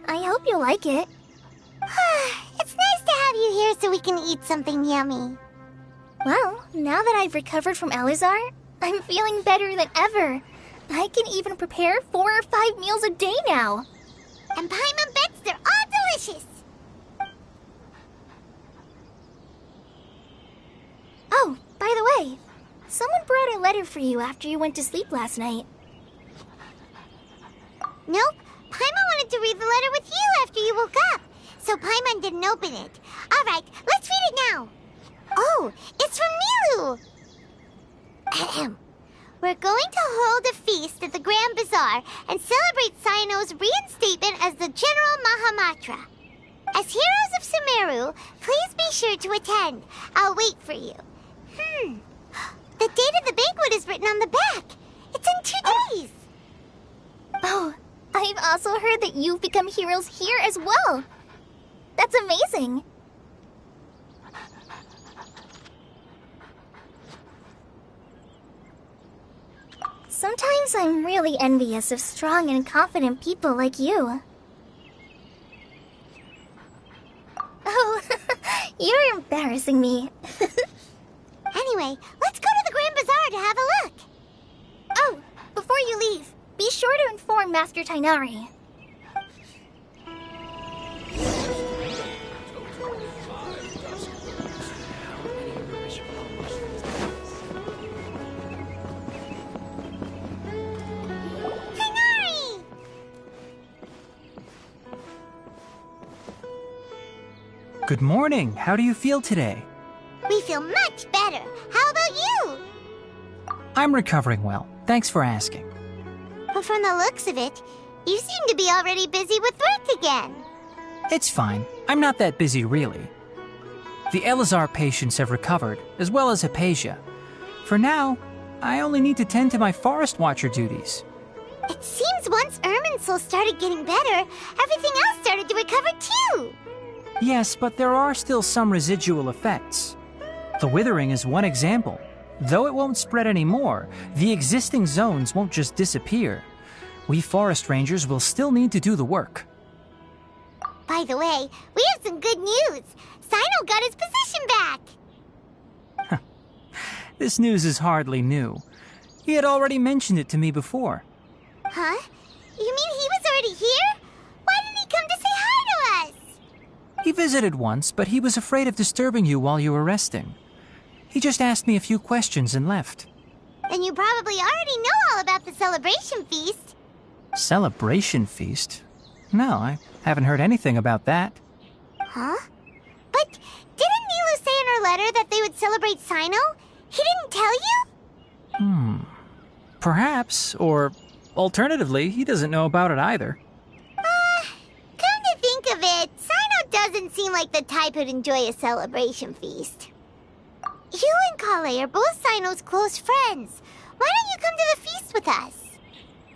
I hope you'll like it. It's nice to have you here so we can eat something yummy. Well, now that I've recovered from Elazar, I'm feeling better than ever. I can even prepare 4 or 5 meals a day now. And Paimon bets they're all delicious. Oh, by the way, someone brought a letter for you after you went to sleep last night. Nope. Paimon wanted to read the letter with you after you woke up, so Paimon didn't open it. All right, let's read it now. Oh, it's from Nilu. Ahem. We're going to hold a feast at the Grand Bazaar and celebrate Cyno's reinstatement as the General Mahamatra. As heroes of Sumeru, please be sure to attend. I'll wait for you. The date of the banquet is written on the back. It's in 2 days. Oh, I've also heard that you've become heroes here as well. That's amazing. Sometimes I'm really envious of strong and confident people like you. Oh, you're embarrassing me. Anyway, let's go to the Grand Bazaar to have a look. Oh, before you leave, be sure to inform Master Tainari. Tainari! Good morning. How do you feel today? We feel much better. How about you? I'm recovering well. Thanks for asking. But from the looks of it, you seem to be already busy with work again. It's fine. I'm not that busy, really. The Elazar patients have recovered, as well as Hypatia. For now, I only need to tend to my Forest Watcher duties. It seems once Irminsul started getting better, everything else started to recover too. Yes, but there are still some residual effects. The withering is one example. Though it won't spread anymore, the existing zones won't just disappear. We forest rangers will still need to do the work. By the way, we have some good news. Cyno got his position back. This news is hardly new. He had already mentioned it to me before. Huh? You mean he was already here? Why didn't he come to say hi to us? He visited once, but he was afraid of disturbing you while you were resting. He just asked me a few questions and left. Then you probably already know all about the celebration feast. Celebration feast? No, I haven't heard anything about that. Huh? But didn't Nilu say in her letter that they would celebrate Cyno? He didn't tell you? Perhaps, or alternatively, he doesn't know about it either. Come to think of it, Cyno doesn't seem like the type who'd enjoy a celebration feast. You and Kale are both Cyno's close friends. Why don't you come to the feast with us?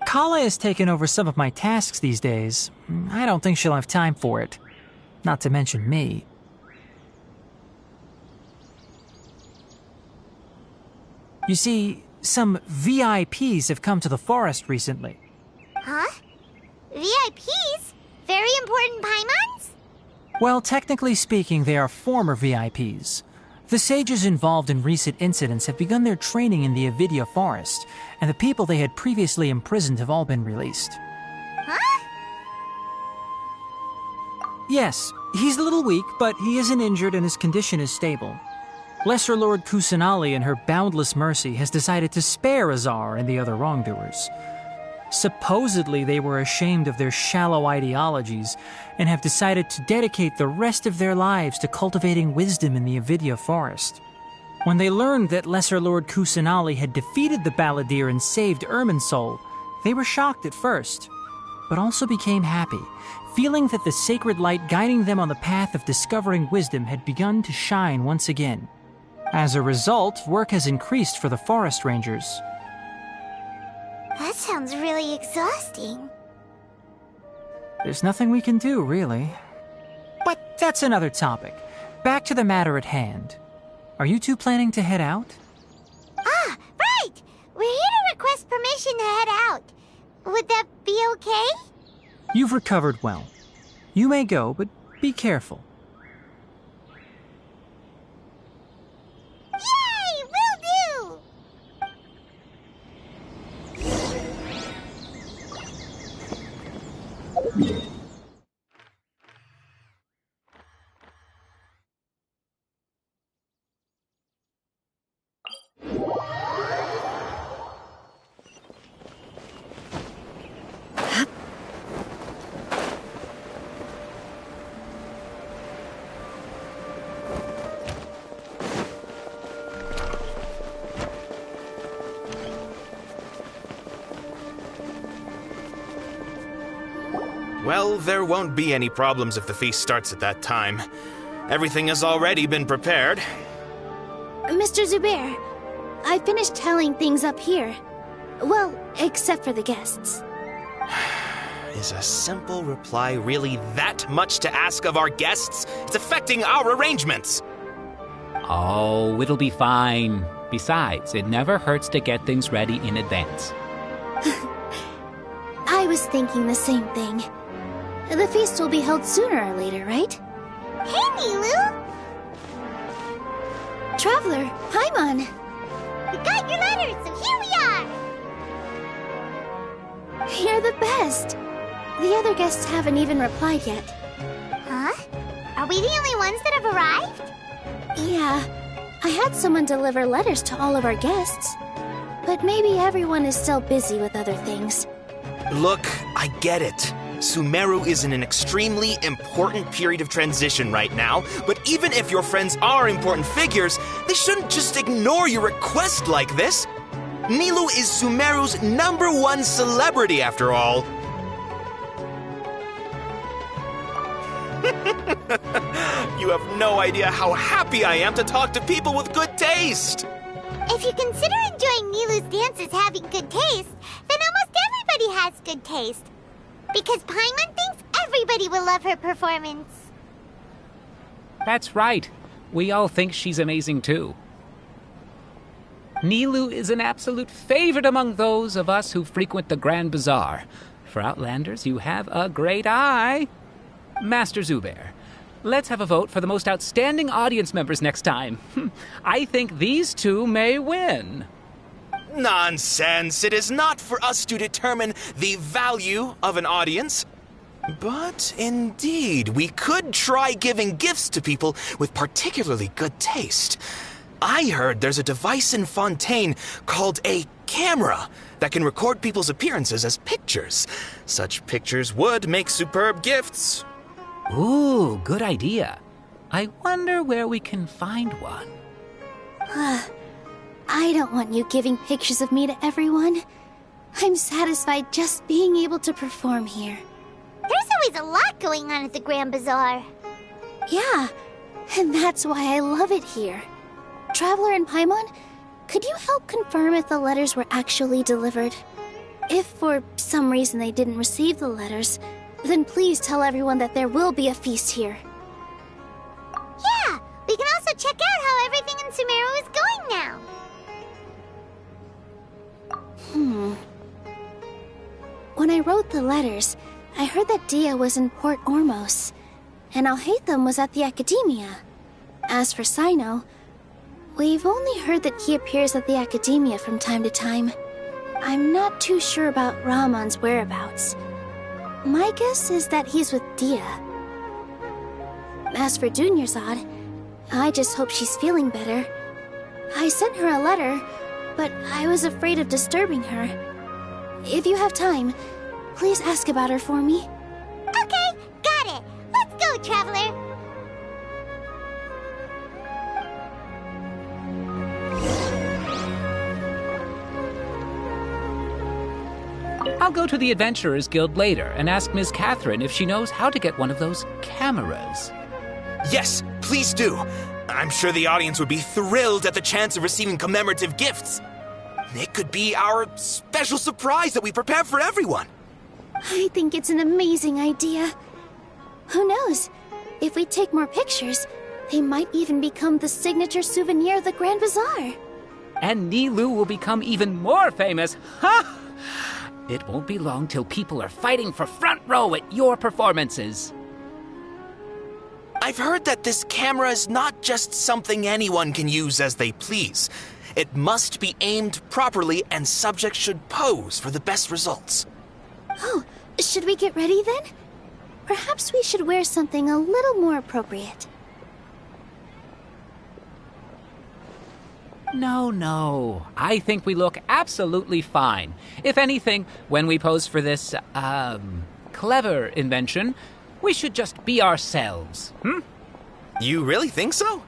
Kala has taken over some of my tasks these days. I don't think she'll have time for it. Not to mention me. You see, some VIPs have come to the forest recently. Huh? VIPs? Very important Paimons? Well, technically speaking, they are former VIPs. The sages involved in recent incidents have begun their training in the Avidya forest, and the people they had previously imprisoned have all been released. Huh? Yes, he's a little weak, but he isn't injured and his condition is stable. Lesser Lord Kusanali, in her boundless mercy, has decided to spare Azar and the other wrongdoers. Supposedly, they were ashamed of their shallow ideologies and have decided to dedicate the rest of their lives to cultivating wisdom in the Avidya forest. When they learned that Lesser Lord Kusanali had defeated the Balladeer and saved Irminsul, they were shocked at first, but also became happy, feeling that the sacred light guiding them on the path of discovering wisdom had begun to shine once again. As a result, work has increased for the forest rangers. That sounds really exhausting. There's nothing we can do, really. But that's another topic. Back to the matter at hand. Are you two planning to head out? Ah, right! We're here to request permission to head out. Would that be okay? You've recovered well. You may go, but be careful. Yay! Will do! Well, there won't be any problems if the feast starts at that time. Everything has already been prepared. Mr. Zubair, I finished telling things up here. Well, except for the guests. Is a simple reply really that much to ask of our guests? It's affecting our arrangements. Oh, it'll be fine. Besides, it never hurts to get things ready in advance. I was thinking the same thing. The feast will be held sooner or later, right? Hey, Nilu! Traveler, Paimon! We got your letters, so here we are! You're the best! The other guests haven't even replied yet. Huh? Are we the only ones that have arrived? Yeah, I had someone deliver letters to all of our guests. But maybe everyone is still busy with other things. Look, I get it. Sumeru is in an extremely important period of transition right now, but even if your friends are important figures, they shouldn't just ignore your request like this. Nilu is Sumeru's #1 celebrity, after all. You have no idea how happy I am to talk to people with good taste. If you consider enjoying Nilu's dances having good taste, then almost everybody has good taste. Because Paimon thinks everybody will love her performance. That's right. We all think she's amazing too. Nilu is an absolute favorite among those of us who frequent the Grand Bazaar. For Outlanders, you have a great eye. Master Zubair, let's have a vote for the most outstanding audience members next time. I think these two may win. Nonsense! It is not for us to determine the value of an audience. But indeed, we could try giving gifts to people with particularly good taste. I heard there's a device in Fontaine called a camera that can record people's appearances as pictures. Such pictures would make superb gifts. Ooh, good idea. I wonder where we can find one. I don't want you giving pictures of me to everyone. I'm satisfied just being able to perform here. There's always a lot going on at the Grand Bazaar. Yeah, and that's why I love it here. Traveler and Paimon, could you help confirm if the letters were actually delivered? If for some reason they didn't receive the letters, then please tell everyone that there will be a feast here. Yeah, we can also check out how everything in Sumeru is going now. I wrote the letters, I heard that Dia was in Port Ormos, and Alhaitham was at the Academia. As for Sino, we've only heard that he appears at the Academia from time to time. I'm not too sure about Rahman's whereabouts. My guess is that he's with Dia. As for Dunyarzad, I just hope she's feeling better. I sent her a letter, but I was afraid of disturbing her. If you have time, please ask about her for me. Okay, got it. Let's go, Traveler. I'll go to the Adventurers Guild later and ask Miss Catherine if she knows how to get one of those cameras. Yes, please do. I'm sure the audience would be thrilled at the chance of receiving commemorative gifts. It could be our special surprise that we prepare for everyone. I think it's an amazing idea. Who knows? If we take more pictures, they might even become the signature souvenir of the Grand Bazaar. And Nilou will become even more famous. Ha! It won't be long till people are fighting for front row at your performances. I've heard that this camera is not just something anyone can use as they please. It must be aimed properly, and subjects should pose for the best results. Oh, should we get ready then? Perhaps we should wear something a little more appropriate. No. I think we look absolutely fine. If anything, when we pose for this, clever invention, we should just be ourselves, You really think so?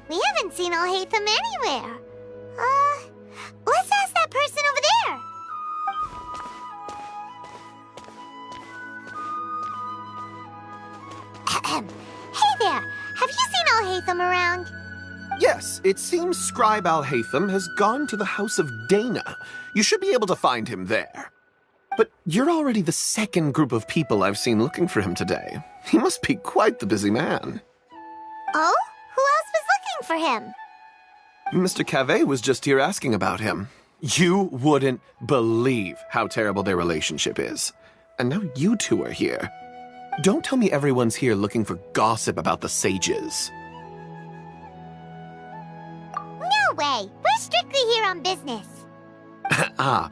We haven't seen Alhaitham anywhere. Let's ask that person over there. Hey there, have you seen Alhaitham around? Yes, it seems Scribe Alhaitham has gone to the House of Dana. You should be able to find him there. But you're already the second group of people I've seen looking for him today. He must be quite the busy man. Oh? Who else was looking for him? Mr. Cavey was just here asking about him. You wouldn't believe how terrible their relationship is. And now you two are here. Don't tell me everyone's here looking for gossip about the sages. No way! We're strictly here on business. Ah,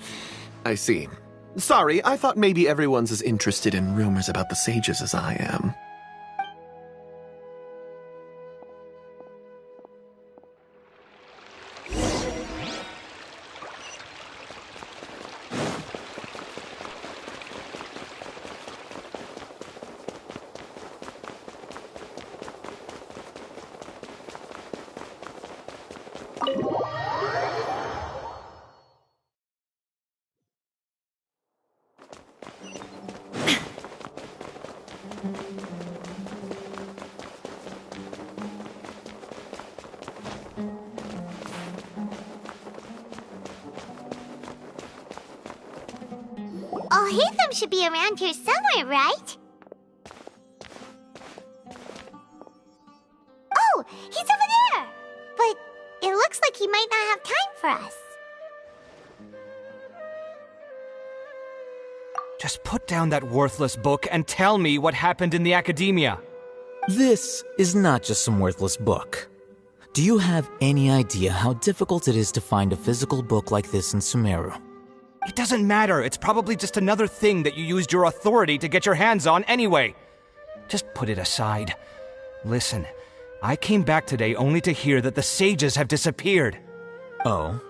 I see. Sorry, I thought maybe everyone's as interested in rumors about the sages as I am. Alhaitham should be around here somewhere, right? Oh, he's over there! But it looks like he might not have time for us. Just put down that worthless book and tell me what happened in the Academia. This is not just some worthless book. Do you have any idea how difficult it is to find a physical book like this in Sumeru? It doesn't matter. It's probably just another thing that you used your authority to get your hands on anyway. Just put it aside. Listen, I came back today only to hear that the sages have disappeared. Oh?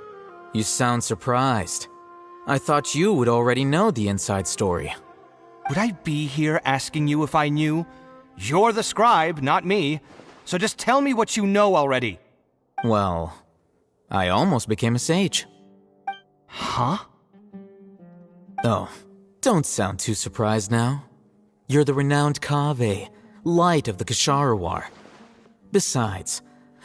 You sound surprised. I thought you would already know the inside story. Would I be here asking you if I knew? You're the scribe, not me. So just tell me what you know already. Well, I almost became a sage. Huh? Oh, don't sound too surprised now. You're the renowned Kaveh, light of the Ksharawar. Besides,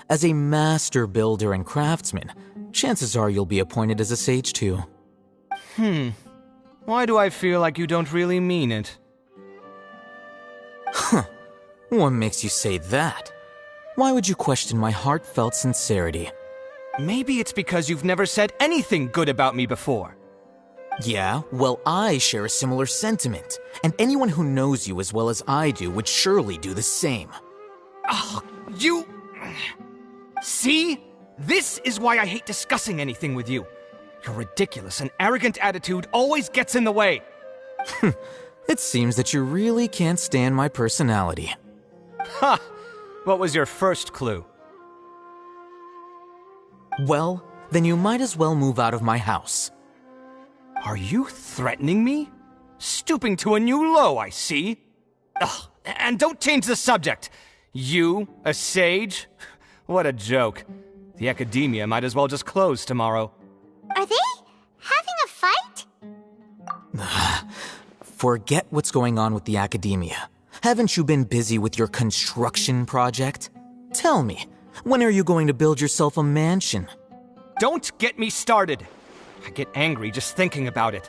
as a master builder and craftsman, chances are you'll be appointed as a sage too. Why do I feel like you don't really mean it? Huh. What makes you say that? Why would you question my heartfelt sincerity? Maybe it's because you've never said anything good about me before. Yeah, well, I share a similar sentiment, and anyone who knows you as well as I do would surely do the same. Oh, you... See? This is why I hate discussing anything with you. Your ridiculous and arrogant attitude always gets in the way. It seems that you really can't stand my personality. Ha! What was your first clue? Well, then you might as well move out of my house. Are you threatening me? Stooping to a new low, I see. Ugh, and don't change the subject. You, a sage? What a joke. The academia might as well just close tomorrow. Are they having a fight? Forget what's going on with the academia. Haven't you been busy with your construction project? Tell me, when are you going to build yourself a mansion? Don't get me started. I get angry just thinking about it.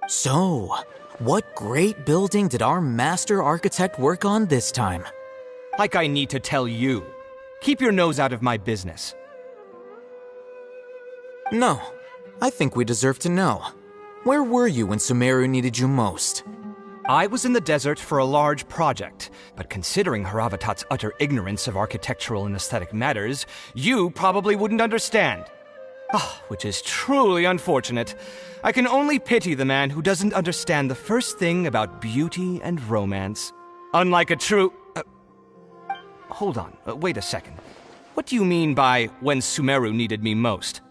So, what great building did our master architect work on this time? Like I need to tell you. Keep your nose out of my business. No, I think we deserve to know. Where were you when Sumeru needed you most? I was in the desert for a large project, but considering Haravatat's utter ignorance of architectural and aesthetic matters, you probably wouldn't understand. Which is truly unfortunate. I can only pity the man who doesn't understand the first thing about beauty and romance. Unlike a true... hold on, wait a second. What do you mean by when Sumeru needed me most?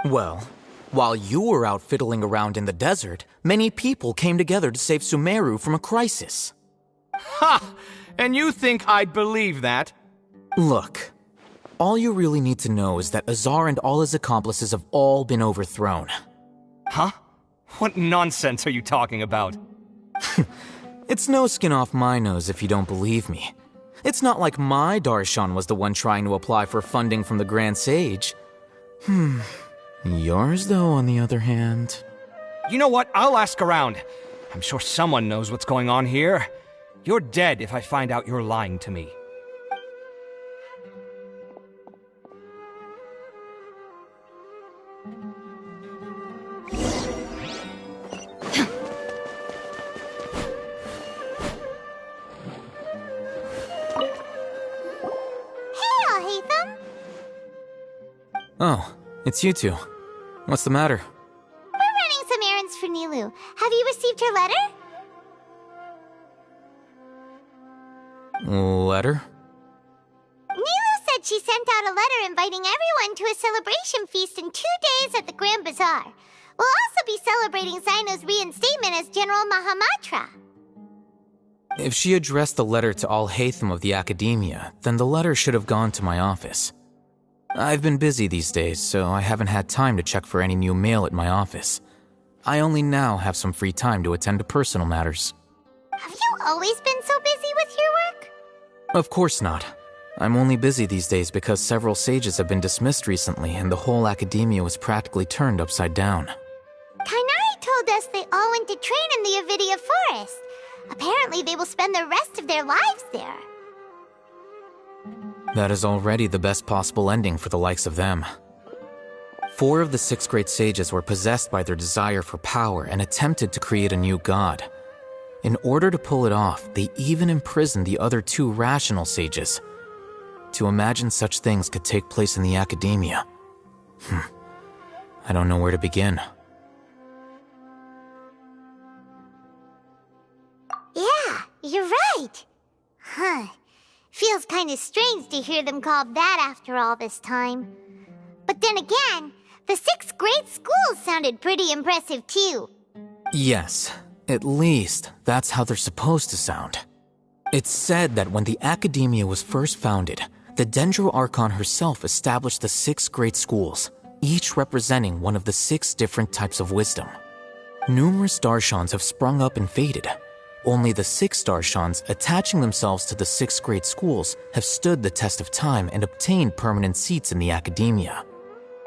Well, while you were out fiddling around in the desert, many people came together to save Sumeru from a crisis. Ha! And you think I'd believe that? Look, all you really need to know is that Azar and all his accomplices have all been overthrown. Huh? What nonsense are you talking about? It's no skin off my nose if you don't believe me. It's not like my Darshan was the one trying to apply for funding from the Grand Sage. Yours, though, on the other hand... You know what? I'll ask around. I'm sure someone knows what's going on here. You're dead if I find out you're lying to me. Oh, it's you two. What's the matter? We're running some errands for Nilou. Have you received her letter? Letter? Nilou said she sent out a letter inviting everyone to a celebration feast in 2 days at the Grand Bazaar. We'll also be celebrating Zaino's reinstatement as General Mahamatra. If she addressed the letter to Al Haytham of the Academia, then the letter should have gone to my office. I've been busy these days, so I haven't had time to check for any new mail at my office. I only now have some free time to attend to personal matters. Have you always been so busy with your work? Of course not. I'm only busy these days because several sages have been dismissed recently and the whole academia was practically turned upside down. Kainari told us they all went to train in the Avidia Forest. Apparently they will spend the rest of their lives there. That is already the best possible ending for the likes of them. 4 of the 6 great sages were possessed by their desire for power and attempted to create a new god. In order to pull it off, they even imprisoned the other 2 rational sages. to imagine such things could take place in the academia. I don't know where to begin. Yeah, you're right. Huh. Feels kinda strange to hear them called that after all this time. But then again, the 6th grade school sounded pretty impressive too. Yes, at least that's how they're supposed to sound. It's said that when the academia was first founded, the Dendro Archon herself established the 6 great schools, each representing one of the 6 different types of wisdom. Numerous Darshans have sprung up and faded. Only the 6 Darshans attaching themselves to the 6 great schools have stood the test of time and obtained permanent seats in the academia.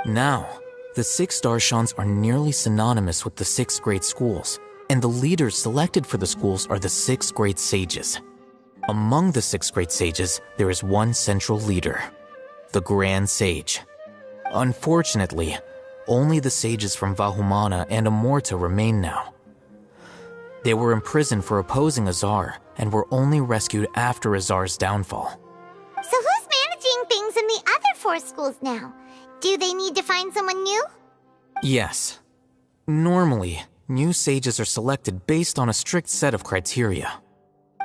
Now, the 6 Darshans are nearly synonymous with the 6 great schools, and the leaders selected for the schools are the 6 great sages. Among the 6 great sages, there is one central leader, the Grand Sage. Unfortunately, only the sages from Vahumana and Amorta remain now. They were imprisoned for opposing Azar and were only rescued after Azar's downfall. So who's managing things in the other 4 schools now? Do they need to find someone new? Yes. Normally, new sages are selected based on a strict set of criteria.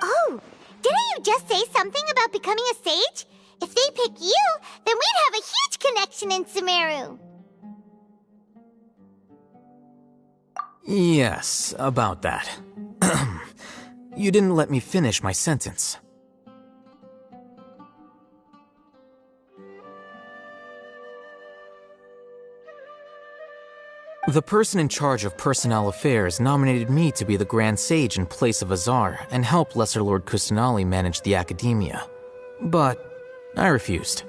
Oh, didn't you just say something about becoming a sage? If they pick you, then we'd have a huge connection in Sumeru. Yes, about that. You didn't let me finish my sentence. The person in charge of personnel affairs nominated me to be the Grand Sage in place of Azar and help Lesser Lord Kusanali manage the academia. But I refused.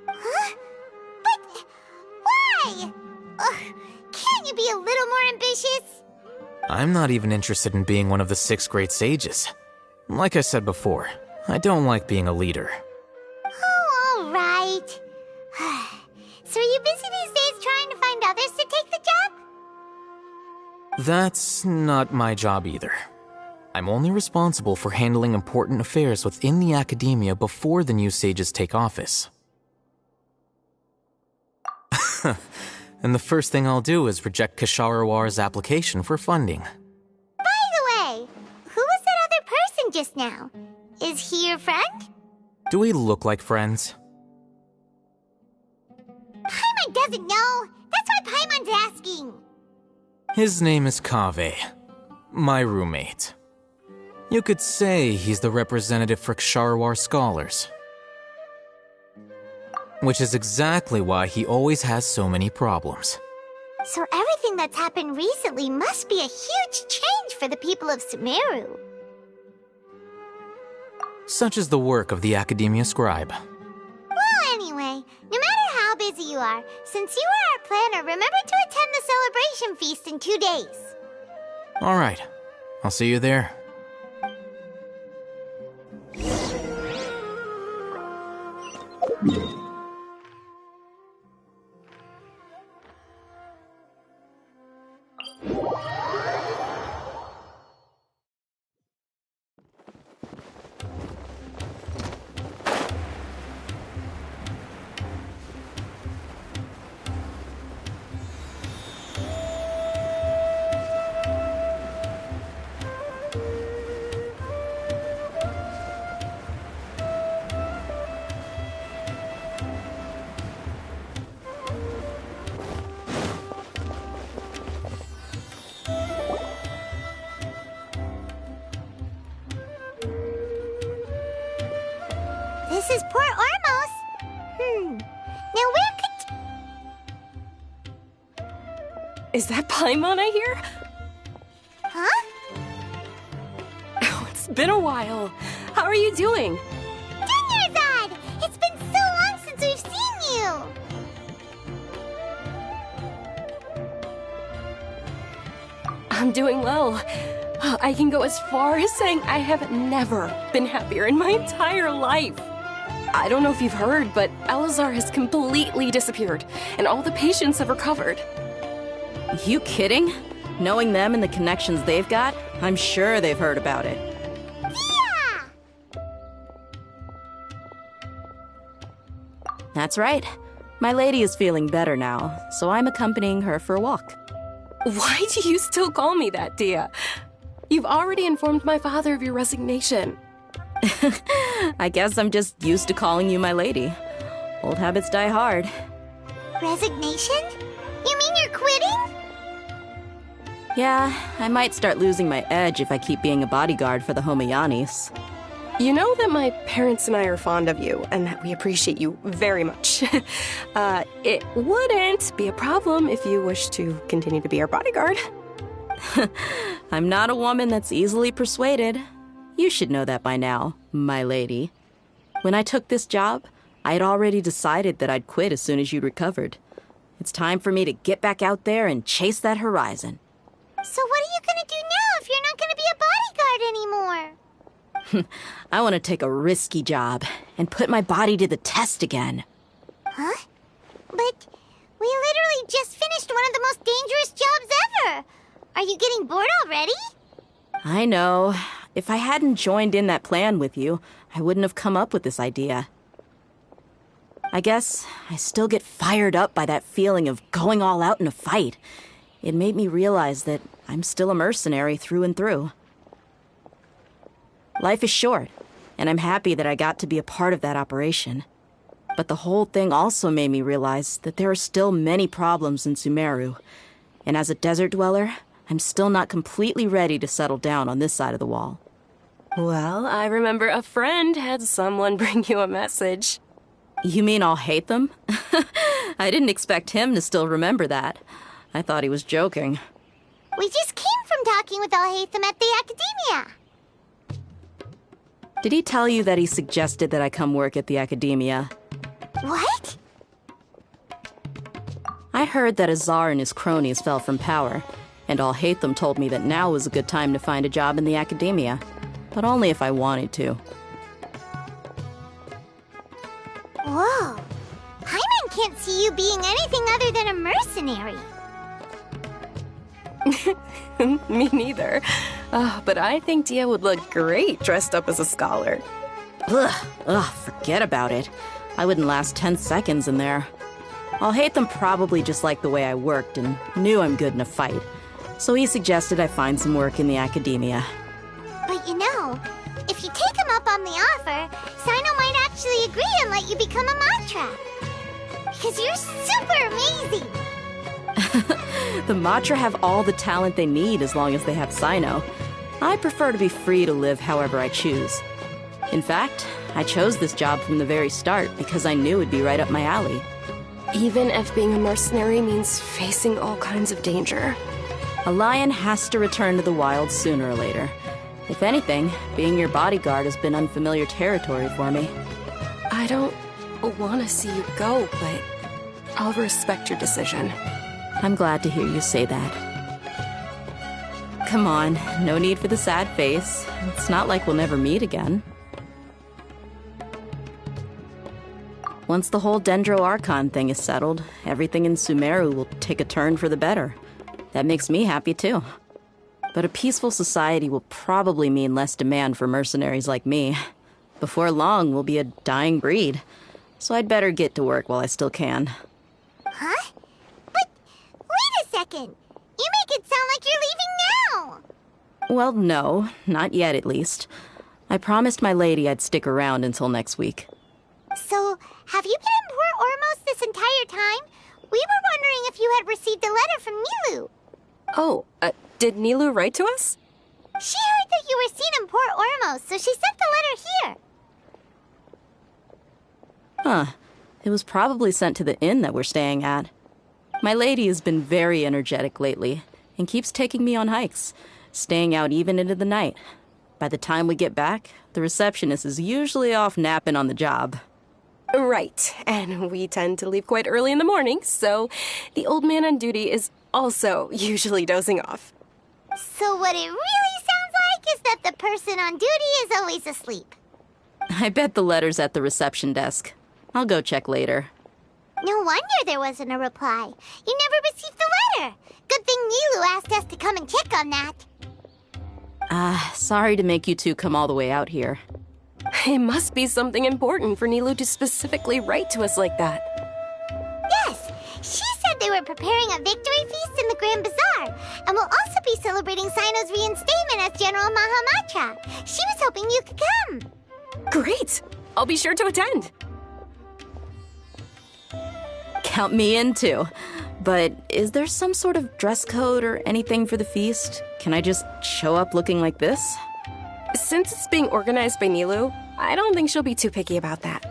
Huh? But why? Can't you be a little more ambitious? I'm not even interested in being one of the 6 great sages. Like I said before, I don't like being a leader. Oh, all right. So are you busy these days trying to find others to take the job? That's not my job either. I'm only responsible for handling important affairs within the academia before the new sages take office. And the first thing I'll do is reject Kasharawar's application for funding. By the way, who was that other person just now? Is he your friend? Do we look like friends? Paimon doesn't know. That's why Paimon's asking. His name is Kaveh, my roommate. You could say he's the representative for Ksharawar scholars. Which is exactly why he always has so many problems. So everything that's happened recently must be a huge change for the people of Sumeru. Such is the work of the Academia Scribe. Well, anyway, no matter how busy you are, since you are our planner, remember to attend the celebration feast in 2 days. All right, I'll see you there. This is Port Ormos. Now where could... Is that Paimon I hear? Huh? Oh, it's been a while. How are you doing? Dunyarzad! It's been so long since we've seen you! I'm doing well. I can go as far as saying I have never been happier in my entire life. I don't know if you've heard, but Elazar has completely disappeared, and all the patients have recovered. You kidding? Knowing them and the connections they've got, I'm sure they've heard about it. Yeah! That's right. My lady is feeling better now, so I'm accompanying her for a walk. Why do you still call me that, Dia? You've already informed my father of your resignation. I guess I'm just used to calling you my lady. Old habits die hard. Resignation? You mean you're quitting? Yeah, I might start losing my edge if I keep being a bodyguard for the Homayanis. You know that my parents and I are fond of you, and that we appreciate you very much. It wouldn't be a problem if you wish to continue to be our bodyguard. I'm not a woman that's easily persuaded. You should know that by now, my lady. When I took this job, I had already decided that I'd quit as soon as you'd recovered. It's time for me to get back out there and chase that horizon. So what are you gonna do now if you're not gonna be a bodyguard anymore? I want to take a risky job and put my body to the test again. Huh? But we literally just finished one of the most dangerous jobs ever. Are you getting bored already? I know. If I hadn't joined in that plan with you, I wouldn't have come up with this idea. I guess I still get fired up by that feeling of going all out in a fight. It made me realize that I'm still a mercenary through and through. Life is short, and I'm happy that I got to be a part of that operation. But the whole thing also made me realize that there are still many problems in Sumeru. And as a desert dweller, I'm still not completely ready to settle down on this side of the wall. Well, I remember a friend had someone bring you a message. You mean I'll hate them? I didn't expect him to still remember that. I thought he was joking. We just came from talking with Al-Haytham at the Academia. Did he tell you that he suggested that I come work at the Academia? What? I heard that Azar and his cronies fell from power, and Al-Haytham told me that now was a good time to find a job in the Academia, but only if I wanted to. Whoa. Paimon can't see you being anything other than a mercenary. Me neither. But I think Dia would look great dressed up as a scholar. Ugh, forget about it. I wouldn't last 10 seconds in there. Al-Haytham probably just liked the way I worked and knew I'm good in a fight. So he suggested I find some work in the Academia. But you know, if you take him up on the offer, Sino might actually agree and let you become a Matra. Because you're super amazing. The Matra have all the talent they need as long as they have Sino. I prefer to be free to live however I choose. In fact, I chose this job from the very start because I knew it'd be right up my alley. Even if being a mercenary means facing all kinds of danger. A lion has to return to the wild sooner or later. If anything, being your bodyguard has been unfamiliar territory for me. I don't want to see you go, but I'll respect your decision. I'm glad to hear you say that. Come on, no need for the sad face. It's not like we'll never meet again. Once the whole Dendro Archon thing is settled, everything in Sumeru will take a turn for the better. That makes me happy too. But a peaceful society will probably mean less demand for mercenaries like me. Before long, we'll be a dying breed. So I'd better get to work while I still can. Huh? But wait a second. You make it sound like you're leaving now. Well, no, not yet at least. I promised my lady I'd stick around until next week. So, have you been in Port Ormos this entire time? We were wondering if you had received a letter from Nilu. Oh, did Nilu write to us? She heard that you were seen in Port Ormos, so she sent the letter here. Huh. It was probably sent to the inn that we're staying at. My lady has been very energetic lately and keeps taking me on hikes, staying out even into the night. By the time we get back, the receptionist is usually off napping on the job. Right, and we tend to leave quite early in the morning, so the old man on duty is also usually dozing off. So what it really sounds like is that the person on duty is always asleep. I bet the letter's at the reception desk. I'll go check later. No wonder there wasn't a reply. You never received the letter. Good thing Nilu asked us to come and check on that. Sorry to make you two come all the way out here. It must be something important for Nilou to specifically write to us like that. Yes, she said they were preparing a victory feast in the Grand Bazaar, and will also be celebrating Sino's reinstatement as General Mahamatra. She was hoping you could come. Great! I'll be sure to attend. Count me in too. But is there some sort of dress code or anything for the feast? Can I just show up looking like this? Since it's being organized by Nilou, I don't think she'll be too picky about that.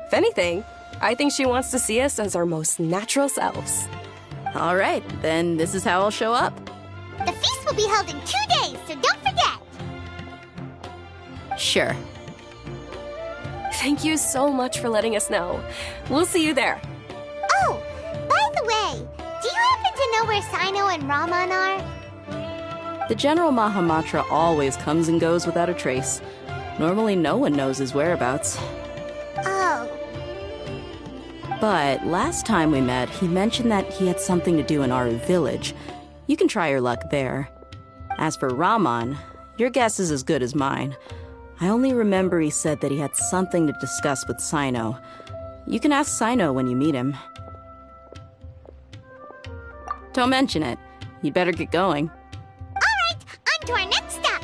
If anything, I think she wants to see us as our most natural selves. All right, then this is how I'll show up. The feast will be held in 2 days, so don't forget. Sure. Thank you so much for letting us know. We'll see you there. Oh, by the way, do you happen to know where Sino and Raman are? The General Mahamatra always comes and goes without a trace. Normally no one knows his whereabouts. Oh. But last time we met, he mentioned that he had something to do in Aru village. You can try your luck there. As for Raman, your guess is as good as mine. I only remember he said that he had something to discuss with Sino. You can ask Sino when you meet him. Don't mention it. You'd better get going. On to our next stop.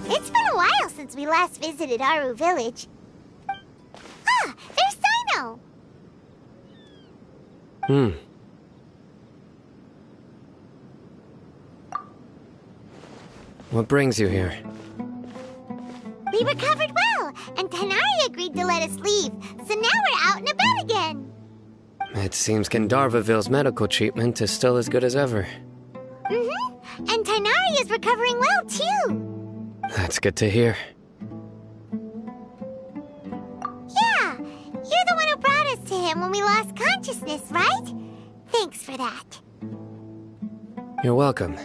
It's been a while since we last visited Aru village. Ah, there's Sino! What brings you here? We recovered well, and Tanari agreed to let us leave, so now we're out and about again. It seems Gandharvaville's medical treatment is still as good as ever. Mm-hmm, and Tanari is recovering well, too. That's good to hear. Yeah, you're the one who brought us to him when we lost consciousness, right? Thanks for that. You're welcome.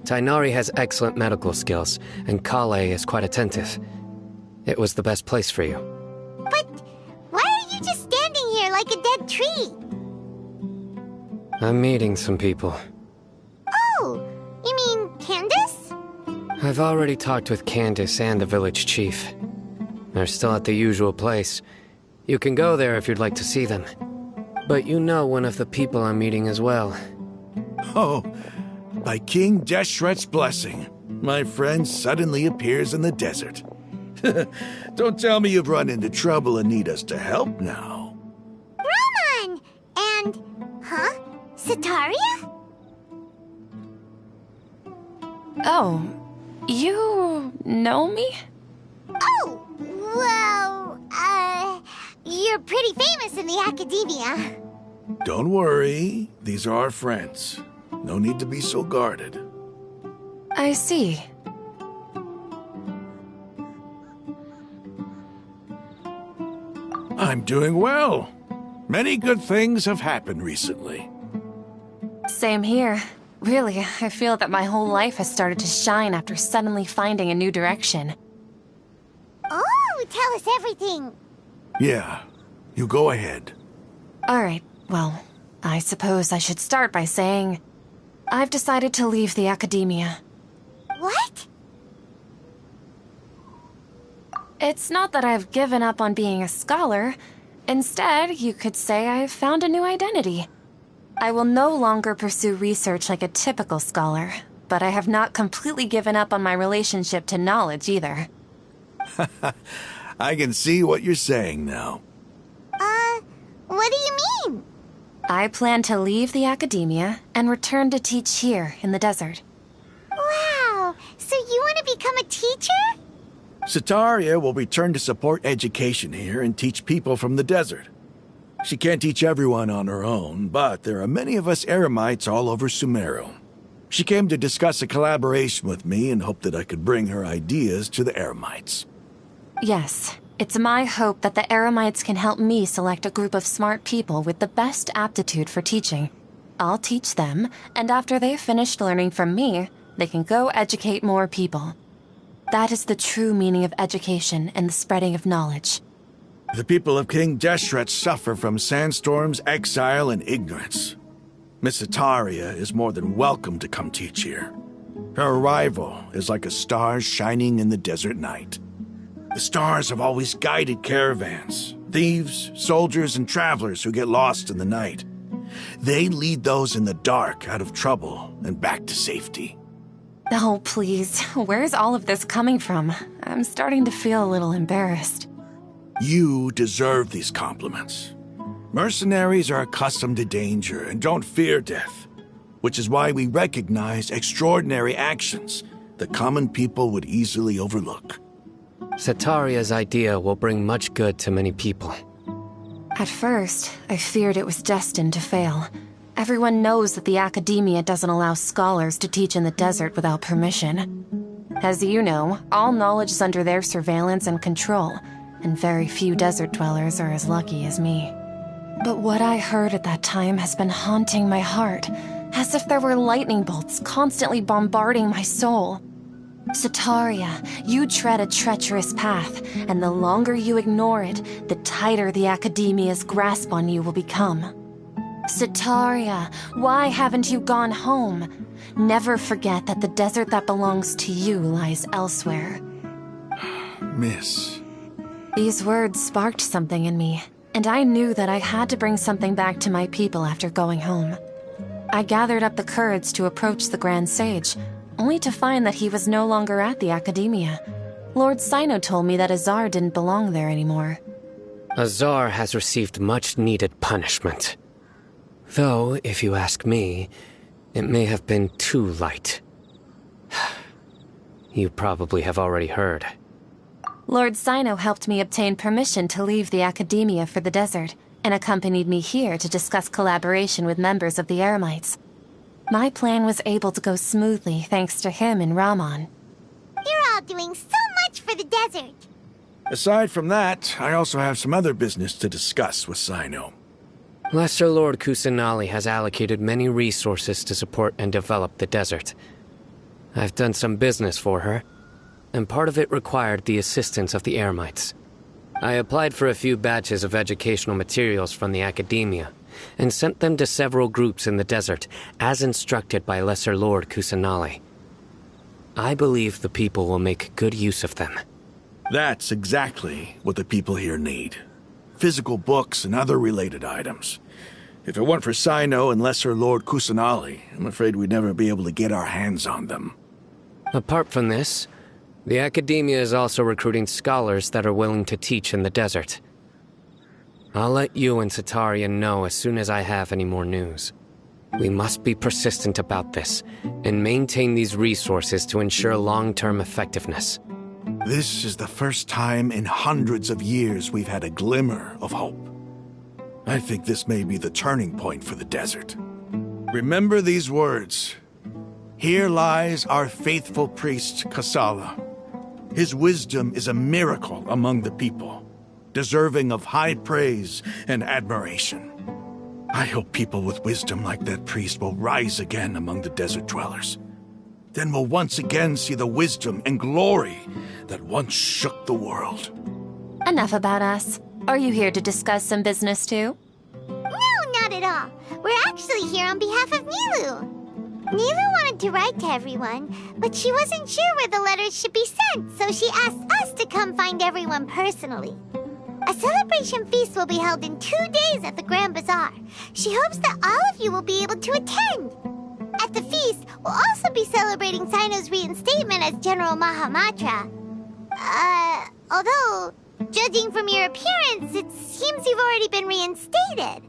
Tainari has excellent medical skills, and Kale is quite attentive. It was the best place for you. But why are you just standing here like a dead tree? I'm meeting some people. Oh, you mean Candace? I've already talked with Candace and the village chief. They're still at the usual place. You can go there if you'd like to see them. But you know one of the people I'm meeting as well. Oh, by King Deshret's blessing, my friend suddenly appears in the desert. Don't tell me you've run into trouble and need us to help now. Raman! And... huh? Sataria? Oh, you know me? Oh, well, you're pretty famous in the academia. Don't worry, these are our friends. No need to be so guarded. I see. I'm doing well. Many good things have happened recently. Same here. Really, I feel that my whole life has started to shine after suddenly finding a new direction. Oh, tell us everything. Yeah, you go ahead. Alright, well, I suppose I should start by saying I've decided to leave the academia. What? It's not that I've given up on being a scholar. Instead, you could say I've found a new identity. I will no longer pursue research like a typical scholar, but I have not completely given up on my relationship to knowledge either. I can see what you're saying now. What do you mean? I plan to leave the academia and return to teach here in the desert. Wow, so you want to become a teacher? Sitaria will return to support education here and teach people from the desert. She can't teach everyone on her own, but there are many of us Eremites all over Sumeru. She came to discuss a collaboration with me and hoped that I could bring her ideas to the Eremites. Yes, it's my hope that the Eremites can help me select a group of smart people with the best aptitude for teaching. I'll teach them, and after they've finished learning from me, they can go educate more people. That is the true meaning of education and the spreading of knowledge. The people of King Deshret suffer from sandstorms, exile, and ignorance. Miss Sitaria is more than welcome to come teach here. Her arrival is like a star shining in the desert night. The stars have always guided caravans, thieves, soldiers, and travelers who get lost in the night. They lead those in the dark out of trouble and back to safety. Oh, please. Where's all of this coming from? I'm starting to feel a little embarrassed. You deserve these compliments. Mercenaries are accustomed to danger and don't fear death, which is why we recognize extraordinary actions that common people would easily overlook. Sitaria's idea will bring much good to many people. At first, I feared it was destined to fail. Everyone knows that the Academia doesn't allow scholars to teach in the desert without permission. As you know, all knowledge is under their surveillance and control, and very few desert dwellers are as lucky as me. But what I heard at that time has been haunting my heart, as if there were lightning bolts constantly bombarding my soul. Sitaria, you tread a treacherous path, and the longer you ignore it, the tighter the Academia's grasp on you will become. Sitaria, why haven't you gone home? Never forget that the desert that belongs to you lies elsewhere. Miss. These words sparked something in me, and I knew that I had to bring something back to my people after going home. I gathered up the courage to approach the Grand Sage, only to find that he was no longer at the Academia. Lord Sino told me that Azar didn't belong there anymore. Azar has received much-needed punishment. Though, if you ask me, it may have been too light. You probably have already heard. Lord Sino helped me obtain permission to leave the Academia for the desert, and accompanied me here to discuss collaboration with members of the Eremites. My plan was able to go smoothly thanks to him and Rahman. You're all doing so much for the desert. Aside from that, I also have some other business to discuss with Sino. Lesser Lord Kusanali has allocated many resources to support and develop the desert. I've done some business for her, and part of it required the assistance of the Eremites. I applied for a few batches of educational materials from the Academia, and sent them to several groups in the desert, as instructed by Lesser Lord Kusanali. I believe the people will make good use of them. That's exactly what the people here need. Physical books and other related items. If it weren't for Sino and Lesser Lord Kusanali, I'm afraid we'd never be able to get our hands on them. Apart from this, the Academia is also recruiting scholars that are willing to teach in the desert. I'll let you and Sitaria know as soon as I have any more news. We must be persistent about this, and maintain these resources to ensure long-term effectiveness. This is the first time in hundreds of years we've had a glimmer of hope. I think this may be the turning point for the desert. Remember these words. Here lies our faithful priest, Kasala. His wisdom is a miracle among the people, deserving of high praise and admiration. I hope people with wisdom like that priest will rise again among the desert dwellers. Then we'll once again see the wisdom and glory that once shook the world. Enough about us. Are you here to discuss some business too? No, not at all. We're actually here on behalf of Nilu. Nilu wanted to write to everyone, but she wasn't sure where the letters should be sent, so she asked us to come find everyone personally. A celebration feast will be held in 2 days at the Grand Bazaar. She hopes that all of you will be able to attend. At the feast, we'll also be celebrating Sino's reinstatement as General Mahamatra. Although, judging from your appearance, it seems you've already been reinstated.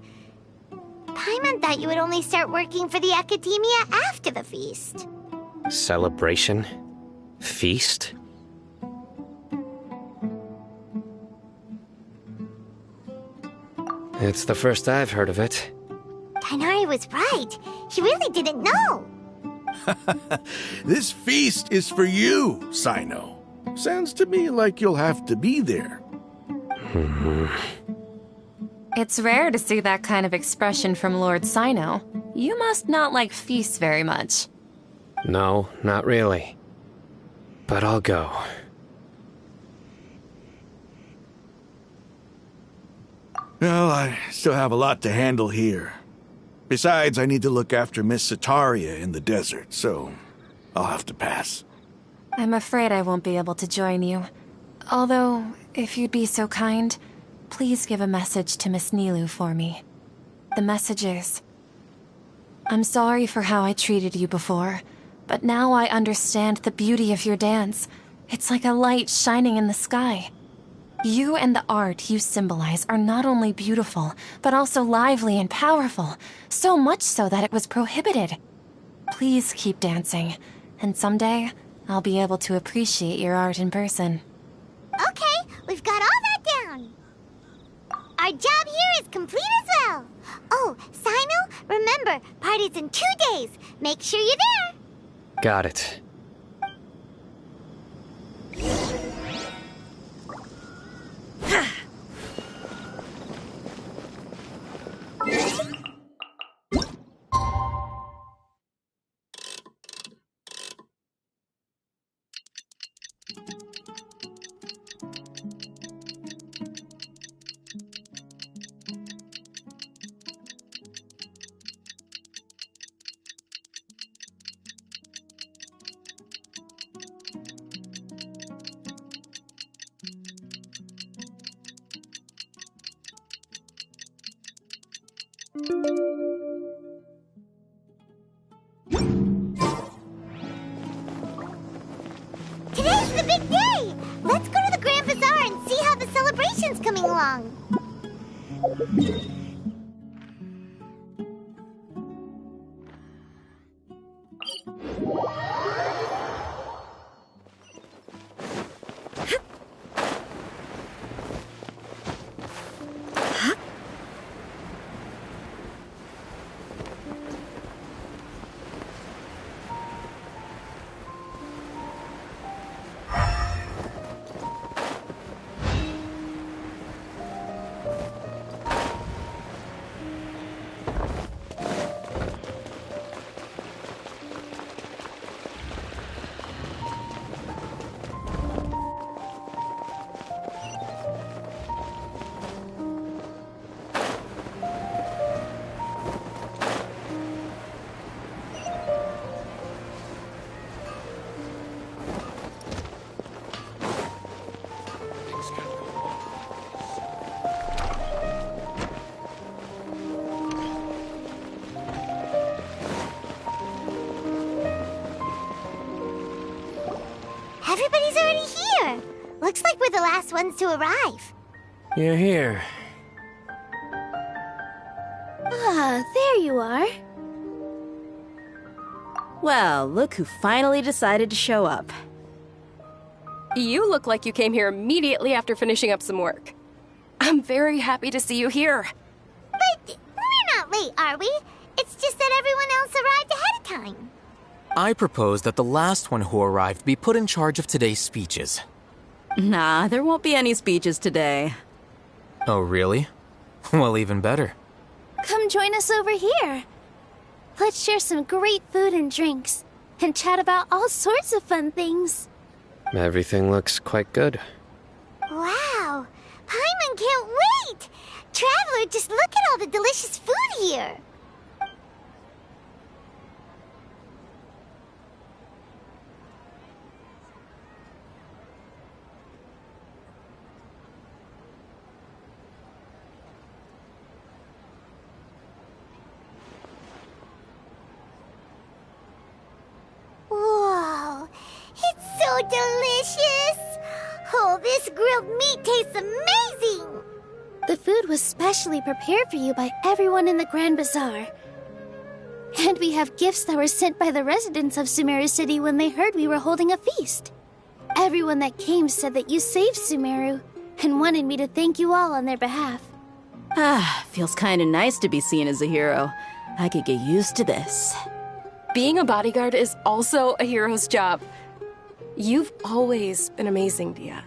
Paimon thought you would only start working for the Academia after the feast. Celebration? Feast? It's the first I've heard of it. Tighnari was right. He really didn't know. This feast is for you, Sino. Sounds to me like you'll have to be there. It's rare to see that kind of expression from Lord Sino. You must not like feasts very much. No, not really. But I'll go. Well, I still have a lot to handle here. Besides, I need to look after Miss Sataria in the desert, so I'll have to pass. I'm afraid I won't be able to join you. Although, if you'd be so kind, please give a message to Miss Nilou for me. The message is, I'm sorry for how I treated you before, but now I understand the beauty of your dance. It's like a light shining in the sky. You and the art you symbolize are not only beautiful, but also lively and powerful, so much so that it was prohibited. Please keep dancing, and someday I'll be able to appreciate your art in person. Okay, we've got all that down. Our job here is complete as well. Oh, Sino, remember, party's in 2 days. Make sure you're there. Got it. Today's the big day. Let's go to the Grand Bazaar and see how the celebration's coming along. Everybody's already here. Looks like we're the last ones to arrive. You're here. Ah, there you are. Well, look who finally decided to show up. You look like you came here immediately after finishing up some work. I'm very happy to see you here. But we're not late, are we? It's just that everyone else arrived ahead of time. I propose that the last one who arrived be put in charge of today's speeches. Nah, there won't be any speeches today. Oh, really? Well, even better. Come join us over here. Let's share some great food and drinks, and chat about all sorts of fun things. Everything looks quite good. Wow, Paimon can't wait! Traveler, just look at all the delicious food here. Whoa, it's so delicious! Oh, this grilled meat tastes amazing! The food was specially prepared for you by everyone in the Grand Bazaar. And we have gifts that were sent by the residents of Sumeru City when they heard we were holding a feast. Everyone that came said that you saved Sumeru, and wanted me to thank you all on their behalf. Feels kinda nice to be seen as a hero. I could get used to this. Being a bodyguard is also a hero's job. You've always been amazing, Dia.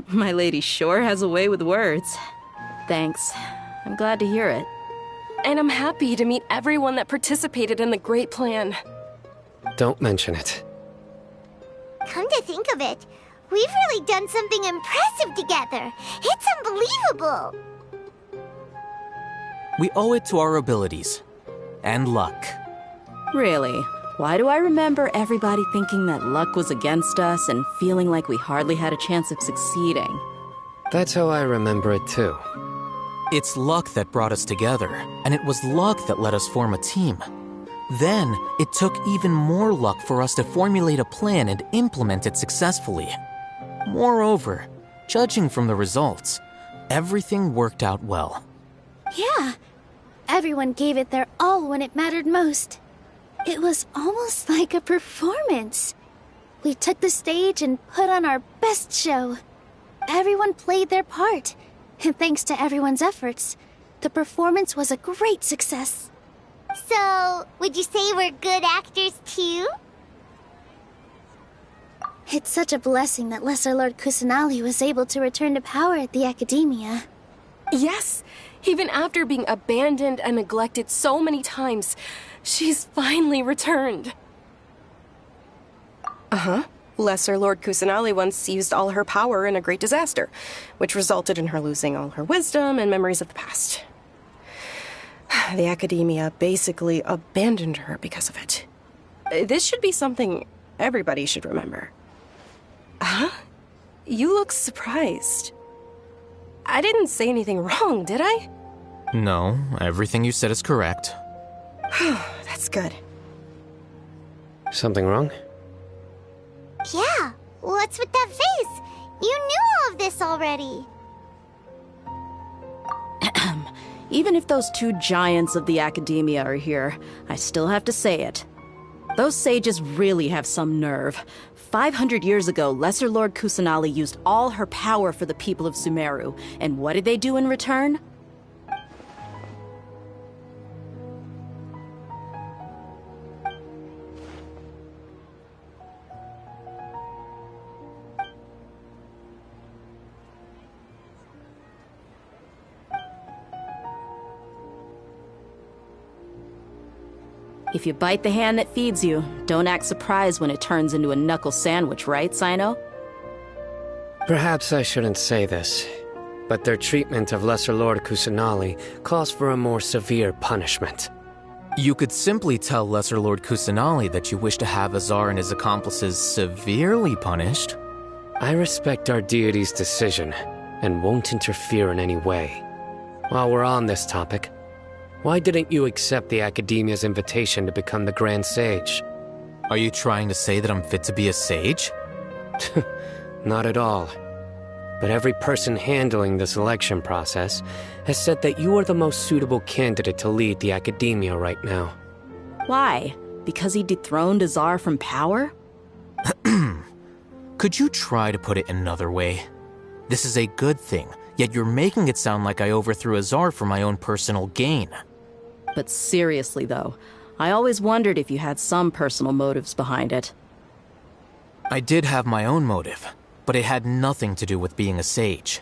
My lady sure has a way with words. Thanks. I'm glad to hear it. And I'm happy to meet everyone that participated in the great plan. Don't mention it. Come to think of it, we've really done something impressive together. It's unbelievable. We owe it to our abilities. And luck. Really? Why do I remember everybody thinking that luck was against us and feeling like we hardly had a chance of succeeding? That's how I remember it too. It's luck that brought us together, and it was luck that let us form a team. Then, it took even more luck for us to formulate a plan and implement it successfully. Moreover, judging from the results, everything worked out well. Yeah, everyone gave it their all when it mattered most. It was almost like a performance. We took the stage and put on our best show. Everyone played their part, and thanks to everyone's efforts, the performance was a great success. So, would you say we're good actors too? It's such a blessing that Lesser Lord Kusanali was able to return to power at the Academia. Yes, even after being abandoned and neglected so many times, she's finally returned. Lesser Lord Kusanali once used all her power in a great disaster, which resulted in her losing all her wisdom and memories of the past. The Academia basically abandoned her because of it. This should be something everybody should remember. Huh? You look surprised. I didn't say anything wrong, did I? No, everything you said is correct. That's good. Something wrong? Yeah, what's with that face? You knew all of this already. Even if those two giants of the Academia are here, I still have to say it. Those sages really have some nerve. 500 years ago, Lesser Lord Kusanali used all her power for the people of Sumeru, and what did they do in return? If you bite the hand that feeds you, don't act surprised when it turns into a knuckle sandwich, right, Sino? Perhaps I shouldn't say this, but their treatment of Lesser Lord Kusanali calls for a more severe punishment. You could simply tell Lesser Lord Kusanali that you wish to have Azar and his accomplices severely punished. I respect our deity's decision, and won't interfere in any way. While we're on this topic, why didn't you accept the Academia's invitation to become the Grand Sage? Are you trying to say that I'm fit to be a sage? Not at all. But every person handling the selection process has said that you are the most suitable candidate to lead the Academia right now. Why? Because he dethroned Azar from power? Could you try to put it another way? This is a good thing, yet you're making it sound like I overthrew Azar for my own personal gain. But seriously, though, I always wondered if you had some personal motives behind it. I did have my own motive, but it had nothing to do with being a sage.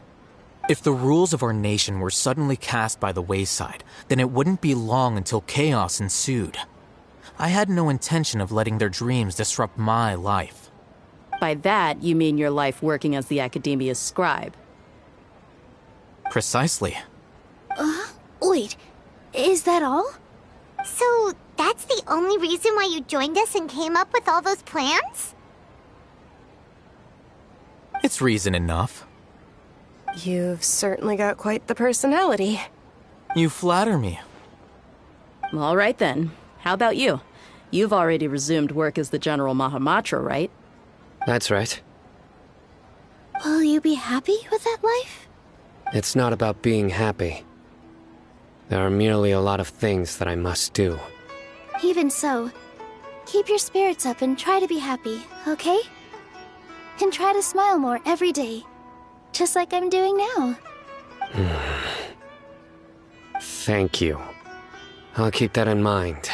If the rules of our nation were suddenly cast by the wayside, then it wouldn't be long until chaos ensued. I had no intention of letting their dreams disrupt my life. By that, you mean your life working as the Academia's scribe? Precisely. Wait, is that all? So, that's the only reason why you joined us and came up with all those plans? It's reason enough. You've certainly got quite the personality. You flatter me. All right then. How about you? You've already resumed work as the General Mahamatra, right? That's right. Will you be happy with that life? It's not about being happy. There are merely a lot of things that I must do. Even so, keep your spirits up and try to be happy, okay? And try to smile more every day, just like I'm doing now. Thank you. I'll keep that in mind.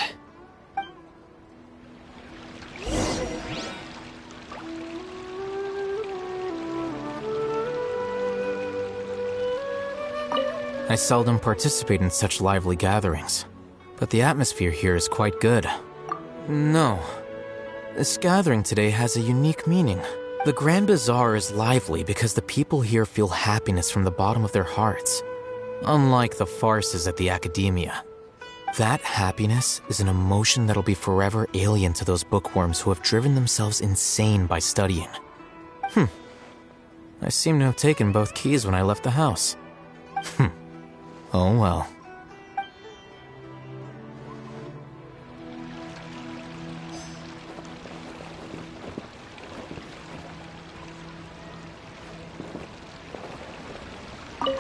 I seldom participate in such lively gatherings, but the atmosphere here is quite good. No, this gathering today has a unique meaning. The Grand Bazaar is lively because the people here feel happiness from the bottom of their hearts, unlike the farces at the Academia. That happiness is an emotion that'll be forever alien to those bookworms who have driven themselves insane by studying. I seem to have taken both keys when I left the house. Oh well.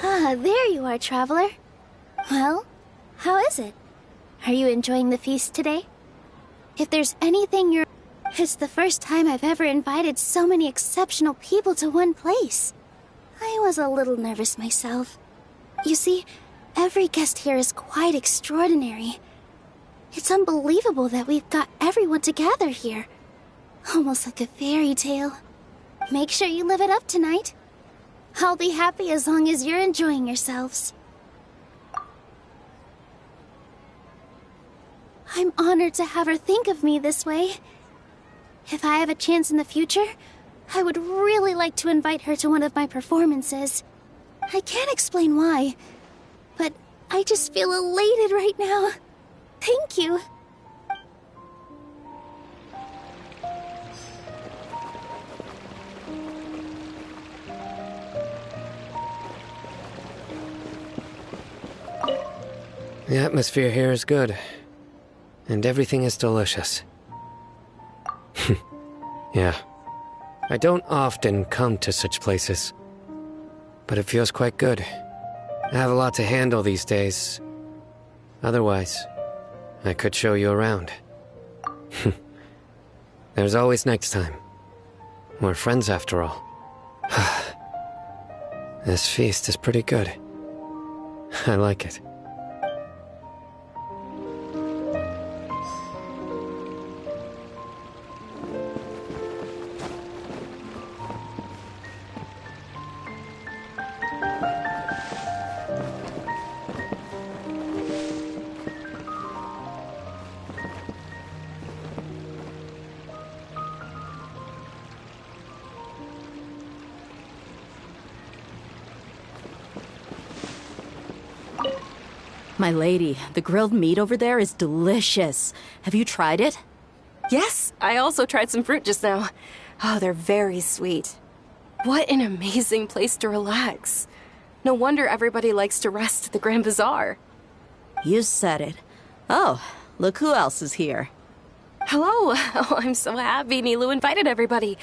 Ah, there you are, traveler. Well, how is it? Are you enjoying the feast today? If there's anything you're... It's the first time I've ever invited so many exceptional people to one place. I was a little nervous myself. You see, every guest here is quite extraordinary. It's unbelievable that we've got everyone together here. Almost like a fairy tale. Make sure you live it up tonight. I'll be happy as long as you're enjoying yourselves. I'm honored to have her think of me this way. If I have a chance in the future, I would really like to invite her to one of my performances. I can't explain why, but I just feel elated right now. Thank you. The atmosphere here is good, and everything is delicious. Yeah, I don't often come to such places, but it feels quite good. I have a lot to handle these days. Otherwise, I could show you around. There's always next time. We're friends after all. This feast is pretty good. I like it. My lady, the grilled meat over there is delicious. Have you tried it? Yes, I also tried some fruit just now. Oh, they're very sweet. What an amazing place to relax. No wonder everybody likes to rest at the Grand Bazaar. You said it. Oh, look who else is here. Hello. Oh, I'm so happy Nilu invited everybody.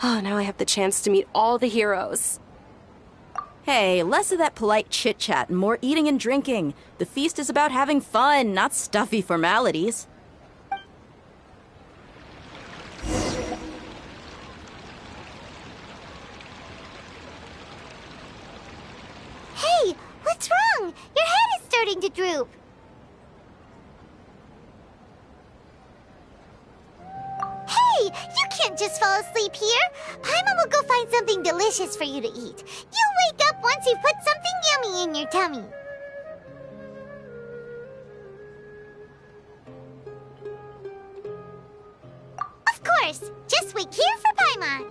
Oh, now I have the chance to meet all the heroes. Hey, less of that polite chit-chat and more eating and drinking. The feast is about having fun, not stuffy formalities. Hey, what's wrong? Your head is starting to droop. Hey, you can't just fall asleep here. Paimon will go find something delicious for you to eat. You'll wake up once you've put something yummy in your tummy. Of course, just wait here for Paimon.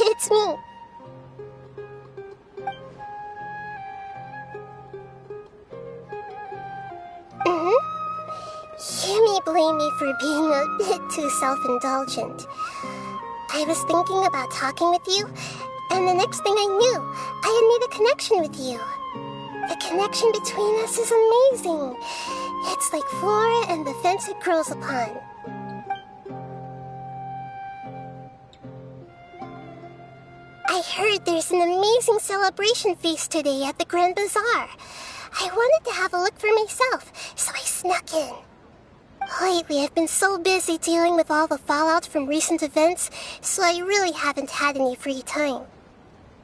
It's me. You may blame me for being a bit too self-indulgent. I was thinking about talking with you, and the next thing I knew, I had made a connection with you. A connection between us is amazing. It's like flora and the fence it grows upon. I heard there's an amazing celebration feast today at the Grand Bazaar. I wanted to have a look for myself, so I snuck in. Lately, I've been so busy dealing with all the fallout from recent events, so I really haven't had any free time.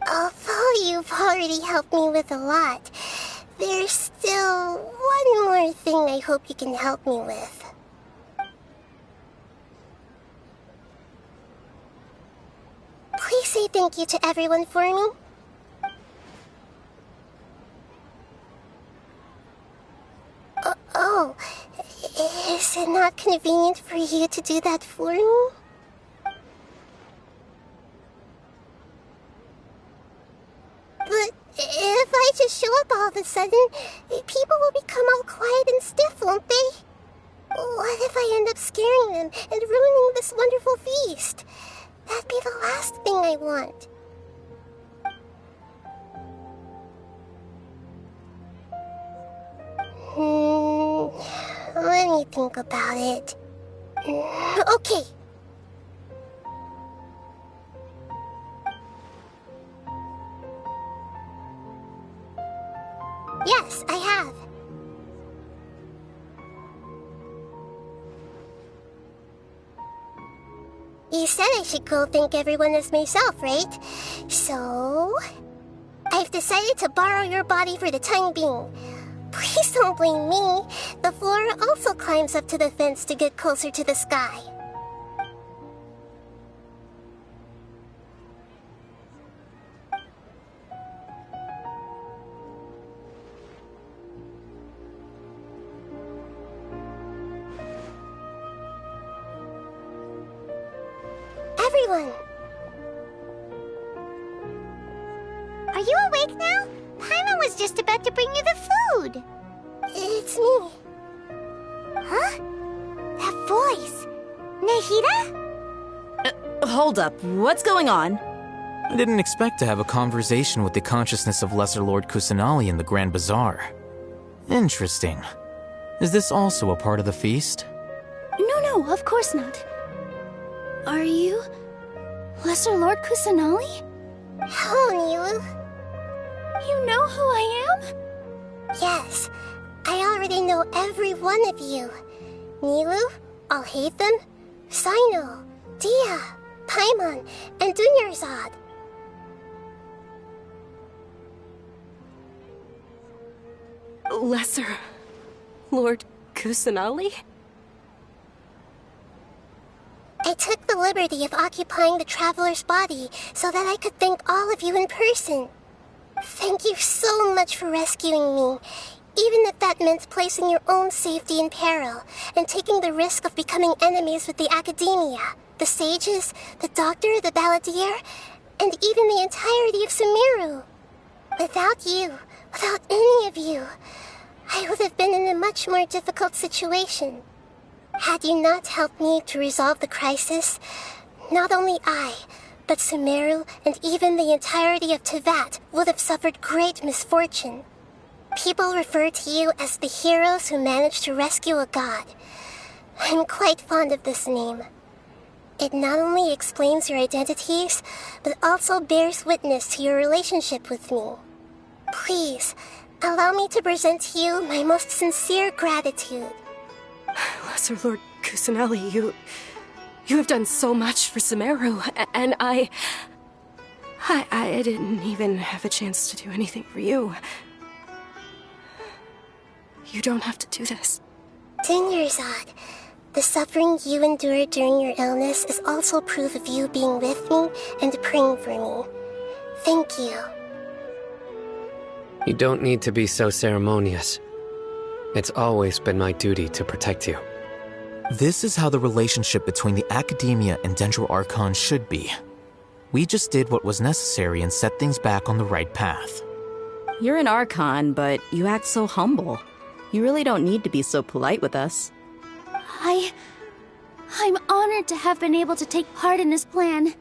Although you've already helped me with a lot, there's still one more thing I hope you can help me with. Please say thank you to everyone for me. Oh, is it not convenient for you to do that for me? But if I just show up all of a sudden, people will become all quiet and stiff, won't they? What if I end up scaring them and ruining this wonderful feast? That'd be the last thing I want. Let me think about it. Okay. Yes, I have. You said I should go thank everyone as myself, right? So, I've decided to borrow your body for the time being. Please don't blame me. The flora also climbs up to the fence to get closer to the sky. Everyone! Are you awake now? Paimon was just about to bring you the food. It's me. Huh? That voice. Nahida? Hold up. What's going on? I didn't expect to have a conversation with the consciousness of Lesser Lord Kusanali in the Grand Bazaar. Interesting. Is this also a part of the feast? No, of course not. Are you Lesser Lord Kusanali? Hello, Nilu. You know who I am? Yes, I already know every one of you. Nilu, Alhaitham, Sino, Dia, Paimon, and Dunyarzad. Lesser Lord Kusanali? I took the liberty of occupying the traveler's body so that I could thank all of you in person. Thank you so much for rescuing me, even if that meant placing your own safety in peril and taking the risk of becoming enemies with the academia, the sages, the doctor, the balladeer, and even the entirety of Sumeru. Without you, without any of you, I would have been in a much more difficult situation. Had you not helped me to resolve the crisis, not only I, but Sumeru and even the entirety of Teyvat would have suffered great misfortune. People refer to you as the heroes who managed to rescue a god. I'm quite fond of this name. It not only explains your identities, but also bears witness to your relationship with me. Please, allow me to present to you my most sincere gratitude. Lesser Lord Kusanali, you have done so much for Sumeru, and I didn't even have a chance to do anything for you. You don't have to do this. Dunyarzad, the suffering you endured during your illness is also proof of you being with me and praying for me. Thank you. You don't need to be so ceremonious. It's always been my duty to protect you. This is how the relationship between the Academia and Dendro Archon should be. We just did what was necessary and set things back on the right path. You're an Archon, but you act so humble. You really don't need to be so polite with us. I'm honored to have been able to take part in this plan.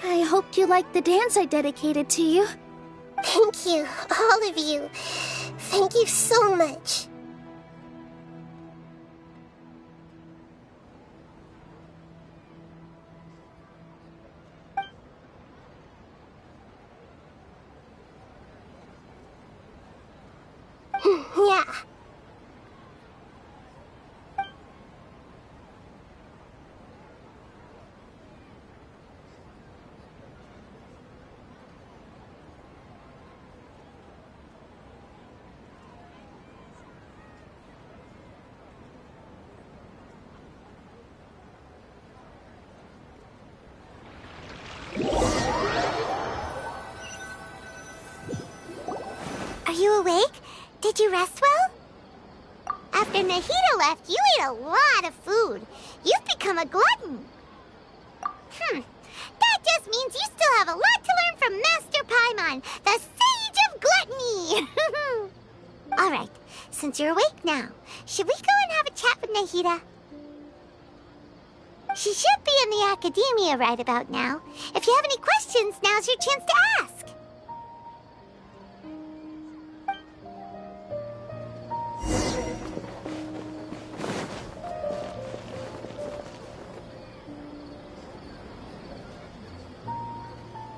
I hoped you liked the dance I dedicated to you. Thank you, all of you. Thank you so much. Yeah. Are you awake? Did you rest well? After Nahida left, you ate a lot of food. You've become a glutton. That just means you still have a lot to learn from Master Paimon, the Sage of Gluttony. All right, since you're awake now, should we go and have a chat with Nahida? She should be in the academia right about now. If you have any questions, now's your chance to ask.